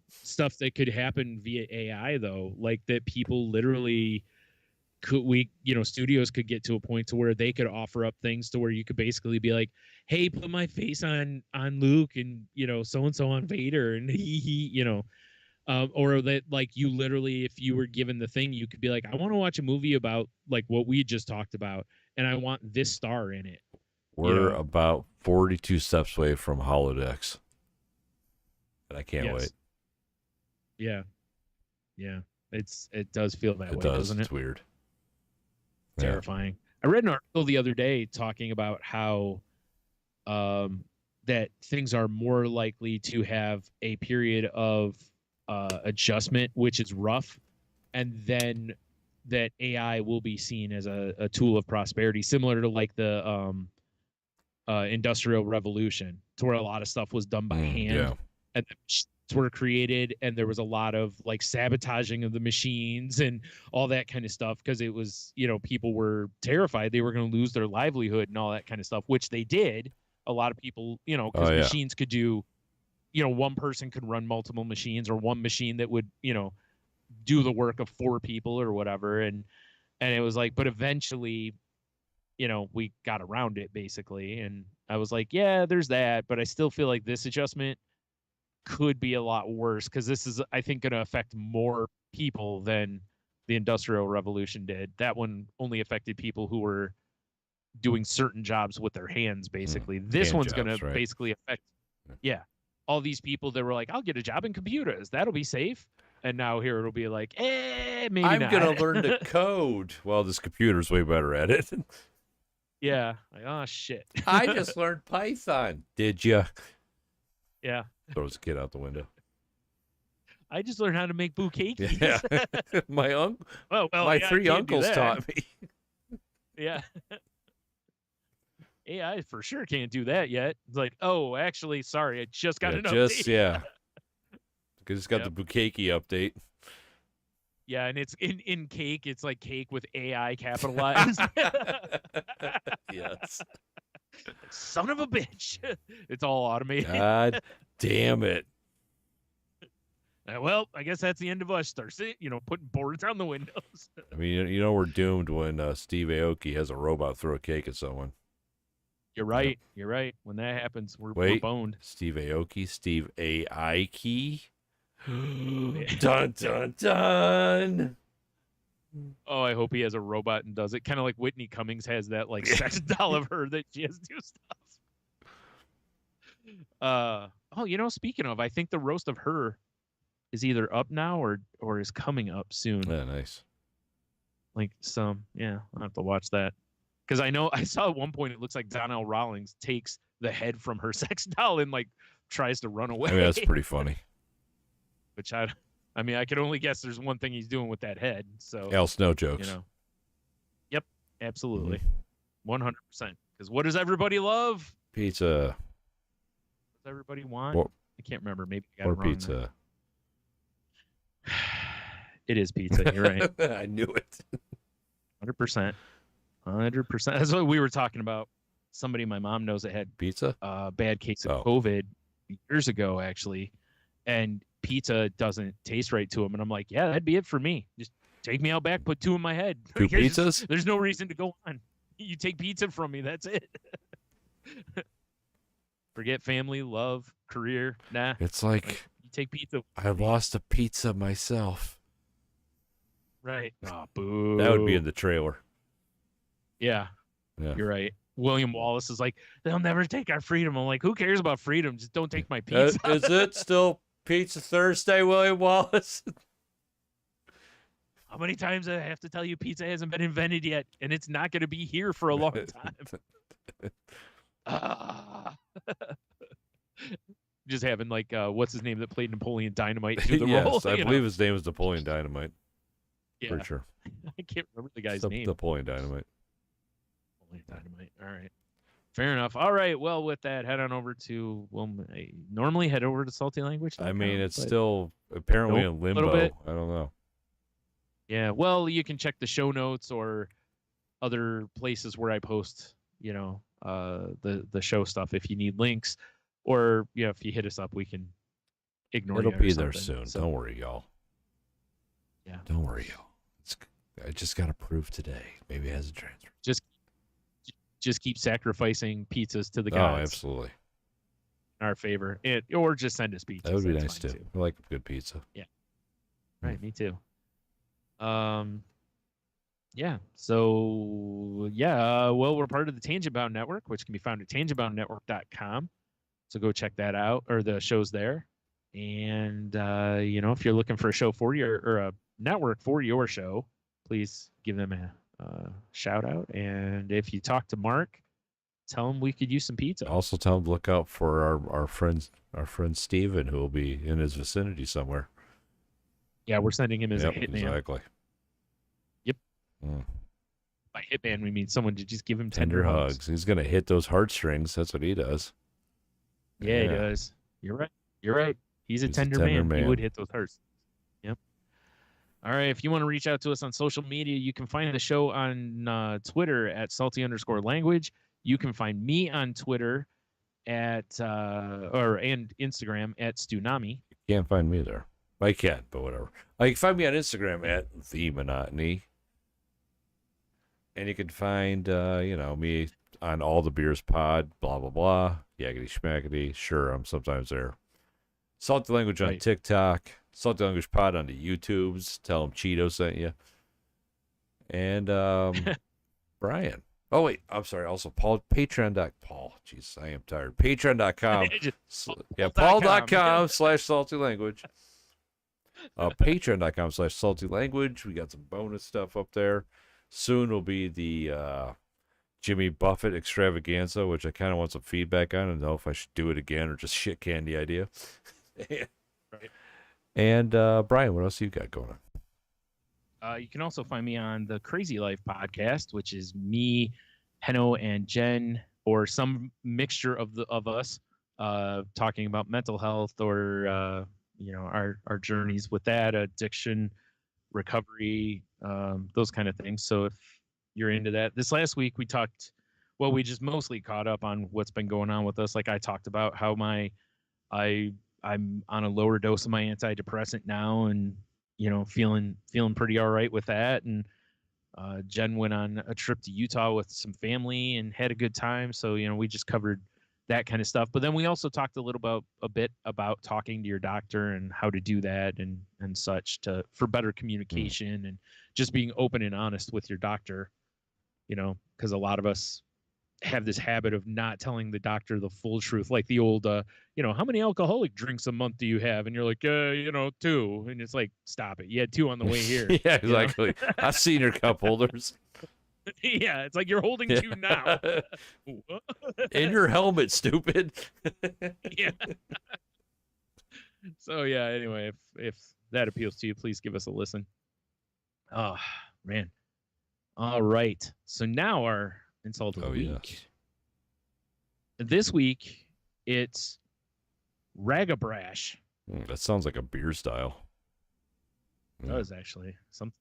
stuff that could happen via AI, though, like that people literally studios could get to a point to where they could offer up things to where you could basically be like, hey, put my face on Luke and so and so on Vader, and or that, like, you literally, if you were given the thing, you could be like, I want to watch a movie about like what we just talked about, and I want this star in it. We're about 42 steps away from holodecks, and I can't wait. Yeah, it does feel that way, doesn't it? It's weird. Terrifying. I read an article the other day talking about how that things are more likely to have a period of adjustment, which is rough, and then that AI will be seen as a tool of prosperity, similar to like the Industrial Revolution, to where a lot of stuff was done by hand, and were created, and there was a lot of like sabotaging of the machines and all that kind of stuff, because it was, people were terrified they were going to lose their livelihood and all that kind of stuff, which they did. A lot of people, because machines could do, one person could run multiple machines, or one machine that would, do the work of 4 people or whatever. And it was like, but eventually, we got around it basically. And I was like, yeah, there's that, but I still feel like this adjustment could be a lot worse, because this is, I think, going to affect more people than the Industrial Revolution did. That one only affected people who were doing certain jobs with their hands, basically. This one's going to basically affect, all these people that were like, I'll get a job in computers, that'll be safe. And now here it'll be like, maybe I'm not. going to learn to code. Well, this computer's way better at it. Yeah. Like, oh, shit. I just learned Python. Did you? Yeah. Throws a kid out the window. I just learned how to make bouquet keys. Yeah. My 3 uncles taught me. Yeah. AI for sure can't do that yet. It's like, oh, actually, sorry, I just got an update. Because it's got the bouquet key update. Yeah, and it's in cake. It's like cake with AI capitalized. Yes. Son of a bitch. It's all automated. God damn it. Well, I guess that's the end of us. Start putting boards on the windows. I mean, we're doomed when Steve Aoki has a robot throw a cake at someone. You're right. Yep. You're right. When that happens, we're boned. Steve Aoki, Steve Aiki. Dun dun dun. Oh, I hope he has a robot and does it. Kind of like Whitney Cummings has that like sex doll of her that she has to do stuff. Speaking of, I think the roast of her is either up now or is coming up soon. Yeah, nice. Like I'll have to watch that. Because I know I saw at one point it looks like Donnell Rawlings takes the head from her sex doll and like tries to run away. I mean, that's pretty funny. Which I can only guess there's one thing he's doing with that head. So else, no jokes. Yep, absolutely, 100%. Because what does everybody love? Pizza. What does everybody want? I can't remember. Maybe I got it wrong pizza. It is pizza. You're right. I knew it. 100%. 100%. That's what we were talking about. Somebody my mom knows that had pizza. Bad case of COVID years ago, actually, and pizza doesn't taste right to him. And I'm like, yeah, that'd be it for me. Just take me out back, put two in my head. Two pizzas? There's no reason to go on. You take pizza from me. That's it. Forget family, love, career. Nah. It's like you take pizza. I lost a pizza myself. Right. Oh, boo. That would be in the trailer. Yeah. You're right. William Wallace is like, they'll never take our freedom. I'm like, who cares about freedom? Just don't take my pizza. Is it still Pizza Thursday, William Wallace? How many times do I have to tell you pizza hasn't been invented yet, and it's not going to be here for a long time? Just having like, what's his name that played Napoleon Dynamite do the role? Yes, I believe his name is Napoleon Dynamite. Yeah. For sure. I can't remember the guy's name. Napoleon Dynamite. Dynamite. All right. Fair enough. All right. Well, with that, head on over to, I normally head over to saltylanguage. I mean, it's still apparently in limbo. I don't know. Yeah. Well, you can check the show notes or other places where I post, the show stuff if you need links, or if you hit us up, we can ignore it. It'll be there soon. So, don't worry, y'all. Yeah. Don't worry, y'all. I just got approved today. Maybe it has a transfer. Just keep sacrificing pizzas to the gods. Oh, absolutely. In our favor. Or just send us pizzas. That would be nice too. I like good pizza. Yeah. Right, me too. Yeah. So well, we're part of the Tangent Bound Network, which can be found at tangentboundnetwork.com. So go check that out, or the show's there. And if you're looking for a show for your or a network for your show, please give them a shout out. And if you talk to Mark, tell him we could use some pizza. Also tell him to look out for our friend Steven, who will be in his vicinity somewhere. Yeah, we're sending him as a hitman. Exactly. Yep. By hitman, we mean someone to just give him tender hugs. He's going to hit those heartstrings. That's what he does. Yeah, he does. You're right. He's a tender man. He would hit those hearts. Yep. All right. If you want to reach out to us on social media, you can find the show on Twitter at salty_language. You can find me on Twitter and Instagram at Stunami. You can't find me there. I can, but whatever. You can find me on Instagram at The Monotony. And you can find, me on All the Beers Pod, blah, blah, blah. Yaggity schmackety. Sure, I'm sometimes there. Salty Language on TikTok. Salty Language Pod on the YouTubes. Tell them Cheeto sent you. And Brian. Oh, wait. I'm sorry. Also, Paul. Patreon.com. Jeez, I am tired. Patreon.com. Paul.com/saltylanguage. Patreon.com/saltylanguage. We got some bonus stuff up there. Soon will be the Jimmy Buffett extravaganza, which I kind of want some feedback on and know if I should do it again or just shit can the idea. And Brian, what else you got going on? You can also find me on the Crazy Life podcast, which is me, Henno, and Jen, or some mixture of us talking about mental health or our journeys with that, addiction, recovery, those kind of things. So if you're into that, this last week we just mostly caught up on what's been going on with us. Like I talked about how I'm on a lower dose of my antidepressant now, and feeling pretty all right with that. And Jen went on a trip to Utah with some family and had a good time. So we just covered that kind of stuff. But then we also talked a bit about talking to your doctor and how to do that and such for better communication and just being open and honest with your doctor, because a lot of us have this habit of not telling the doctor the full truth, like the old, how many alcoholic drinks a month do you have? And you're like, 2. And it's like, stop it. You had 2 on the way here. Yeah, exactly. I've seen your cup holders. Yeah, it's like you're holding 2 now. In your helmet, stupid. Yeah. So yeah, anyway, if that appeals to you, please give us a listen. Oh, man. All right. So now our insult of the week. Yes. This week, it's Ragabrash. That sounds like a beer style. It does, actually. Something.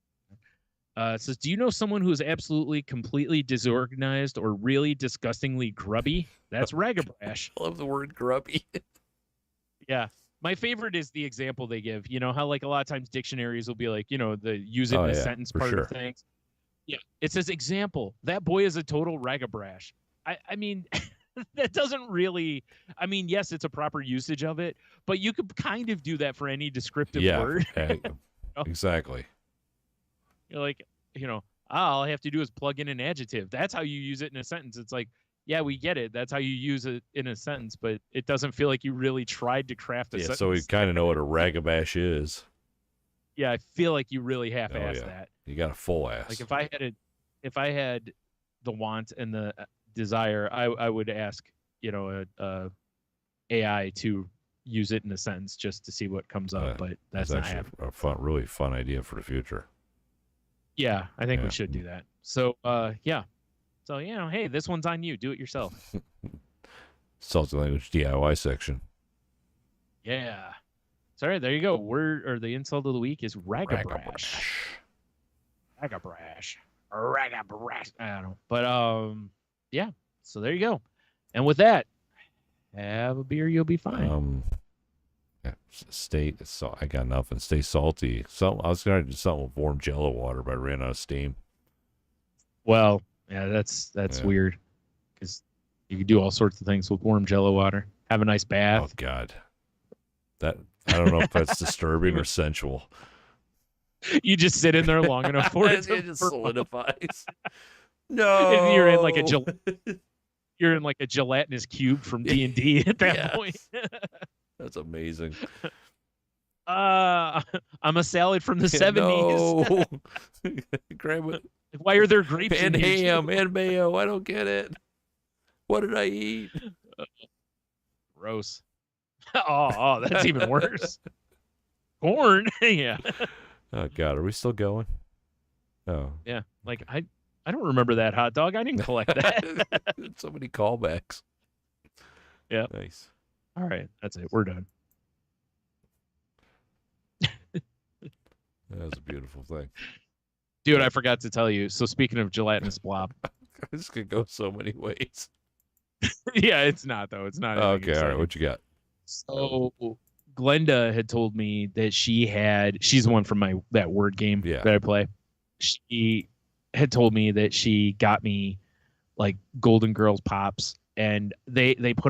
It says, do you know someone who is absolutely, completely disorganized or really disgustingly grubby? That's Ragabrash. I love the word grubby. Yeah. My favorite is the example they give. You know how, like, a lot of times dictionaries will be like, the use it in a sentence part of things. Yeah. It says, example, that boy is a total Ragabrash. I mean, that doesn't really, yes, it's a proper usage of it, but you could kind of do that for any descriptive word. Exactly. You're like, all I have to do is plug in an adjective. That's how you use it in a sentence. It's like, yeah, we get it. That's how you use it in a sentence, but it doesn't feel like you really tried to craft a sentence. So we kind of know what a ragabash is. Yeah, I feel like you really half-assed that. You got a full ass. Like if I had the want and the desire, I would ask, a AI to use it in a sentence just to see what comes up, but that's not happening. Really fun idea for the future. Yeah, I think we should do that. So, yeah. So, hey, this one's on you. Do it yourself. Salty Language DIY section. Yeah. Sorry, there you go. The insult of the week is Ragabrash. Ragabrash. I don't know. But, yeah. So there you go. And with that, have a beer, you'll be fine. I got nothing. Stay salty. I was going to do something with warm Jello water, but I ran out of steam. Well, yeah, that's weird because you can do all sorts of things with warm Jello water. Have a nice bath. Oh God, I don't know if that's disturbing or sensual. You just sit in there long enough for it just solidifies. No, you're in like a gelatinous cube from D&D at that point. That's amazing. I'm a salad from the 70s. No. Grab it. Why are there grapes and ham and mayo? I don't get it. What did I eat? Gross. Oh, that's even worse. Corn. Yeah. Oh God, are we still going? Oh. Yeah. Like I don't remember that hot dog. I didn't collect that. So many callbacks. Yeah. Nice. All right, that's it. We're done. That was a beautiful thing. Dude, I forgot to tell you. So speaking of gelatinous blob. This could go so many ways. Yeah, it's not, though. It's not. Okay, all right. What you got? So Glenda had told me that she's the one from that word game that I play. She had told me that she got me like Golden Girls Pops, and they put